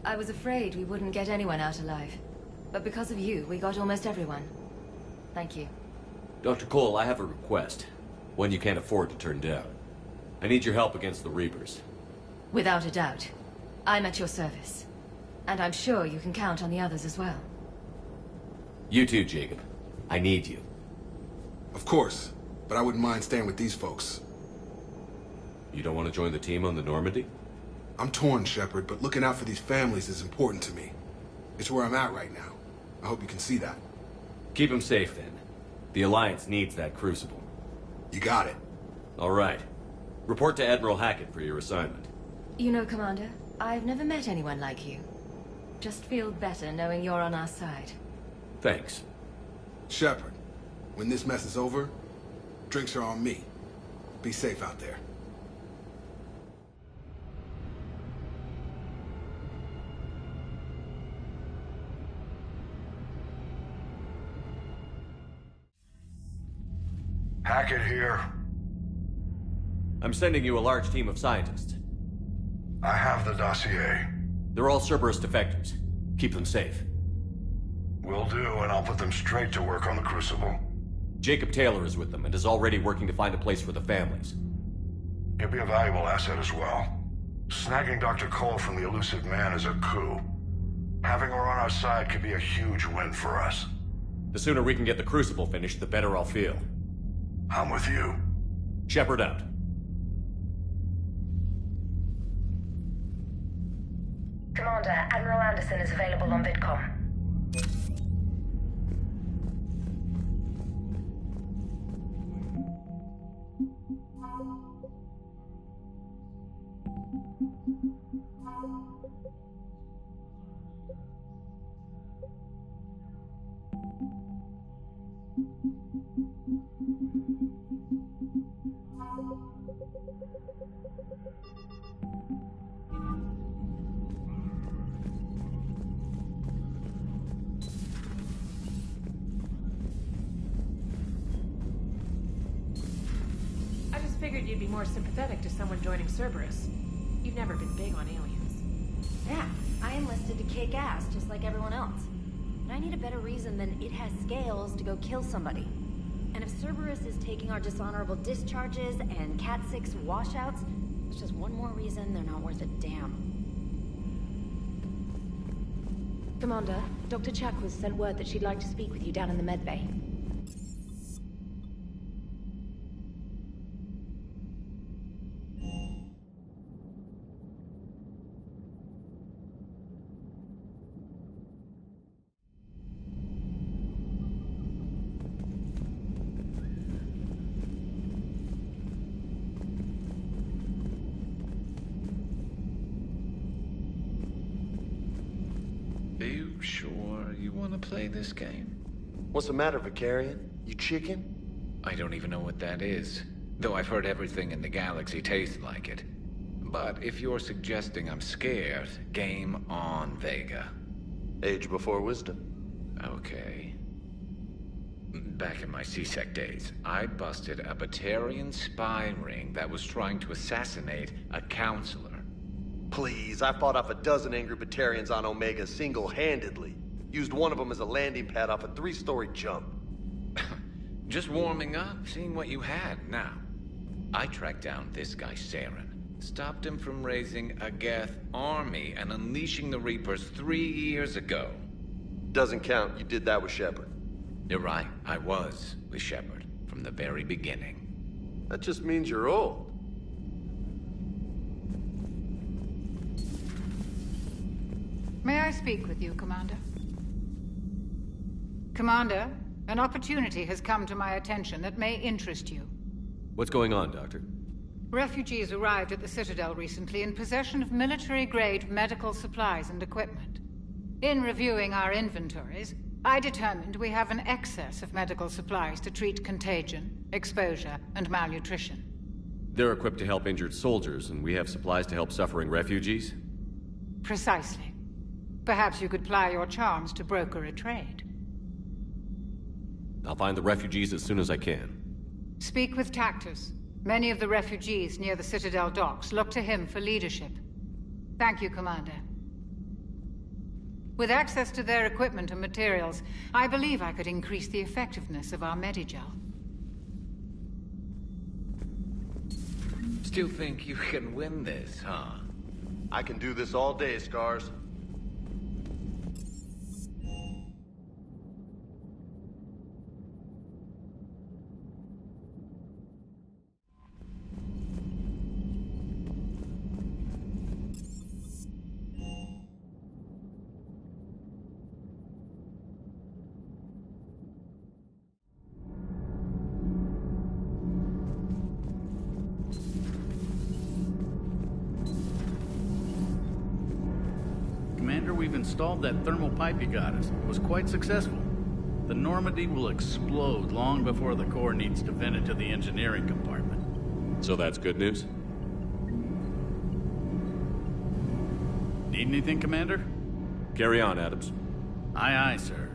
I was afraid we wouldn't get anyone out alive. But because of you, we got almost everyone. Thank you. Dr. Cole, I have a request. One you can't afford to turn down. I need your help against the Reapers. Without a doubt. I'm at your service. And I'm sure you can count on the others as well. You too, Jacob. I need you. Of course, but I wouldn't mind staying with these folks. You don't want to join the team on the Normandy? I'm torn, Shepard, but looking out for these families is important to me. It's where I'm at right now. I hope you can see that. Keep them safe, then. The Alliance needs that Crucible. You got it. All right. Report to Admiral Hackett for your assignment. You know, Commander, I've never met anyone like you. Just feel better knowing you're on our side. Thanks. Shepard, when this mess is over, drinks are on me. Be safe out there. Hackett here. I'm sending you a large team of scientists. I have the dossier. They're all Cerberus defectors. Keep them safe. Will do, and I'll put them straight to work on the Crucible. Jacob Taylor is with them and is already working to find a place for the families. He'll be a valuable asset as well. Snagging Dr. Cole from the elusive man is a coup. Having her on our side could be a huge win for us. The sooner we can get the Crucible finished, the better I'll feel. I'm with you. Shepard out. Commander, Admiral Anderson is available on VidCom. I just figured you'd be more sympathetic to someone joining Cerberus. You've never been big on aliens. Yeah, I enlisted to kick ass just like everyone else. But I need a better reason than it has scales to go kill somebody. And if Cerberus is taking our dishonorable discharges and Cat 6 washouts, it's just one more reason they're not worth a damn. Commander, Dr. Chakwas sent word that she'd like to speak with you down in the med bay. Are you sure you want to play this game? What's the matter, Vicarian? You chicken? I don't even know what that is. Though I've heard everything in the galaxy tastes like it. But if you're suggesting I'm scared, game on, Vega. Age before wisdom. Okay. Back in my C-Sec days, I busted a Batarian spy ring that was trying to assassinate a counselor. Please, I fought off a dozen angry Batarians on Omega single-handedly. Used one of them as a landing pad off a 3-story jump. Just warming up, seeing what you had. Now, I tracked down this guy, Saren. Stopped him from raising a Geth army and unleashing the Reapers 3 years ago. Doesn't count. You did that with Shepard. You're right. I was with Shepard from the very beginning. That just means you're old. May I speak with you, Commander? Commander, an opportunity has come to my attention that may interest you. What's going on, Doctor? Refugees arrived at the Citadel recently in possession of military-grade medical supplies and equipment. In reviewing our inventories, I determined we have an excess of medical supplies to treat contagion, exposure, and malnutrition. They're equipped to help injured soldiers, and we have supplies to help suffering refugees? Precisely. Perhaps you could ply your charms to broker a trade. I'll find the refugees as soon as I can. Speak with Tactus. Many of the refugees near the Citadel docks look to him for leadership. Thank you, Commander. With access to their equipment and materials, I believe I could increase the effectiveness of our Medigel. Still think you can win this, huh? I can do this all day, Scars. We've installed that thermal pipe you got us. It was quite successful. The Normandy will explode long before the core needs to vent into the engineering compartment. So that's good news? Need anything, Commander? Carry on, Adams. Aye, aye, sir.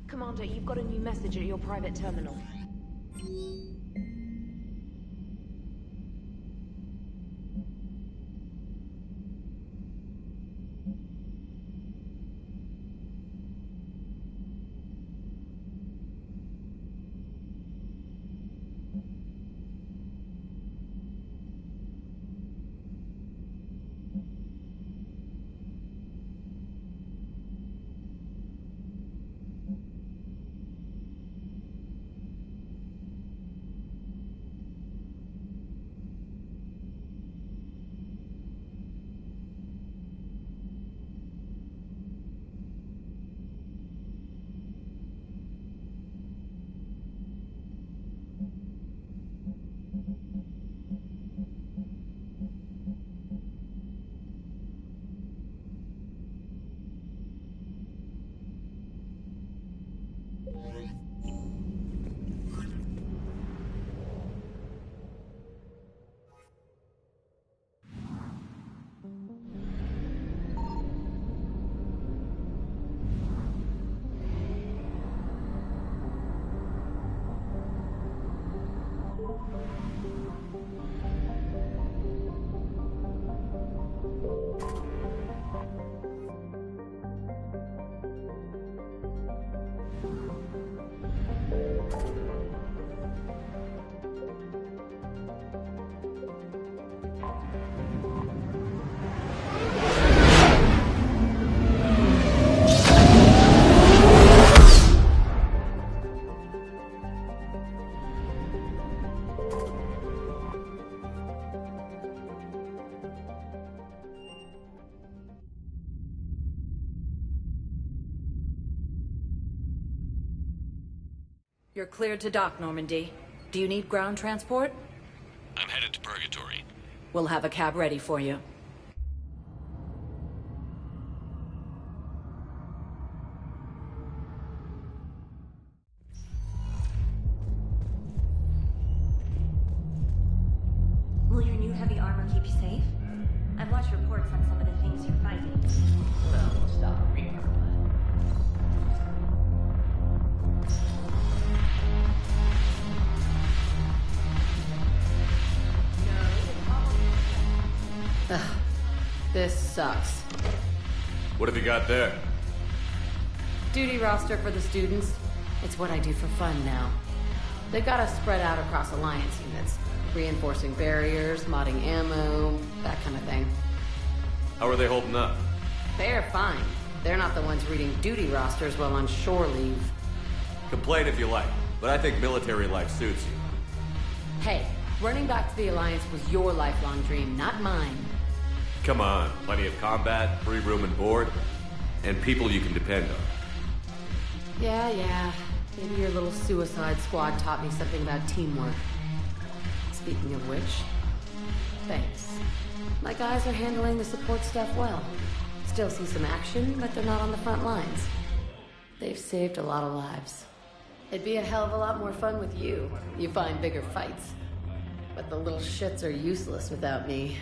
Commander, you've got a new message at your private terminal. You're cleared to dock, Normandy. Do you need ground transport? I'm headed to Purgatory. We'll have a cab ready for you. Will your new heavy armor keep you safe? I've watched reports on some of the things you're fighting. Well, it's not a Reaper, Ugh, this sucks. What have you got there? Duty roster for the students. It's what I do for fun now. They got us spread out across Alliance units. Reinforcing barriers, modding ammo, that kind of thing. How are they holding up? They're fine. They're not the ones reading duty rosters while on shore leave. Complain if you like, but I think military life suits you. Hey, running back to the Alliance was your lifelong dream, not mine. Come on, plenty of combat, free room and board, and people you can depend on. Yeah. Maybe your little suicide squad taught me something about teamwork. Speaking of which, thanks. My guys are handling the support stuff well. Still see some action, but they're not on the front lines. They've saved a lot of lives. It'd be a hell of a lot more fun with you. You find bigger fights. But the little shits are useless without me.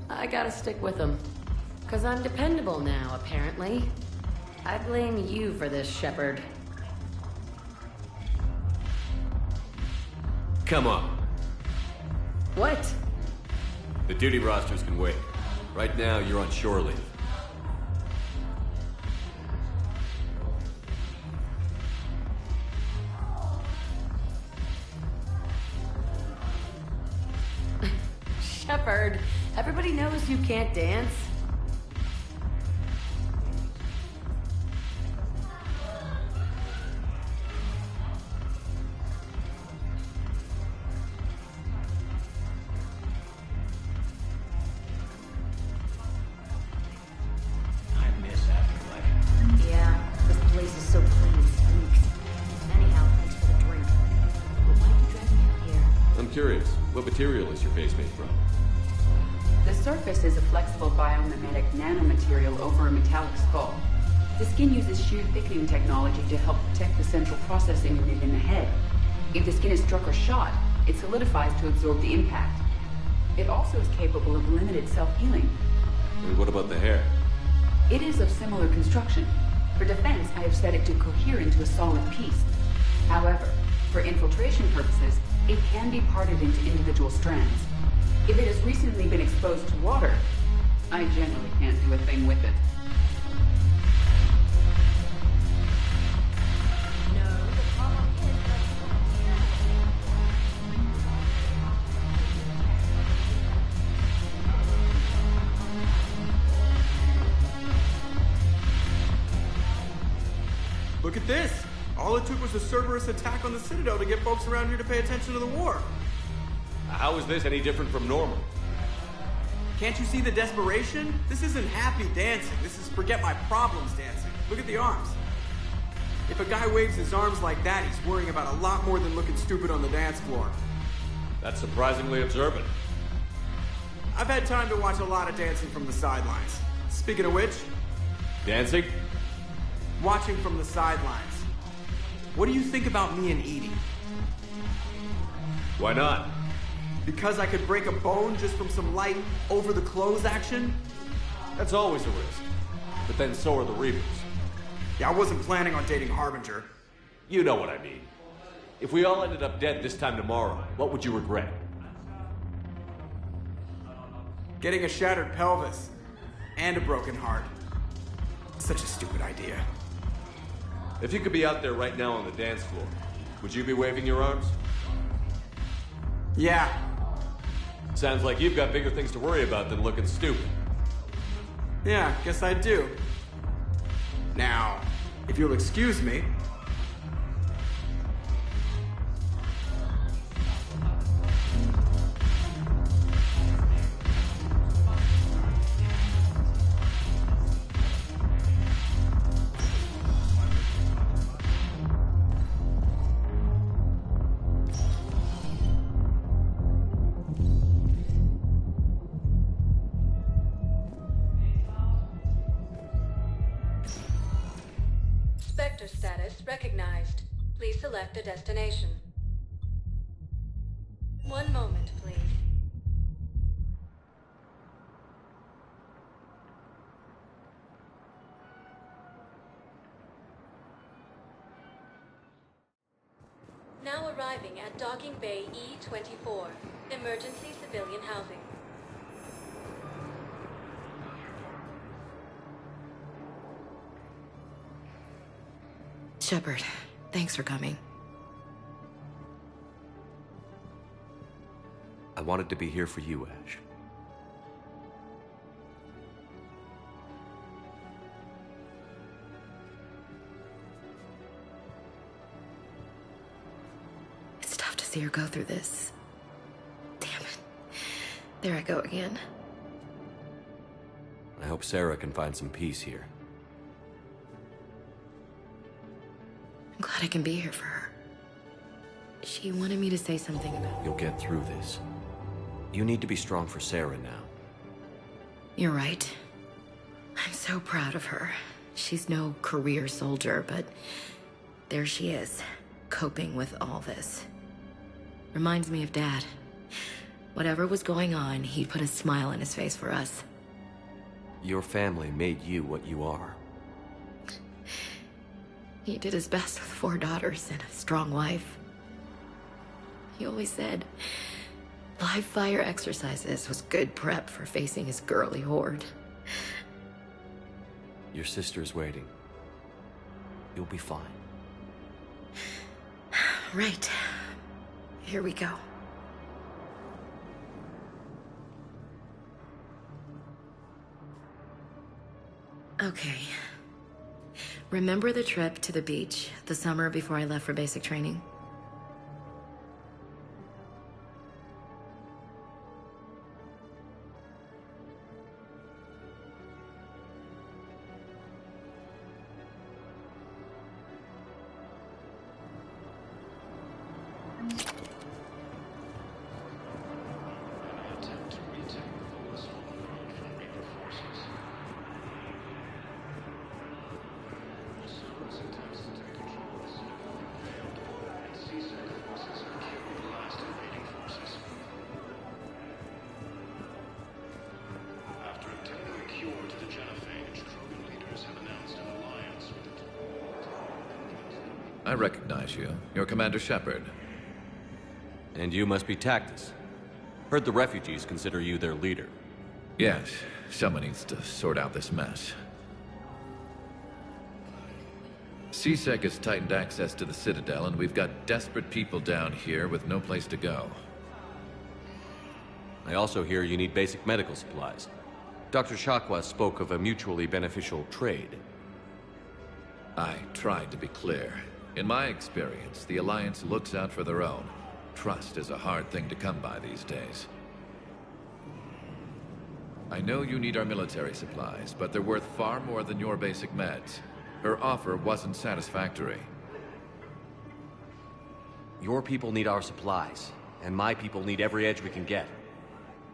I gotta stick with them. 'Cause I'm dependable now, apparently. I blame you for this, Shepard. Come on. What? The duty rosters can wait. Right now, you're on shore leave. Shepard, everybody knows you can't dance. Curious, what material is your face made from? The surface is a flexible biomimetic nanomaterial over a metallic skull. The skin uses shear thickening technology to help protect the central processing unit in the head. If the skin is struck or shot, it solidifies to absorb the impact. It also is capable of limited self-healing. And what about the hair? It is of similar construction. For defense, I have set it to cohere into a solid piece. However, for infiltration purposes, it can be parted into individual strands. If it has recently been exposed to water, I generally can't do a thing with it. Look at this! All it took was a Cerberus attack on the Citadel to get folks around here to pay attention to the war. How is this any different from normal? Can't you see the desperation? This isn't happy dancing. This is forget my problems dancing. Look at the arms. If a guy waves his arms like that, he's worrying about a lot more than looking stupid on the dance floor. That's surprisingly observant. I've had time to watch a lot of dancing from the sidelines. Speaking of which... Dancing? Watching from the sidelines. What do you think about me and Edie? Why not? Because I could break a bone just from some light over-the-clothes action? That's always a risk. But then so are the Reapers. Yeah, I wasn't planning on dating Harbinger. You know what I mean. If we all ended up dead this time tomorrow, what would you regret? Getting a shattered pelvis. And a broken heart. Such a stupid idea. If you could be out there right now on the dance floor, would you be waving your arms? Yeah. Sounds like you've got bigger things to worry about than looking stupid. Yeah, guess I do. Now, if you'll excuse me... surface recognized. Please select a destination. One moment, please. Now arriving at Docking Bay E-24, emergency civilian housing. Shepard, thanks for coming. I wanted to be here for you, Ash. It's tough to see her go through this. Damn it. There I go again. I hope Sarah can find some peace here. I'm glad I can be here for her. She wanted me to say something about... You'll get through this. You need to be strong for Sarah now. You're right. I'm so proud of her. She's no career soldier, but there she is, coping with all this. Reminds me of Dad. Whatever was going on, he'd put a smile on his face for us. Your family made you what you are. He did his best with 4 daughters and a strong wife. He always said live fire exercises was good prep for facing his girly horde. Your sister's waiting. You'll be fine. Right. Here we go. Okay. Remember the trip to the beach the summer before I left for basic training? I recognize you. You're Commander Shepard. And you must be Tactus. Heard the refugees consider you their leader. Yes, someone needs to sort out this mess. CSEC has tightened access to the Citadel, and we've got desperate people down here with no place to go. I also hear you need basic medical supplies. Dr. Shakwa spoke of a mutually beneficial trade. I tried to be clear. In my experience, the Alliance looks out for their own. Trust is a hard thing to come by these days. I know you need our military supplies, but they're worth far more than your basic meds. Her offer wasn't satisfactory. Your people need our supplies, and my people need every edge we can get.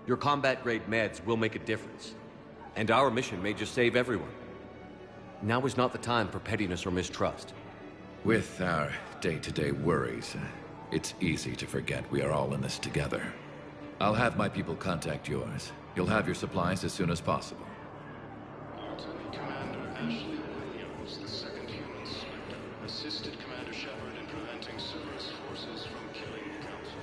Your combat-grade meds will make a difference, and our mission may just save everyone. Now is not the time for pettiness or mistrust. With our day-to-day worries, it's easy to forget we are all in this together. I'll have my people contact yours. You'll have your supplies as soon as possible. Lieutenant Commander Ashley Williams, the second human Spectre, assisted Commander Shepard in preventing Cerberus forces from killing the Council.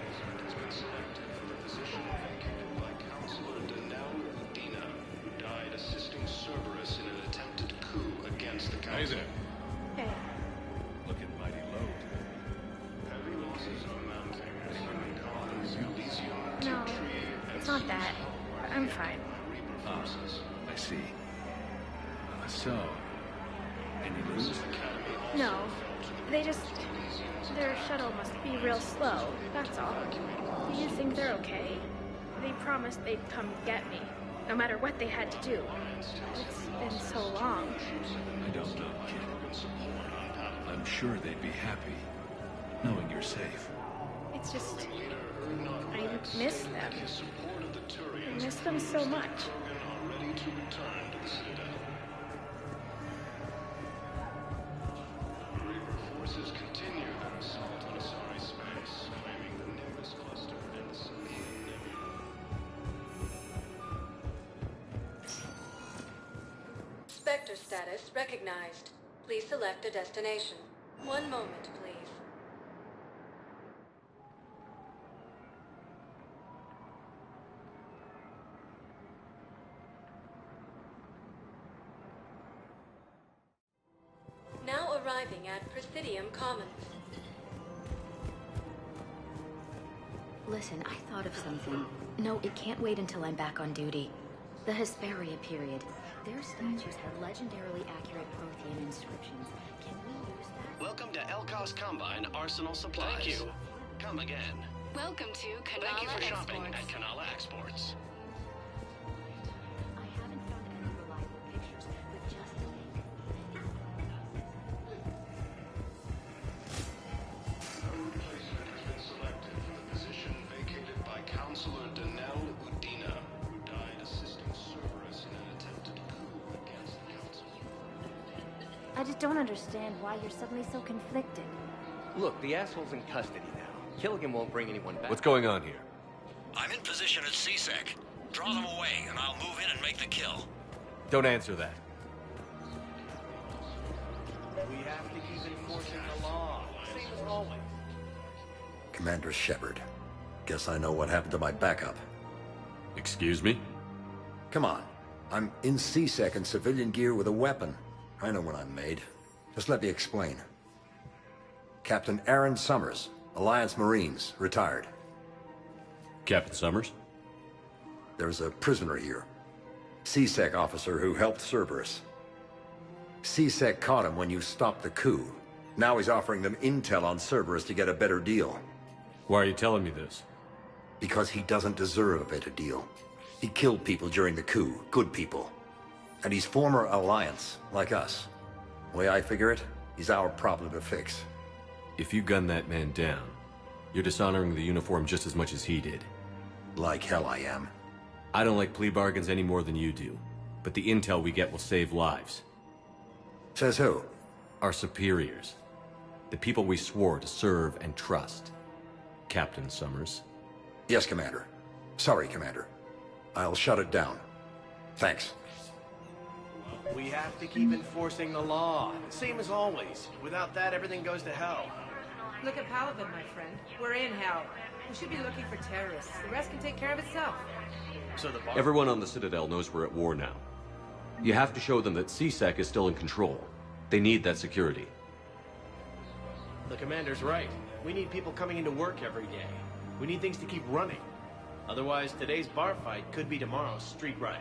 Husband has been selected for the position vacated by Councilor Denel Udina, who died assisting Cerberus in an attempted coup against the Council. Hey. Looking mighty low. Heavy losses are mounting as human colonies Elysium, No, Tiptree, and it's not that. I'm fine. Reaper forces. I see. So, any news? No, they just... Their shuttle must be real slow, that's all. Do you think they're okay? They promised they'd come get me, no matter what they had to do. It's been so long. I don't know, kid. I'm sure they'd be happy, knowing you're safe. It's just... I miss them. I miss them so much. Ready to return to the Citadel. sector status recognized. Please select a destination. One moment, please. Now arriving at Presidium Commons. Listen, I thought of something. No, it can't wait until I'm back on duty. The Hesperia period. Their statues have legendarily accurate Prothean inscriptions. Can we use that? Welcome to Elkos Combine Arsenal Supplies. Thank you. Come again. Welcome to Kanala Thank you for shopping Exports. at Kanala Exports. I haven't found any reliable pictures, but just a link. A replacement has been selected for the position vacated by Counselor Danelle Udina, who died assisting Cerberus in an attempted coup against the Council. I just don't understand why you're suddenly so conflicted. Look, the asshole's in custody now. Killigan won't bring anyone back. What's going on here? I'm in position at CSEC. Draw them away, and I'll move in and make the kill. Don't answer that. We have to keep enforcing the law. Same as always. Commander Shepard. Guess I know what happened to my backup. Excuse me? Come on. I'm in CSEC in civilian gear with a weapon. I know what I'm made. Just let me explain. Captain Aaron Summers, Alliance Marines, retired. Captain Summers? There's a prisoner here. CSEC officer who helped Cerberus. CSEC caught him when you stopped the coup. Now he's offering them intel on Cerberus to get a better deal. Why are you telling me this? Because he doesn't deserve a better deal. He killed people during the coup, good people. And he's former Alliance, like us. The way I figure it, he's our problem to fix. If you gun that man down, you're dishonoring the uniform just as much as he did. Like hell I am. I don't like plea bargains any more than you do, but the intel we get will save lives. Says who? Our superiors. The people we swore to serve and trust. Captain Summers. Yes, Commander. Sorry, Commander. I'll shut it down. Thanks. We have to keep enforcing the law. Same as always. Without that, everything goes to hell. Look at Paladin, my friend. We're in hell. We should be looking for terrorists. The rest can take care of itself. So the bar— Everyone on the Citadel knows we're at war now. You have to show them that CSEC is still in control. They need that security. The commander's right. We need people coming into work every day. We need things to keep running. Otherwise, today's bar fight could be tomorrow's street riot.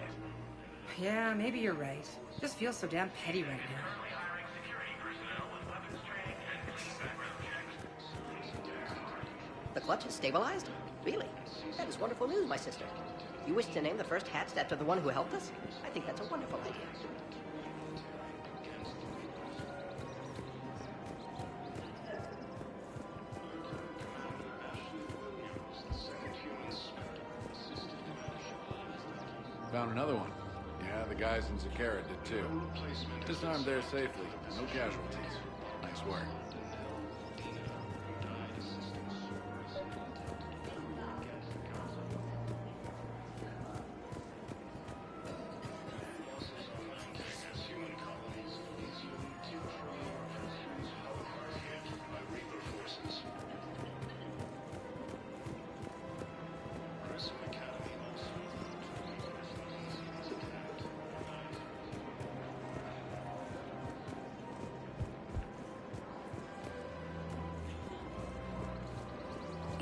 Yeah, maybe you're right. Just feels so damn petty right now. The clutch has stabilized? Really? That is wonderful news, my sister. You wish to name the first hatchet after the one who helped us? I think that's a wonderful idea. Found another one. Yeah, the guys in Zakara did too. Disarmed there safely. No casualties. Nice work.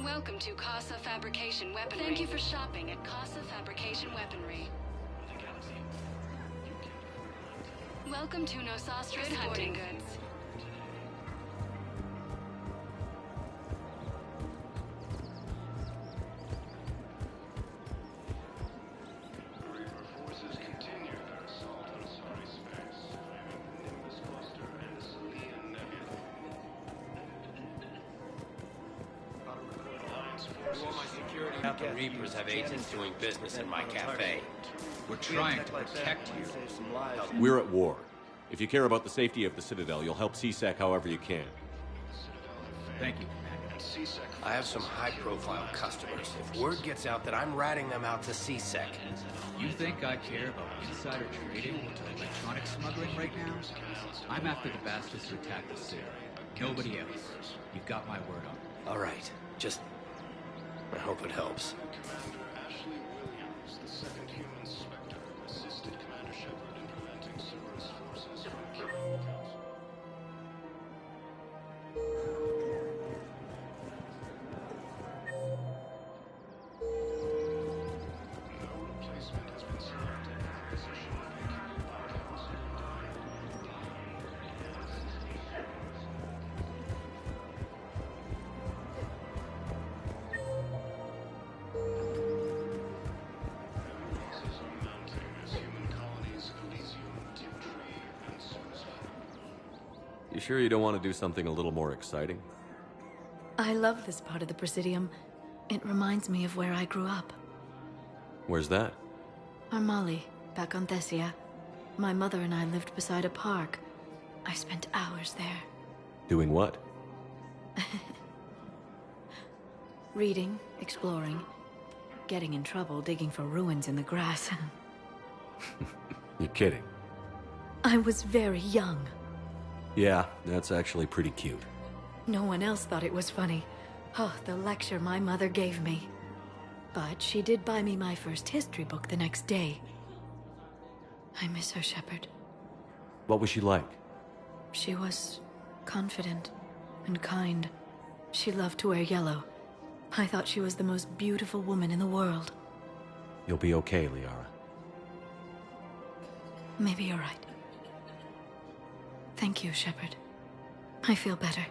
Welcome to Casa Fabrication Weaponry. Thank you for shopping at Casa Fabrication Weaponry. Welcome to Nosastra Sporting Goods. The Reapers have agents doing business in my cafe. We're trying to protect you. We're at war. If you care about the safety of the Citadel, you'll help CSEC however you can. Thank you, Commander. I have some high-profile customers. If word gets out that I'm ratting them out to CSEC... You think I care about insider trading or electronic smuggling right now? I'm after the bastards who attacked the city. Nobody else. You've got my word on it. All right. Just... I hope it helps. You sure you don't want to do something a little more exciting? I love this part of the Presidium. It reminds me of where I grew up. Where's that? Armali, back on Thessia. My mother and I lived beside a park. I spent hours there. Doing what? Reading, exploring, getting in trouble digging for ruins in the grass. You're kidding. I was very young. Yeah, that's actually pretty cute. No one else thought it was funny. Oh, the lecture my mother gave me. But she did buy me my first history book the next day. I miss her, Shepard. What was she like? She was confident and kind. She loved to wear yellow. I thought she was the most beautiful woman in the world. You'll be okay, Liara. Maybe you're right. Thank you, Shepard. I feel better.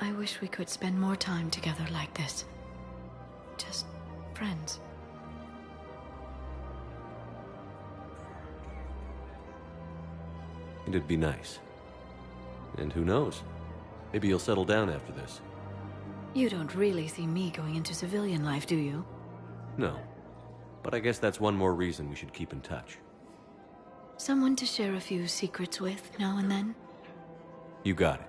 I wish we could spend more time together like this. Just friends. It'd be nice. And who knows? Maybe you'll settle down after this. You don't really see me going into civilian life, do you? No. But I guess that's one more reason we should keep in touch. Someone to share a few secrets with now and then? You got it.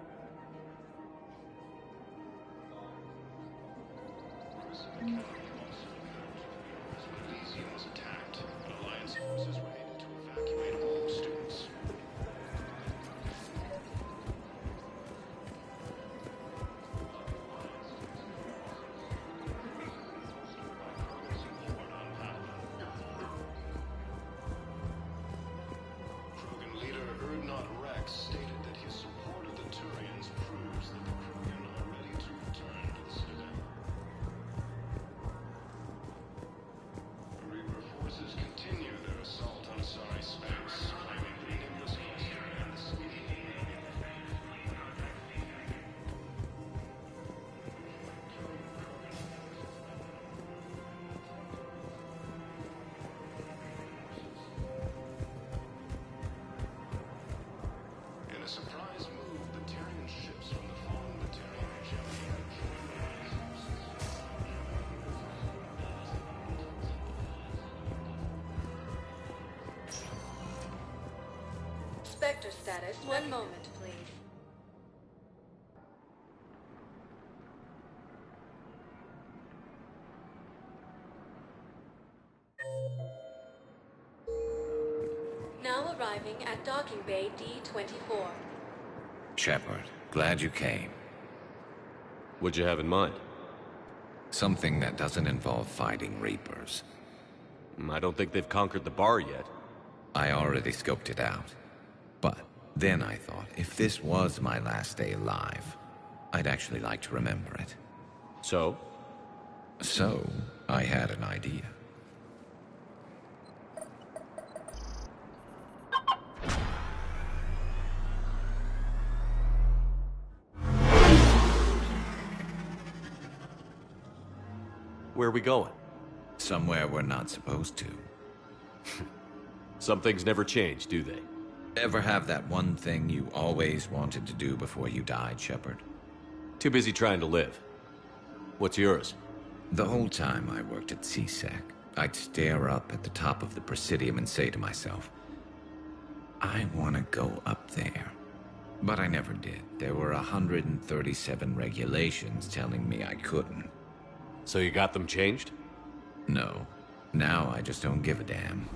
Spectre status. One moment, please. Now arriving at docking bay D-24. Shepard, glad you came. What'd you have in mind? Something that doesn't involve fighting Reapers. I don't think they've conquered the bar yet. I already scoped it out. But then I thought, if this was my last day alive, I'd actually like to remember it. So? So, I had an idea. Where are we going? Somewhere we're not supposed to. Some things never change, do they? Ever have that one thing you always wanted to do before you died, Shepard? Too busy trying to live. What's yours? The whole time I worked at CSEC, I'd stare up at the top of the Presidium and say to myself, I want to go up there. But I never did. There were 137 regulations telling me I couldn't. So you got them changed? No. Now I just don't give a damn.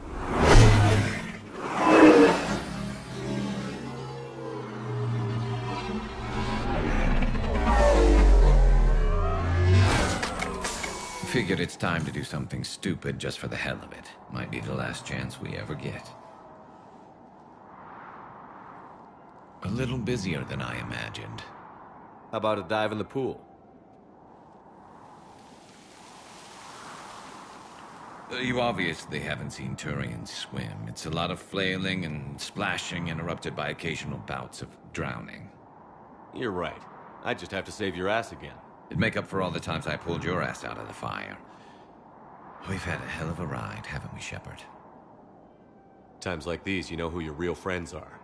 Figured it's time to do something stupid just for the hell of it. Might be the last chance we ever get. A little busier than I imagined. How about a dive in the pool? You obviously haven't seen Turians swim. It's a lot of flailing and splashing, interrupted by occasional bouts of drowning. You're right. I just have to save your ass again. It'd make up for all the times I pulled your ass out of the fire. We've had a hell of a ride, haven't we, Shepard? Times like these, you know who your real friends are.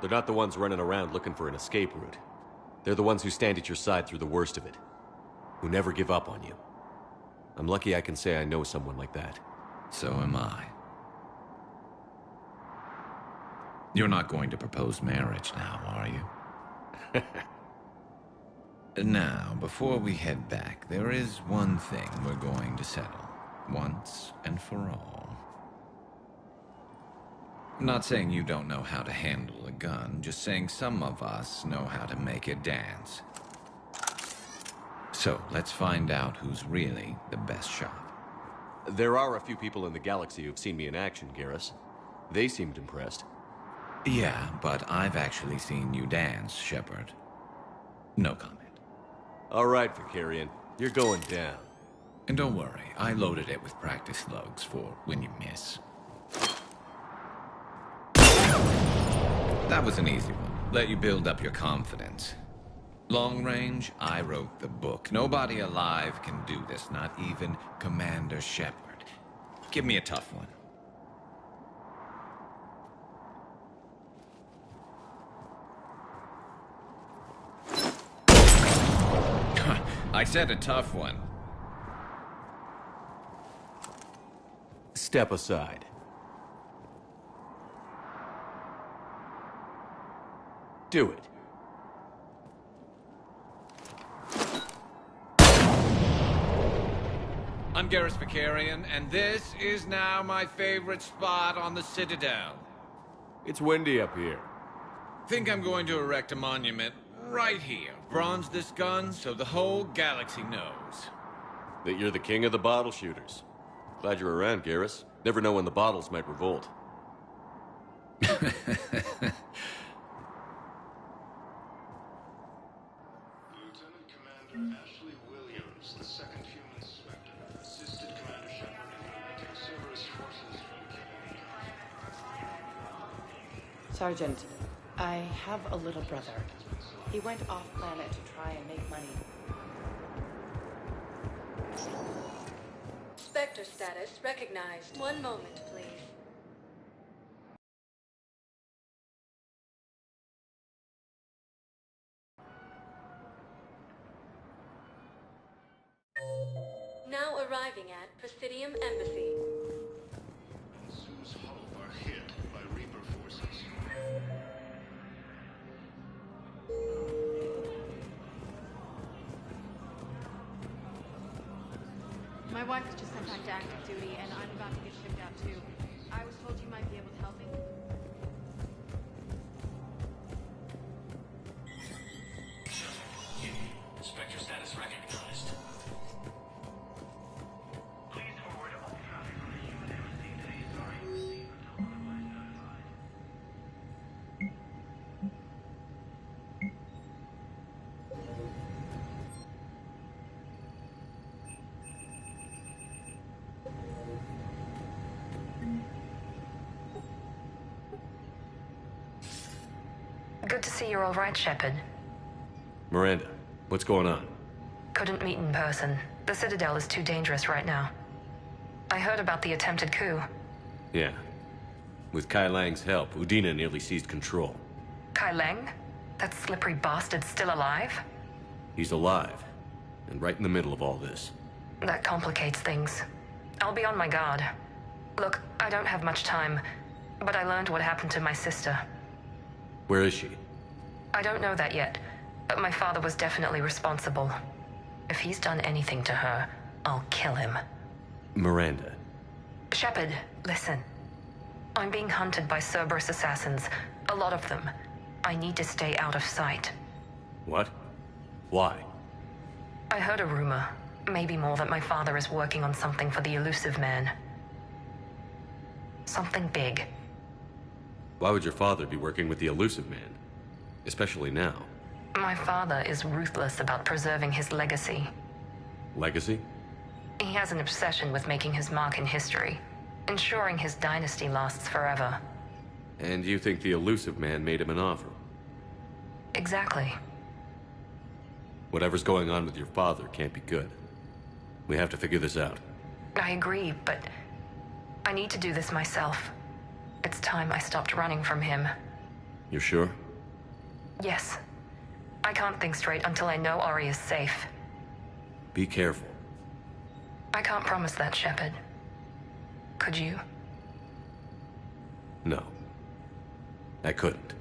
They're not the ones running around looking for an escape route. They're the ones who stand at your side through the worst of it. Who never give up on you. I'm lucky I can say I know someone like that. So am I. You're not going to propose marriage now, are you? Now, before we head back, there is one thing we're going to settle. Once and for all. Not saying you don't know how to handle a gun, just saying some of us know how to make it dance. So, let's find out who's really the best shot. There are a few people in the galaxy who've seen me in action, Garrus. They seemed impressed. Yeah, but I've actually seen you dance, Shepard. No comment. All right, Vicarian. You're going down. And don't worry, I loaded it with practice slugs for when you miss. That was an easy one. Let you build up your confidence. Long range, I wrote the book. Nobody alive can do this, not even Commander Shepard. Give me a tough one. I said a tough one. Step aside. Do it. I'm Garrus Vicarian, and this is now my favorite spot on the Citadel. It's windy up here. Think I'm going to erect a monument right here. Bronze this gun so the whole galaxy knows. That you're the king of the bottle shooters. Glad you're around, Garrus. Never know when the bottles might revolt. Sergeant, I have a little brother. He went off-planet to try and make money. Spectre status recognized. One moment, please. Now arriving at Presidium Embassy. Sue's Hull are hit by Reaper forces. My wife was just sent back to active duty, and I'm about to get shipped out too. I was told you might be able to help me. Spectre status recognized. Please forward all traffic from the human embassy to the authority receive until otherwise notified. Good to see you're all right, Shepard. Miranda, what's going on? Couldn't meet in person. The Citadel is too dangerous right now. I heard about the attempted coup. Yeah. With Kai Lang's help, Udina nearly seized control. Kai Lang? That slippery bastard's still alive? He's alive, and right in the middle of all this. That complicates things. I'll be on my guard. Look, I don't have much time, but I learned what happened to my sister. Where is she? I don't know that yet, but my father was definitely responsible. If he's done anything to her, I'll kill him. Miranda. Shepard, listen. I'm being hunted by Cerberus assassins. A lot of them. I need to stay out of sight. What? Why? I heard a rumor, maybe more, that my father is working on something for the Elusive Man. Something big. Why would your father be working with the Elusive Man? Especially now. My father is ruthless about preserving his legacy. Legacy? He has an obsession with making his mark in history, ensuring his dynasty lasts forever. And you think the Elusive Man made him an offer? Exactly. Whatever's going on with your father can't be good. We have to figure this out. I agree, but I need to do this myself. It's time I stopped running from him. You're sure? Yes. I can't think straight until I know Ori is safe. Be careful. I can't promise that, Shepard. Could you? No. I couldn't.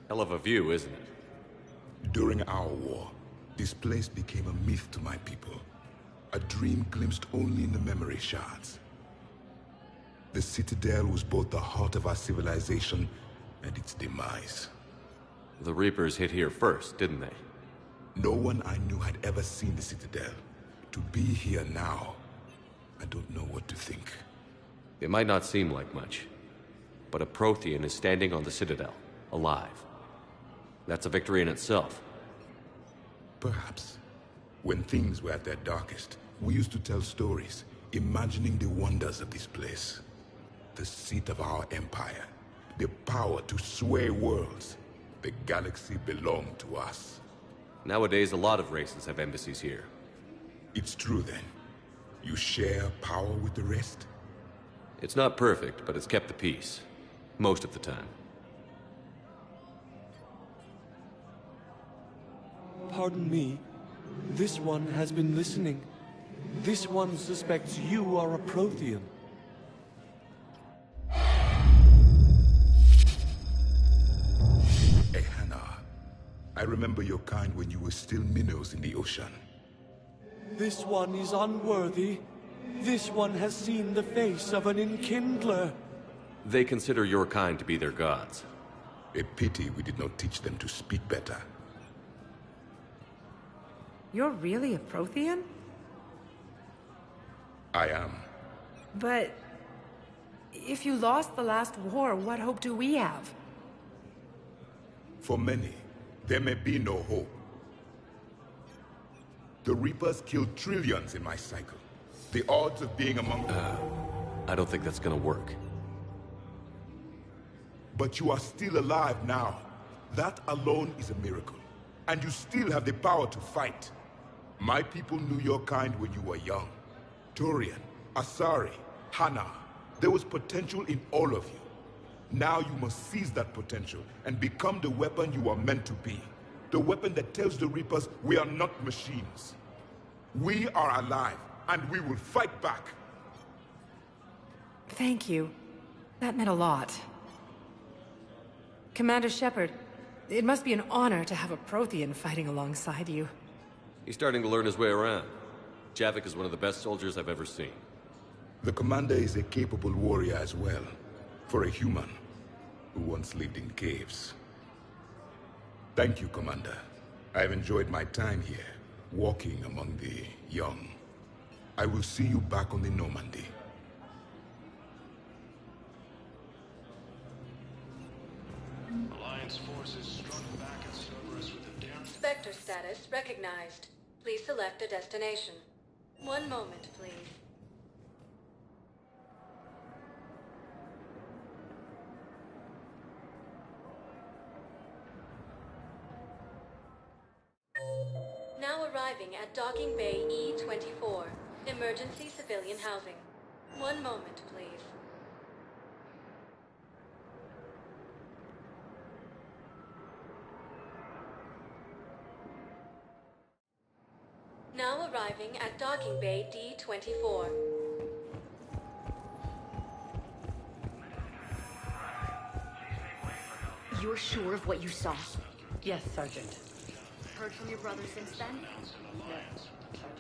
Hell of a view, isn't it? During our war, this place became a myth to my people. A dream glimpsed only in the memory shards. The Citadel was both the heart of our civilization and its demise. The Reapers hit here first, didn't they? No one I knew had ever seen the Citadel. To be here now, I don't know what to think. It might not seem like much, but a Prothean is standing on the Citadel, alive. That's a victory in itself. Perhaps. When things were at their darkest, we used to tell stories, imagining the wonders of this place. The seat of our empire, the power to sway worlds. The galaxy belonged to us. Nowadays, a lot of races have embassies here. It's true then. You share power with the rest? It's not perfect, but it's kept the peace. Most of the time. Pardon me. This one has been listening. This one suspects you are a Prothean. Hey, Hannah. I remember your kind when you were still minnows in the ocean. This one is unworthy. This one has seen the face of an enkindler. They consider your kind to be their gods. A pity we did not teach them to speak better. You're really a Prothean? I am. But if you lost the last war, what hope do we have? For many, there may be no hope. The Reapers killed trillions in my cycle. The odds of being among them... I don't think that's gonna work. But you are still alive now. That alone is a miracle. And you still have the power to fight. My people knew your kind when you were young. Turian, Asari, Hana. There was potential in all of you. Now you must seize that potential and become the weapon you are meant to be. The weapon that tells the Reapers we are not machines. We are alive, and we will fight back. Thank you. That meant a lot. Commander Shepard, it must be an honor to have a Prothean fighting alongside you. He's starting to learn his way around. Javik is one of the best soldiers I've ever seen. The commander is a capable warrior as well, for a human who once lived in caves. Thank you, Commander. I've enjoyed my time here, walking among the young. I will see you back on the Normandy. Alliance forces struck back at Cerberus with a daring... Spectre status recognized. Please select a destination. One moment, please. arriving at Docking Bay E-24, emergency civilian housing. One moment, please. Now arriving at Docking Bay D-24. You're sure of what you saw? Yes, Sergeant. Heard from your brother since then? No, Sergeant.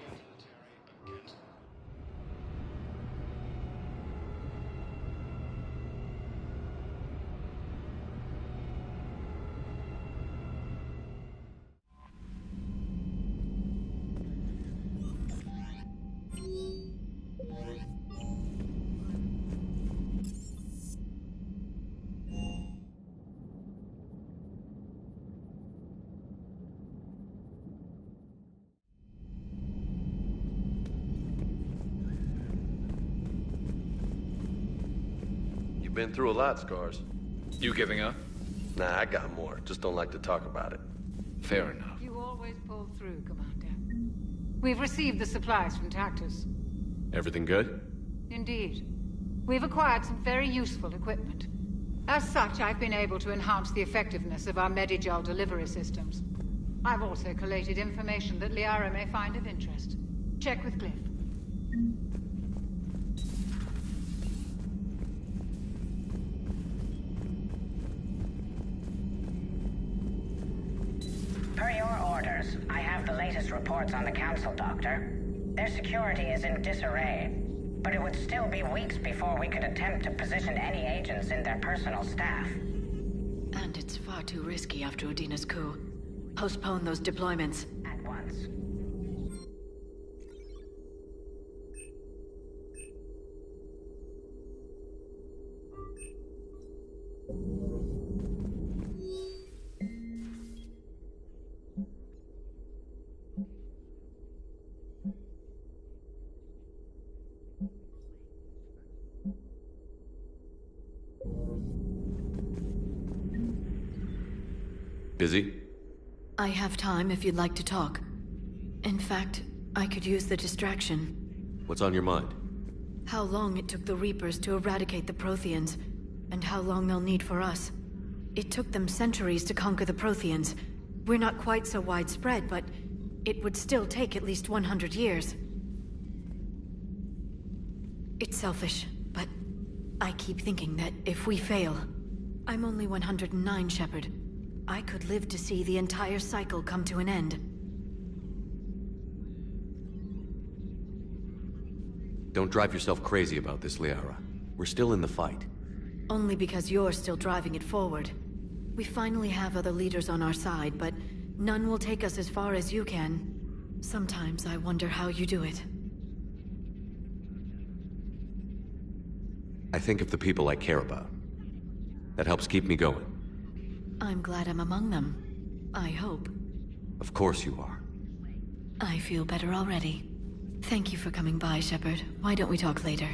Been through a lot, Scars. You giving up? Nah, I got more. Just don't like to talk about it. Fair enough. You always pull through, Commander. We've received the supplies from Tactus. Everything good? Indeed. We've acquired some very useful equipment. As such, I've been able to enhance the effectiveness of our Medigel delivery systems. I've also collated information that Liara may find of interest. Check with Glyph. Per your orders, I have the latest reports on the Council, Doctor. Their security is in disarray, but it would still be weeks before we could attempt to position any agents in their personal staff. And it's far too risky after Udina's coup. Postpone those deployments. At once. Busy? I have time if you'd like to talk. In fact, I could use the distraction. What's on your mind? How long it took the Reapers to eradicate the Protheans, and how long they'll need for us. It took them centuries to conquer the Protheans. We're not quite so widespread, but it would still take at least 100 years. It's selfish, but I keep thinking that if we fail... I'm only 109, Shepard. I could live to see the entire cycle come to an end. Don't drive yourself crazy about this, Liara. We're still in the fight. Only because you're still driving it forward. We finally have other leaders on our side, but none will take us as far as you can. Sometimes I wonder how you do it. I think of the people I care about. That helps keep me going. I'm glad I'm among them. I hope. Of course you are. I feel better already. Thank you for coming by, Shepard. Why don't we talk later?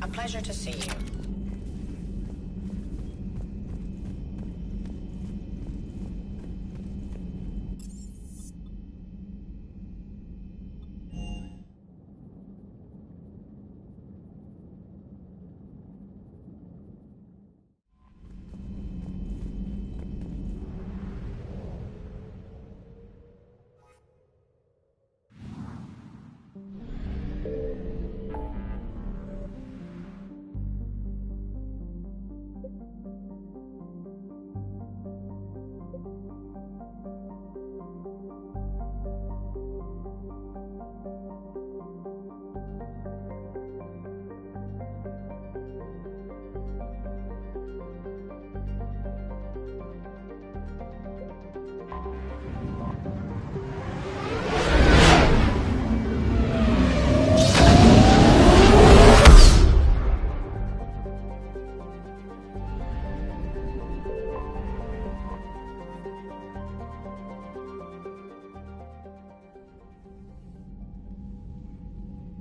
A pleasure to see you.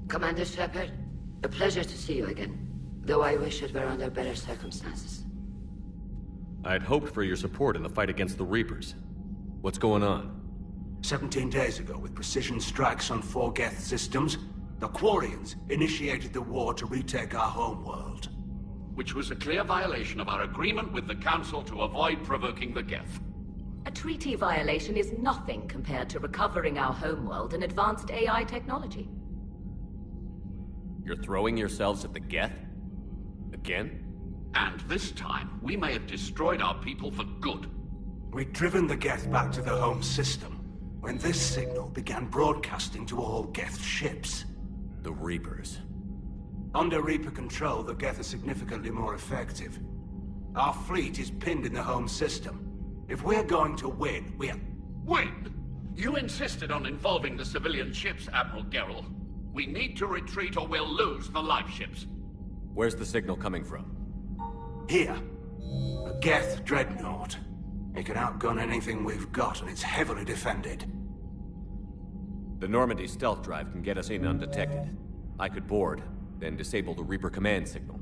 Commander Shepard, a pleasure to see you again, though I wish it were under better circumstances. I had hoped for your support in the fight against the Reapers. What's going on? 17 days ago, with precision strikes on 4 Geth systems, the Quarians initiated the war to retake our homeworld. Which was a clear violation of our agreement with the Council to avoid provoking the Geth. A treaty violation is nothing compared to recovering our homeworld and advanced AI technology. You're throwing yourselves at the Geth? Again? And this time, we may have destroyed our people for good. We'd driven the Geth back to the home system when this signal began broadcasting to all Geth ships. The Reapers. Under Reaper control, the Geth are significantly more effective. Our fleet is pinned in the home system. If we're going to win, Win? You insisted on involving the civilian ships, Admiral Gerrel. We need to retreat or we'll lose the live ships. Where's the signal coming from? Here. A Geth dreadnought. It can outgun anything we've got, and it's heavily defended. The Normandy stealth drive can get us in undetected. I could board, then disable the Reaper command signal.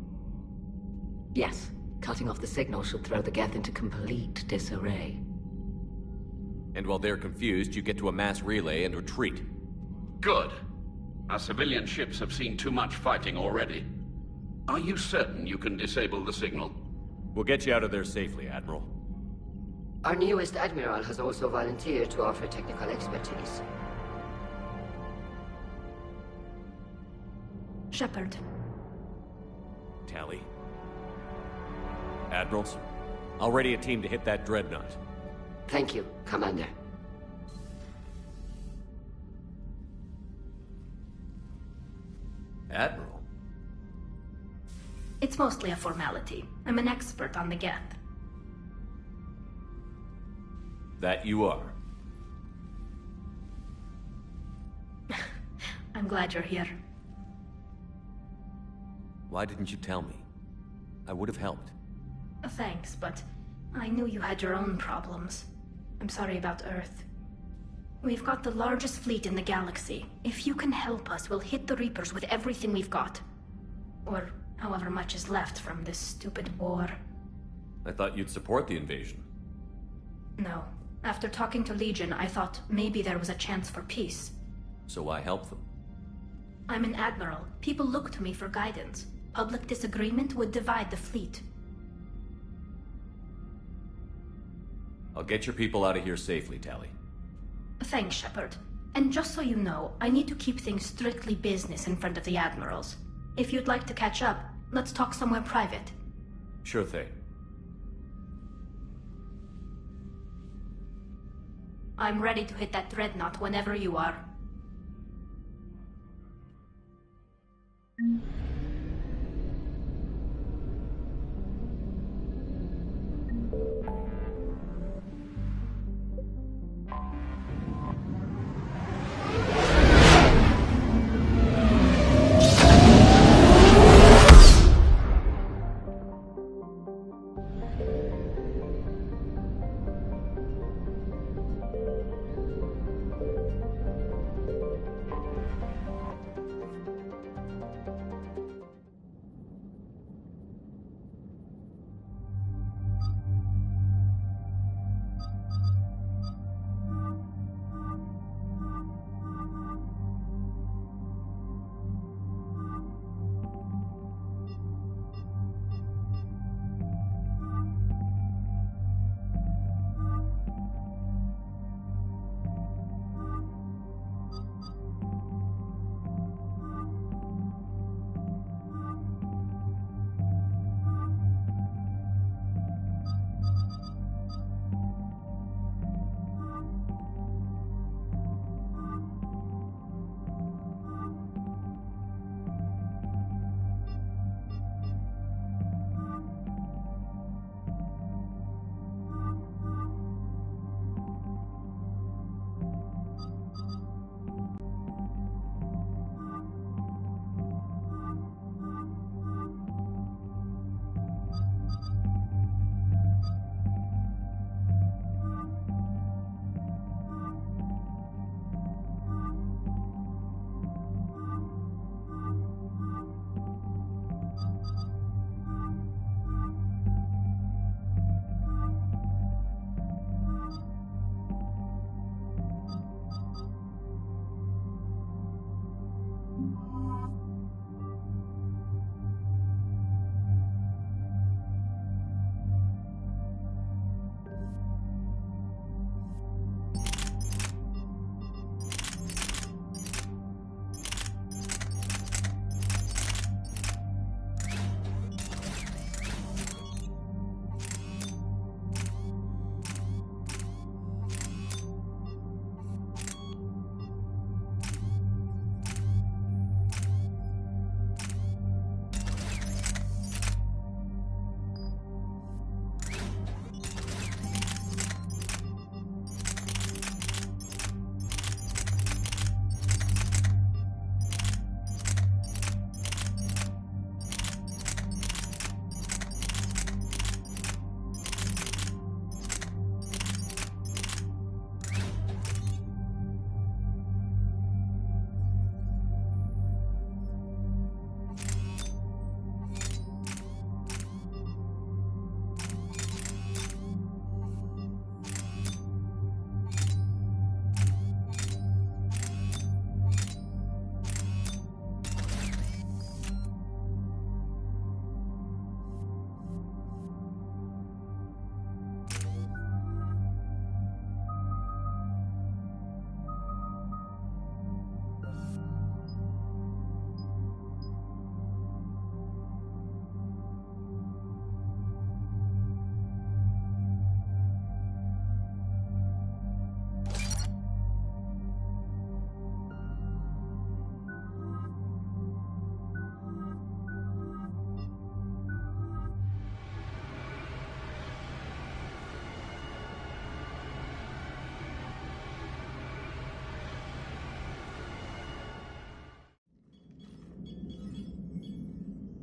Yes. Cutting off the signal should throw the Geth into complete disarray. And while they're confused, you get to a mass relay and retreat. Good. Our civilian ships have seen too much fighting already. Are you certain you can disable the signal? We'll get you out of there safely, Admiral. Our newest Admiral has also volunteered to offer technical expertise. Shepard. Tally. Admirals, I'll ready a team to hit that dreadnought. Thank you, Commander. Admiral? It's mostly a formality. I'm an expert on the Geth. That you are. I'm glad you're here. Why didn't you tell me? I would have helped. Thanks, but I knew you had your own problems. I'm sorry about Earth. We've got the largest fleet in the galaxy. If you can help us, we'll hit the Reapers with everything we've got. Or however much is left from this stupid war. I thought you'd support the invasion. No. After talking to Legion, I thought maybe there was a chance for peace. So I helped them. I'm an admiral. People look to me for guidance. Public disagreement would divide the fleet. I'll get your people out of here safely, Tally. Thanks, Shepard. And just so you know, I need to keep things strictly business in front of the admirals. If you'd like to catch up, let's talk somewhere private. Sure thing. I'm ready to hit that dreadnought whenever you are.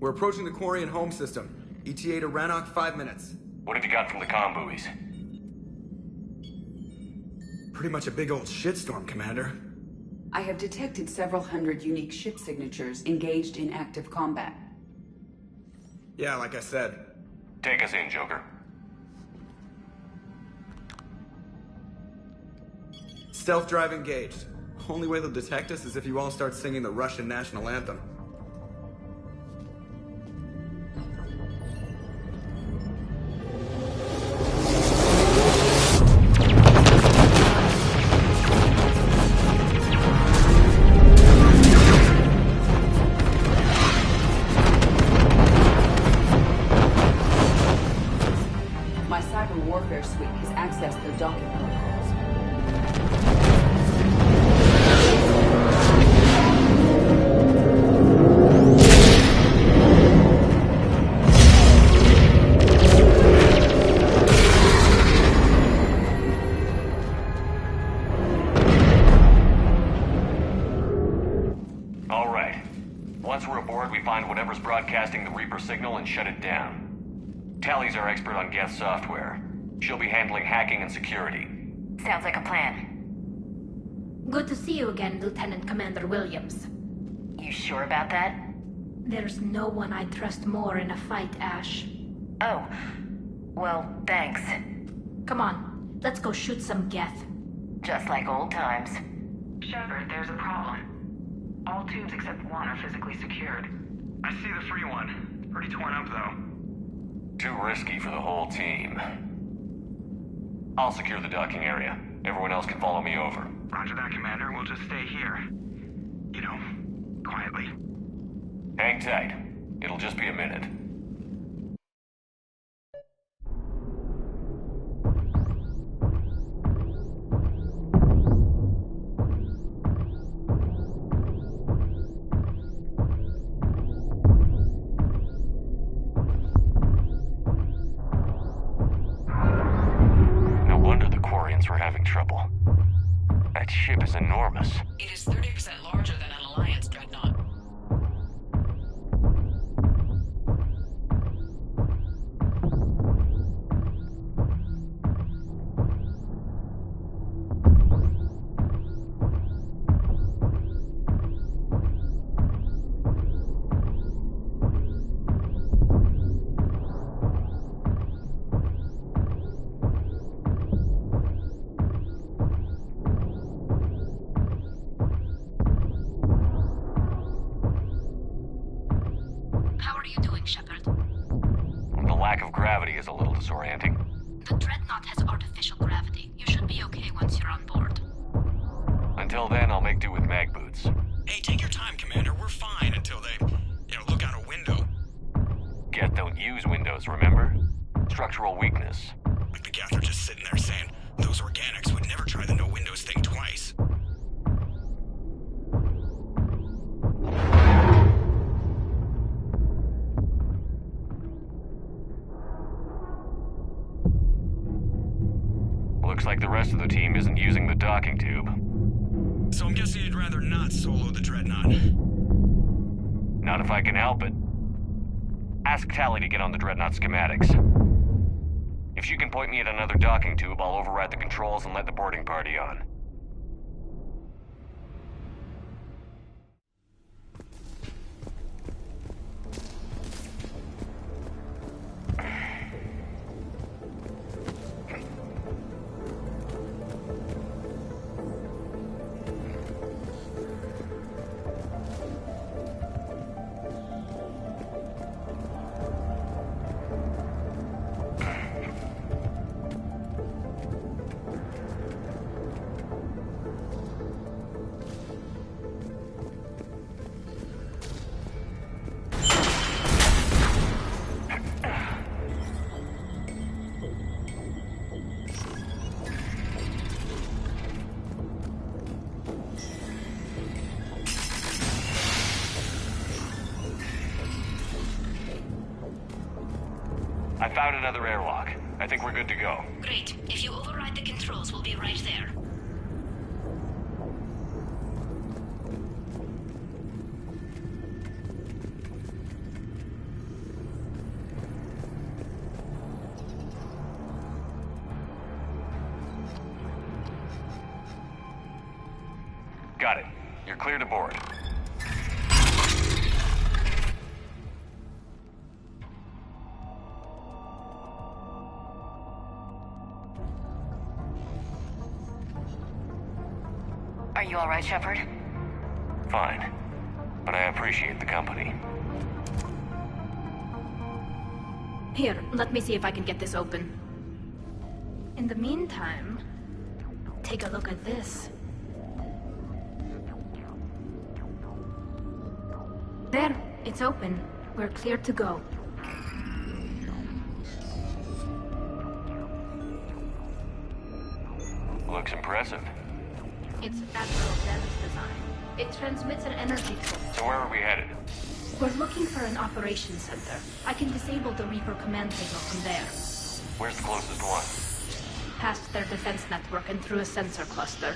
We're approaching the Quarian home system. ETA to Rannoch, 5 minutes. What have you got from the comm buoys? Pretty much a big old shitstorm, Commander. I have detected several hundred unique ship signatures engaged in active combat. Yeah, like I said. Take us in, Joker. Stealth drive engaged. Only way they'll detect us is if you all start singing the Russian national anthem. My cyber warfare suite has accessed their docking protocols. All right. Once we're aboard, we find whatever's broadcasting the Reaper signal and shut it down. Tally's our expert on Geth software. She'll be handling hacking and security. Sounds like a plan. Good to see you again, Lieutenant Commander Williams. You sure about that? There's no one I'd trust more in a fight, Ash. Oh. Well, thanks. Come on, let's go shoot some Geth. Just like old times. Shepard, there's a problem. All tubes except one are physically secured. I see the free one. Pretty torn up, though. Too risky for the whole team. I'll secure the docking area. Everyone else can follow me over. Roger that, Commander. We'll just stay here. You know, quietly. Hang tight. It'll just be a minute. No wonder the Quarians were having trouble. That ship is enormous. It is 30% larger than an Alliance dreadnought. How are you doing, Shepard? The lack of gravity is a little disorienting. The Dreadnought has artificial gravity. You should be okay once you're on board. Until then, I'll make do with mag boots. Hey, take your time, Commander. We're fine until they, look out a window. Geth don't use windows, remember? Structural weakness. Like the Geth are just sitting there saying, those organics would never try the no windows thing twice. Looks like the rest of the team isn't using the docking tube. So I'm guessing you'd rather not solo the Dreadnought. Not if I can help it. Ask Tally to get on the Dreadnought schematics. If she can point me at another docking tube, I'll override the controls and let the boarding party on. I found another airlock. I think we're good to go. Great. If you override the controls, we'll be right there. You're clear to board. Are you all right, Shepard? Fine. But I appreciate the company. Here, let me see if I can get this open. In the meantime, take a look at this. There, it's open. We're clear to go. Looks impressive. It's Admiral Den's design. It transmits an energy pulse. So where are we headed? We're looking for an operations center. I can disable the Reaper command signal from there. Where's the closest one? Past their defense network and through a sensor cluster.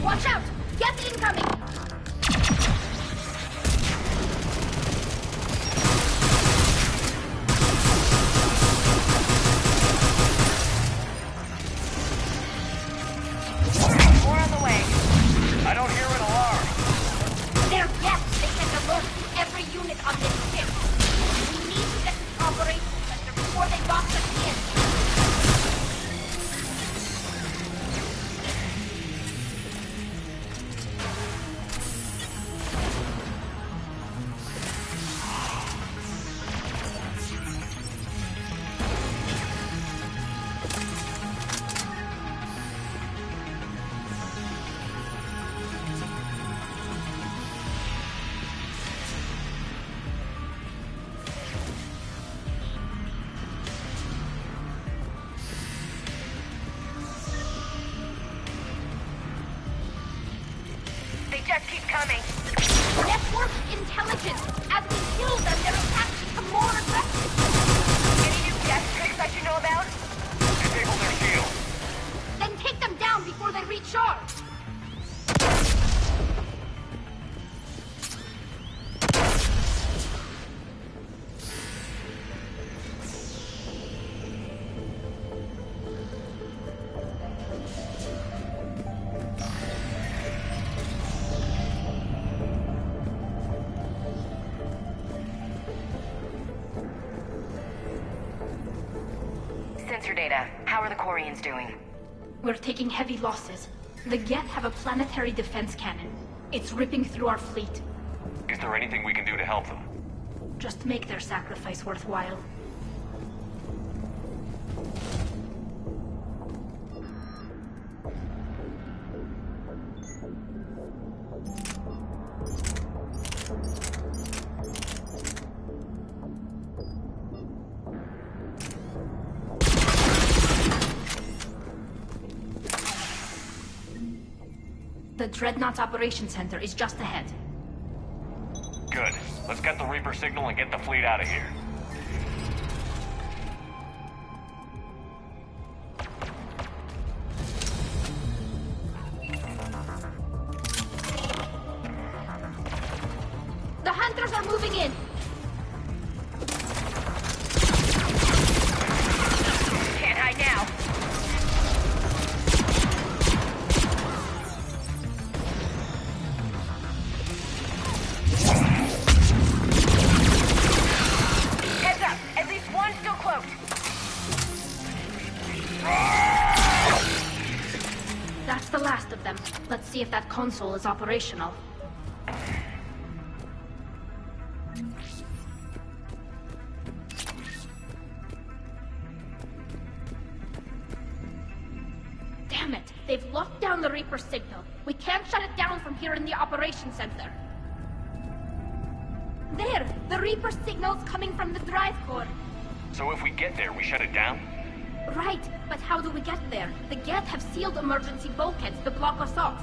Watch out! Get incoming! More on the way. I don't hear an alarm. They're guests. They sent alerts to every unit on this ship. We need to get to the operations center before they box us in. Just keep coming. Network intelligence. As we kill them, their attacks become more aggressive. Any new gas tricks I should know about? Disable their shield. Then take them down before they recharge. Sensor data. How are the Quarians doing? We're taking heavy losses. The Geth have a planetary defense cannon. It's ripping through our fleet. Is there anything we can do to help them? Just make their sacrifice worthwhile. The Dreadnought's Operations Center is just ahead. Good. Let's get the Reaper signal and get the fleet out of here. The Hunters are moving in! Can't hide now. Heads up! At least one still cloaked. That's the last of them. Let's see if that console is operational. Damn it! They've locked down the Reaper signal. We can't shut it down from here in the Operations Center. There! The Reaper signal's coming from the drive core. So if we get there, we shut it down? Right, but how do we get there? The Geth have sealed emergency bulkheads to block us off.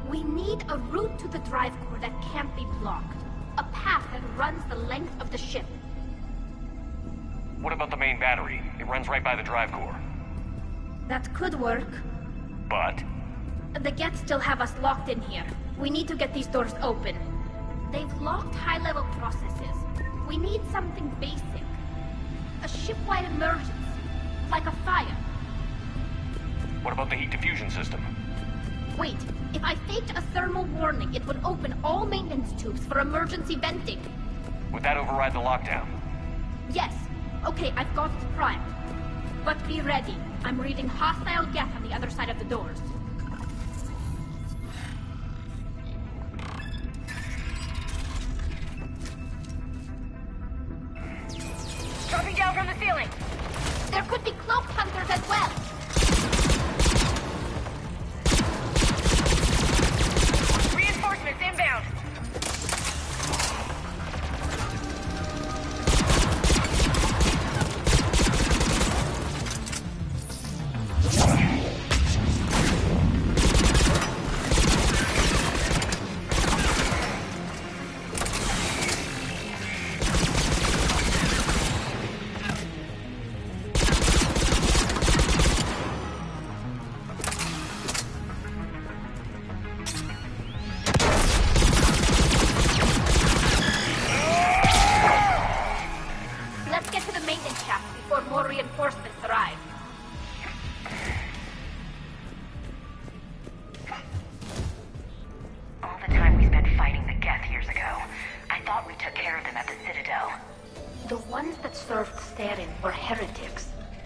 We need a route to the drive core that can't be blocked. A path that runs the length of the ship. What about the main battery? It runs right by the drive core. That could work. But? The Geth still have us locked in here. We need to get these doors open. They've locked high-level processes. We need something basic. A ship-wide emergency. Like a fire. What about the heat diffusion system? Wait, if I faked a thermal warning, it would open all maintenance tubes for emergency venting. Would that override the lockdown? Yes. Okay, I've got it primed. But be ready. I'm reading hostile Geth on the other side of the doors. Dropping down from the ceiling. There could be cloaked hunters as well. Reinforcements inbound.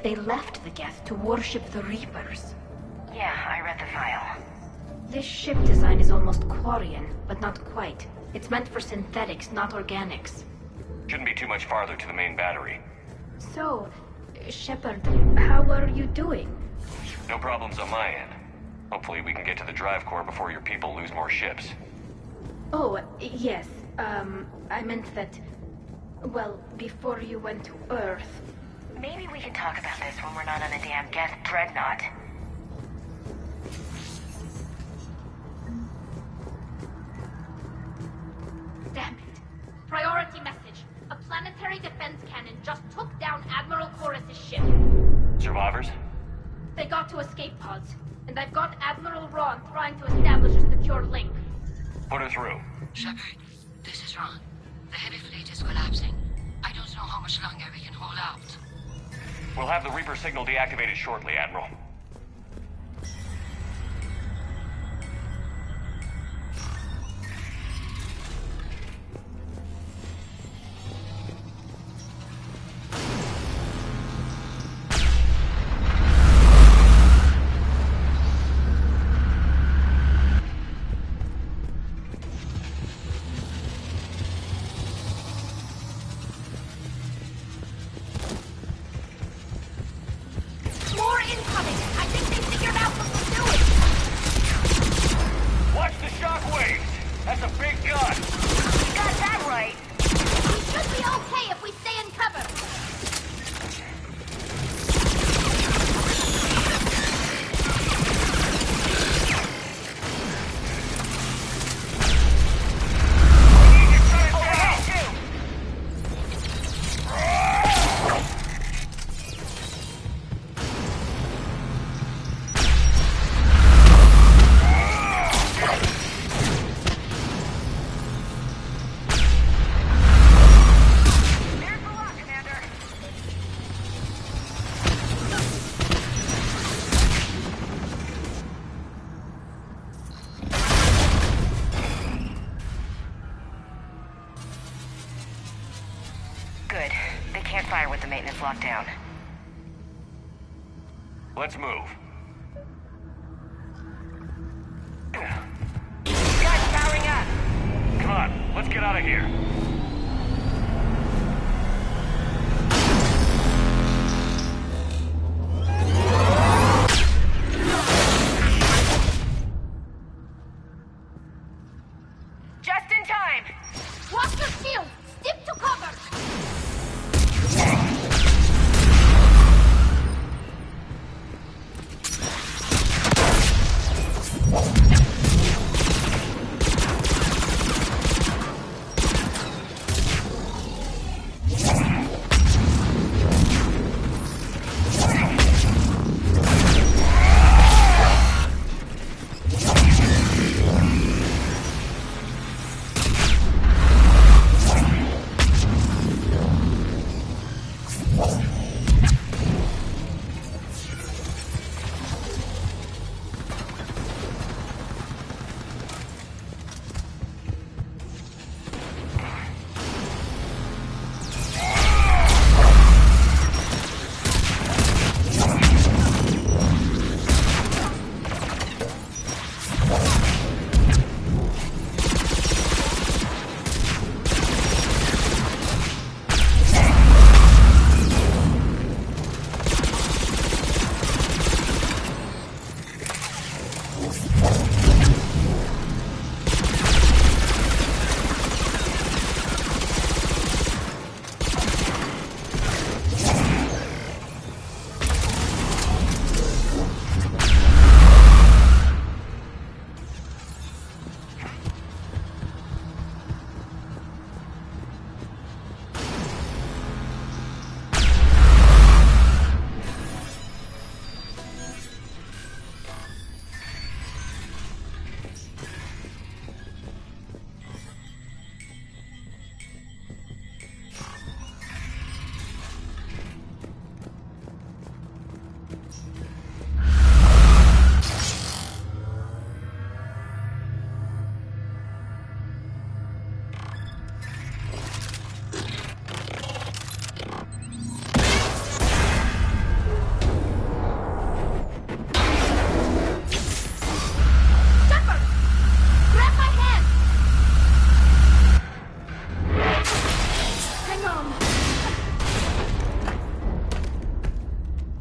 They left the Geth to worship the Reapers. Yeah, I read the file. This ship design is almost Quarian, but not quite. It's meant for synthetics, not organics. Shouldn't be too much farther to the main battery. So, Shepard, how are you doing? No problems on my end. Hopefully we can get to the drive core before your people lose more ships. Oh, yes. I meant that... Well, before you went to Earth... Maybe we can talk about this when we're not on a damn Geth dreadnought. Damn it. Priority message. A planetary defense cannon just took down Admiral Chorus's ship. Survivors? They got to escape pods, and I've got Admiral Ron trying to establish a secure link. Put her through. Shepard, this is Ron. The heavy fleet is collapsing. I don't know how much longer we can hold out. We'll have the Reaper signal deactivated shortly, Admiral. Good. They can't fire with the maintenance lockdown. Let's move. Guys, powering up! Come on, let's get out of here. Just in time! Watch your shield! Stick to cover!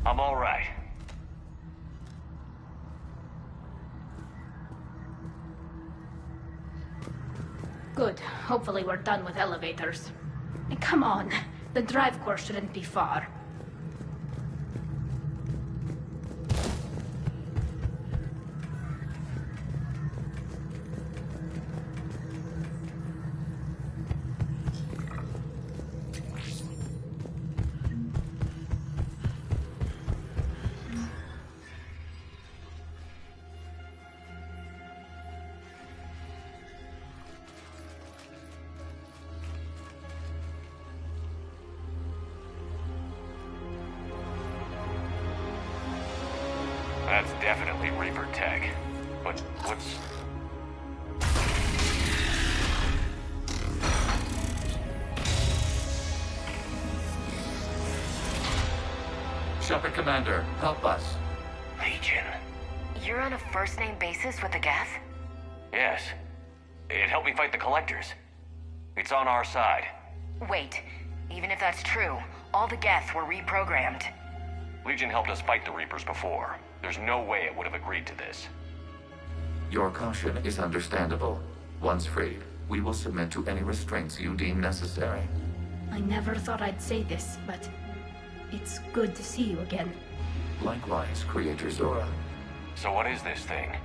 I'm all right. Good. Hopefully we're done with elevators. And come on, the drive core shouldn't be far. That's definitely Reaper tech. But what's... Shepard Commander, help us. Legion. You're on a first-name basis with the Geth? Yes. It helped me fight the Collectors. It's on our side. Wait, even if that's true, all the Geth were reprogrammed. Legion helped us fight the Reapers before. There's no way it would have agreed to this. Your caution is understandable. Once freed, we will submit to any restraints you deem necessary. I never thought I'd say this, but it's good to see you again. Likewise, Creator Zora. So what is this thing?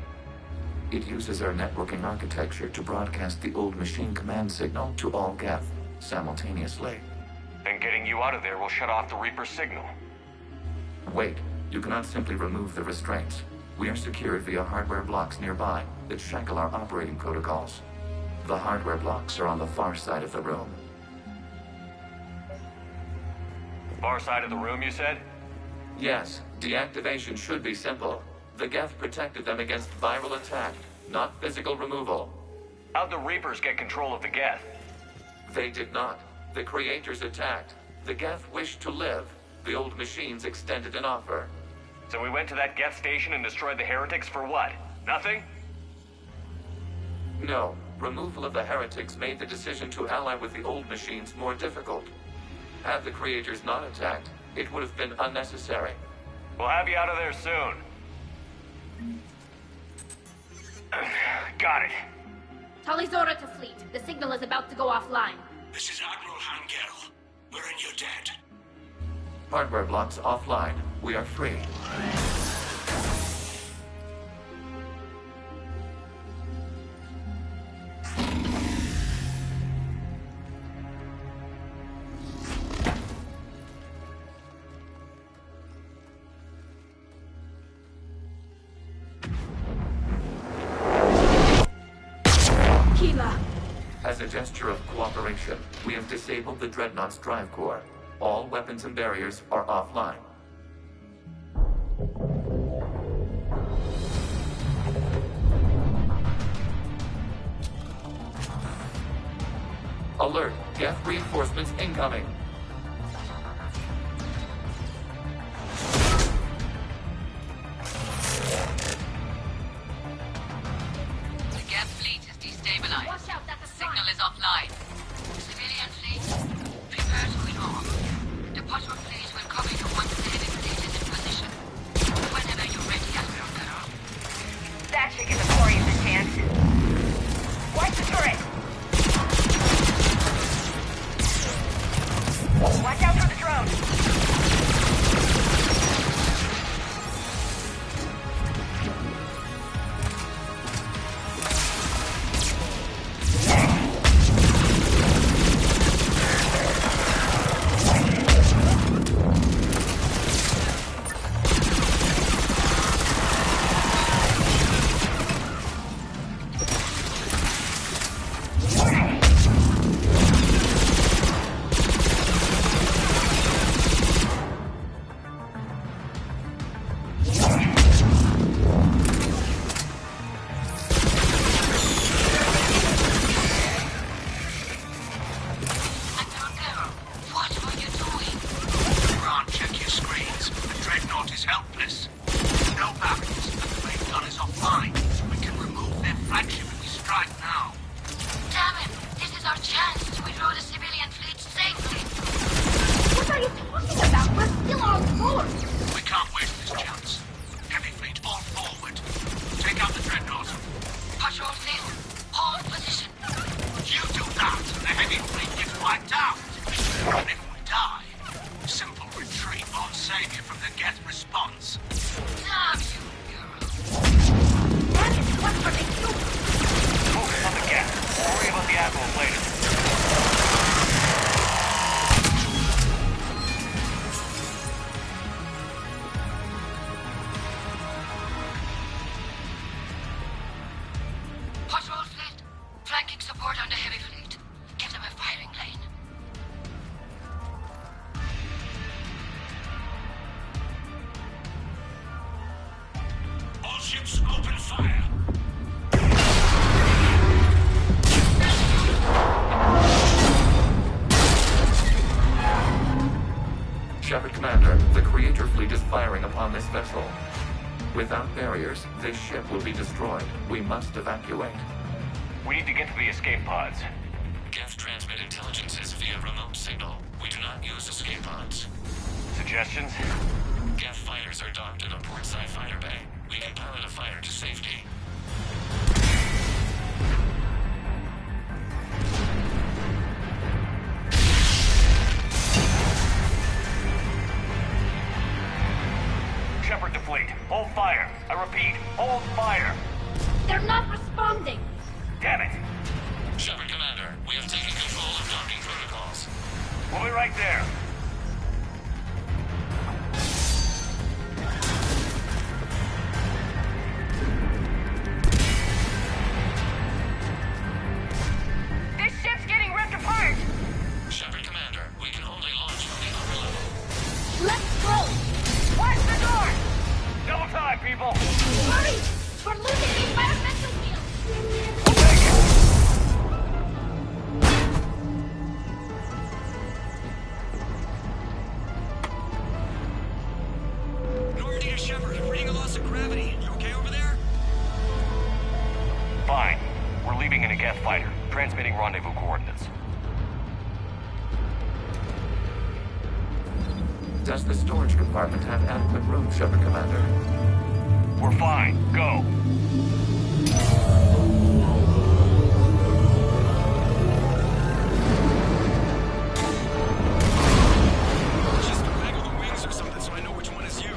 It uses our networking architecture to broadcast the old machine command signal to all Geth simultaneously. Then getting you out of there will shut off the Reaper signal. Wait, you cannot simply remove the restraints. We are secured via hardware blocks nearby that shackle our operating protocols. The hardware blocks are on the far side of the room. Far side of the room, you said? Yes, deactivation should be simple. The Geth protected them against viral attack, not physical removal. How'd the Reapers get control of the Geth? They did not. The Creators attacked. The Geth wished to live. The old machines extended an offer. So we went to that Geth station and destroyed the heretics for what? Nothing? No. Removal of the heretics made the decision to ally with the old machines more difficult. Had the Creators not attacked, it would have been unnecessary. We'll have you out of there soon. Got it. Tali Zora to fleet. The signal is about to go offline. This is Admiral Hangel. We're in your debt. Hardware blocks offline. We are free. As a gesture of cooperation, we have disabled the Dreadnought's drive core. All weapons and barriers are offline. Alert! Geth reinforcements incoming! The Geth fleet is destabilized. Watch out, that's a Signal is offline. Civilian fleet, prepare to withdraw. The Potter fleet will cover you once the enemy fleet is in position. Whenever you're ready, Admiral Girl. That should give the Coreys a chance. Watch the turret! Turrets, open fire! Shepard Commander, the Creator Fleet is firing upon this vessel. Without barriers, this ship will be destroyed. We must evacuate. We need to get to the escape pods. Geth transmit intelligences via remote signal. We do not use escape pods. Suggestions? Geth fighters are docked in a portside fighter bay. We can pilot a fighter to safety. Shepard to fleet. Hold fire. I repeat, hold fire. They're not responding. Damn it. Shepard Commander, we have taken control of docking protocols. We'll be right there. This ship's getting ripped apart! Shepard Commander, we can only launch from the upper level. Let's go! Watch the door! Double time, people! Hurry! We're losing the environmental field! We'll take it! Normandy to Shepard, reading a loss of gravity. You okay over there? Fine. We're leaving in a Geth fighter. Transmitting rendezvous coordinates. Does the storage compartment have adequate room, Shepard Commander? We're fine. Go. Just waggle the wings or something so I know which one is you.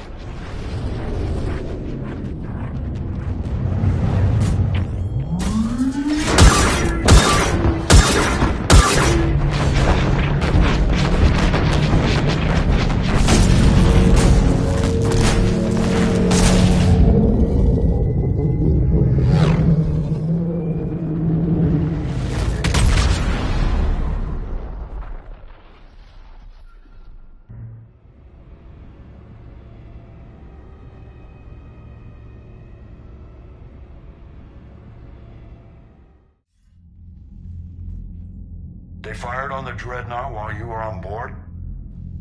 They fired on the Dreadnought while you were on board?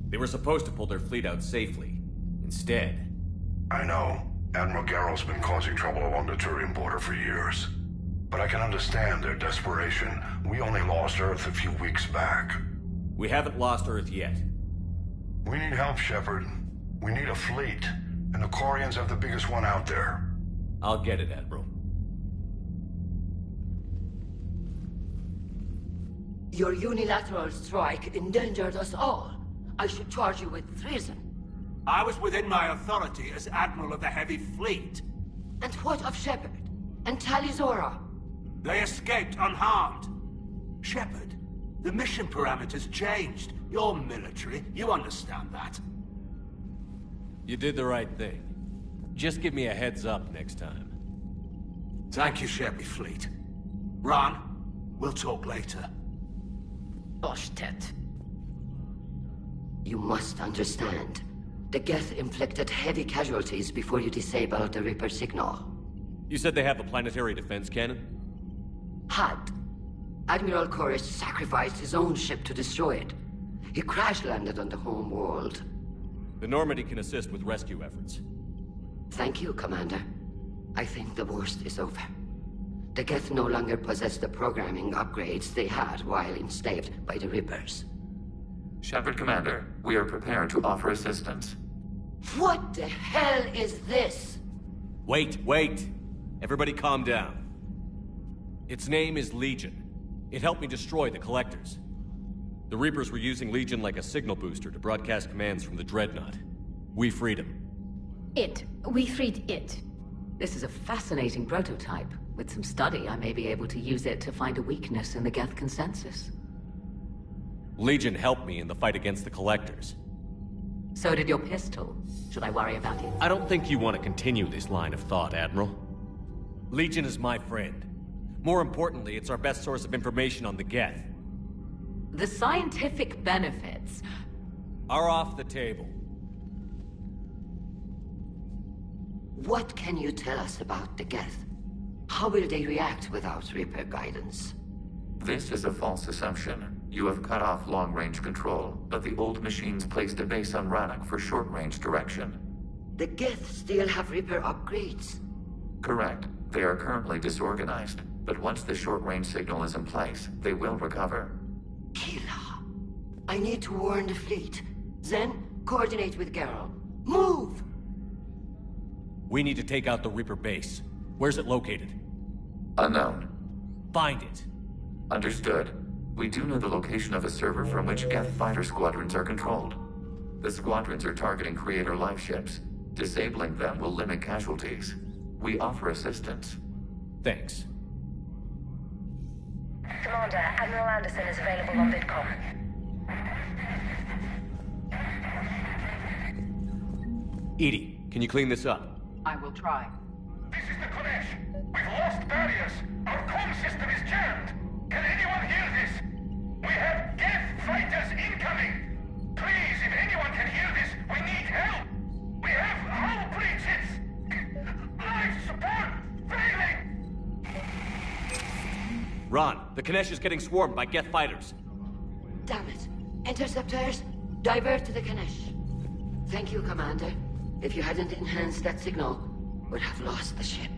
They were supposed to pull their fleet out safely. Instead... I know. Admiral Garrow's been causing trouble along the Turian border for years. But I can understand their desperation. We only lost Earth a few weeks back. We haven't lost Earth yet. We need help, Shepard. We need a fleet. And the Quarians have the biggest one out there. I'll get it, Admiral. Your unilateral strike endangered us all. I should charge you with treason. I was within my authority as Admiral of the Heavy Fleet. And what of Shepard? And Talizora? They escaped unharmed. Shepard, the mission parameters changed. You're military, you understand that. You did the right thing. Just give me a heads up next time. Thank you, Heavy Fleet. Ron, we'll talk later. Oshtet. You must understand. The Geth inflicted heavy casualties before you disabled the Reaper signal. You said they have a planetary defense cannon? Had. Admiral Koris sacrificed his own ship to destroy it. He crash-landed on the home world. The Normandy can assist with rescue efforts. Thank you, Commander. I think the worst is over. The Geth no longer possess the programming upgrades they had while enslaved by the Reapers. Shepard Commander, we are prepared to offer assistance. What the hell is this? Wait. Everybody calm down. Its name is Legion. It helped me destroy the Collectors. The Reapers were using Legion like a signal booster to broadcast commands from the Dreadnought. We freed him. We freed it. This is a fascinating prototype. With some study, I may be able to use it to find a weakness in the Geth consensus. Legion helped me in the fight against the Collectors. So did your pistol. Should I worry about it? I don't think you want to continue this line of thought, Admiral. Legion is my friend. More importantly, it's our best source of information on the Geth. The scientific benefits are off the table. What can you tell us about the Geth? How will they react without Reaper guidance? This is a false assumption. You have cut off long-range control, but the old machines placed a base on Rannoch for short-range direction. The Geth still have Reaper upgrades? Correct. They are currently disorganized, but once the short-range signal is in place, they will recover. Kila, I need to warn the fleet. Then, coordinate with Geralt. Move! We need to take out the Reaper base. Where's it located? Unknown. Find it. Understood. We do know the location of a server from which Geth fighter squadrons are controlled. The squadrons are targeting Creator life ships. Disabling them will limit casualties. We offer assistance. Thanks. Commander, Admiral Anderson is available on VidCom. Edie, can you clean this up? I will try. This is the Kodesh. We've lost barriers. Our comm system is jammed. Can anyone hear this? We have Geth fighters incoming. Please, if anyone can hear this, we need help. We have hull breaches. Life support failing. Ron, the Kanesh is getting swarmed by Geth fighters. Damn it. Interceptors, divert to the Kanesh. Thank you, Commander. If you hadn't enhanced that signal, we'd have lost the ship.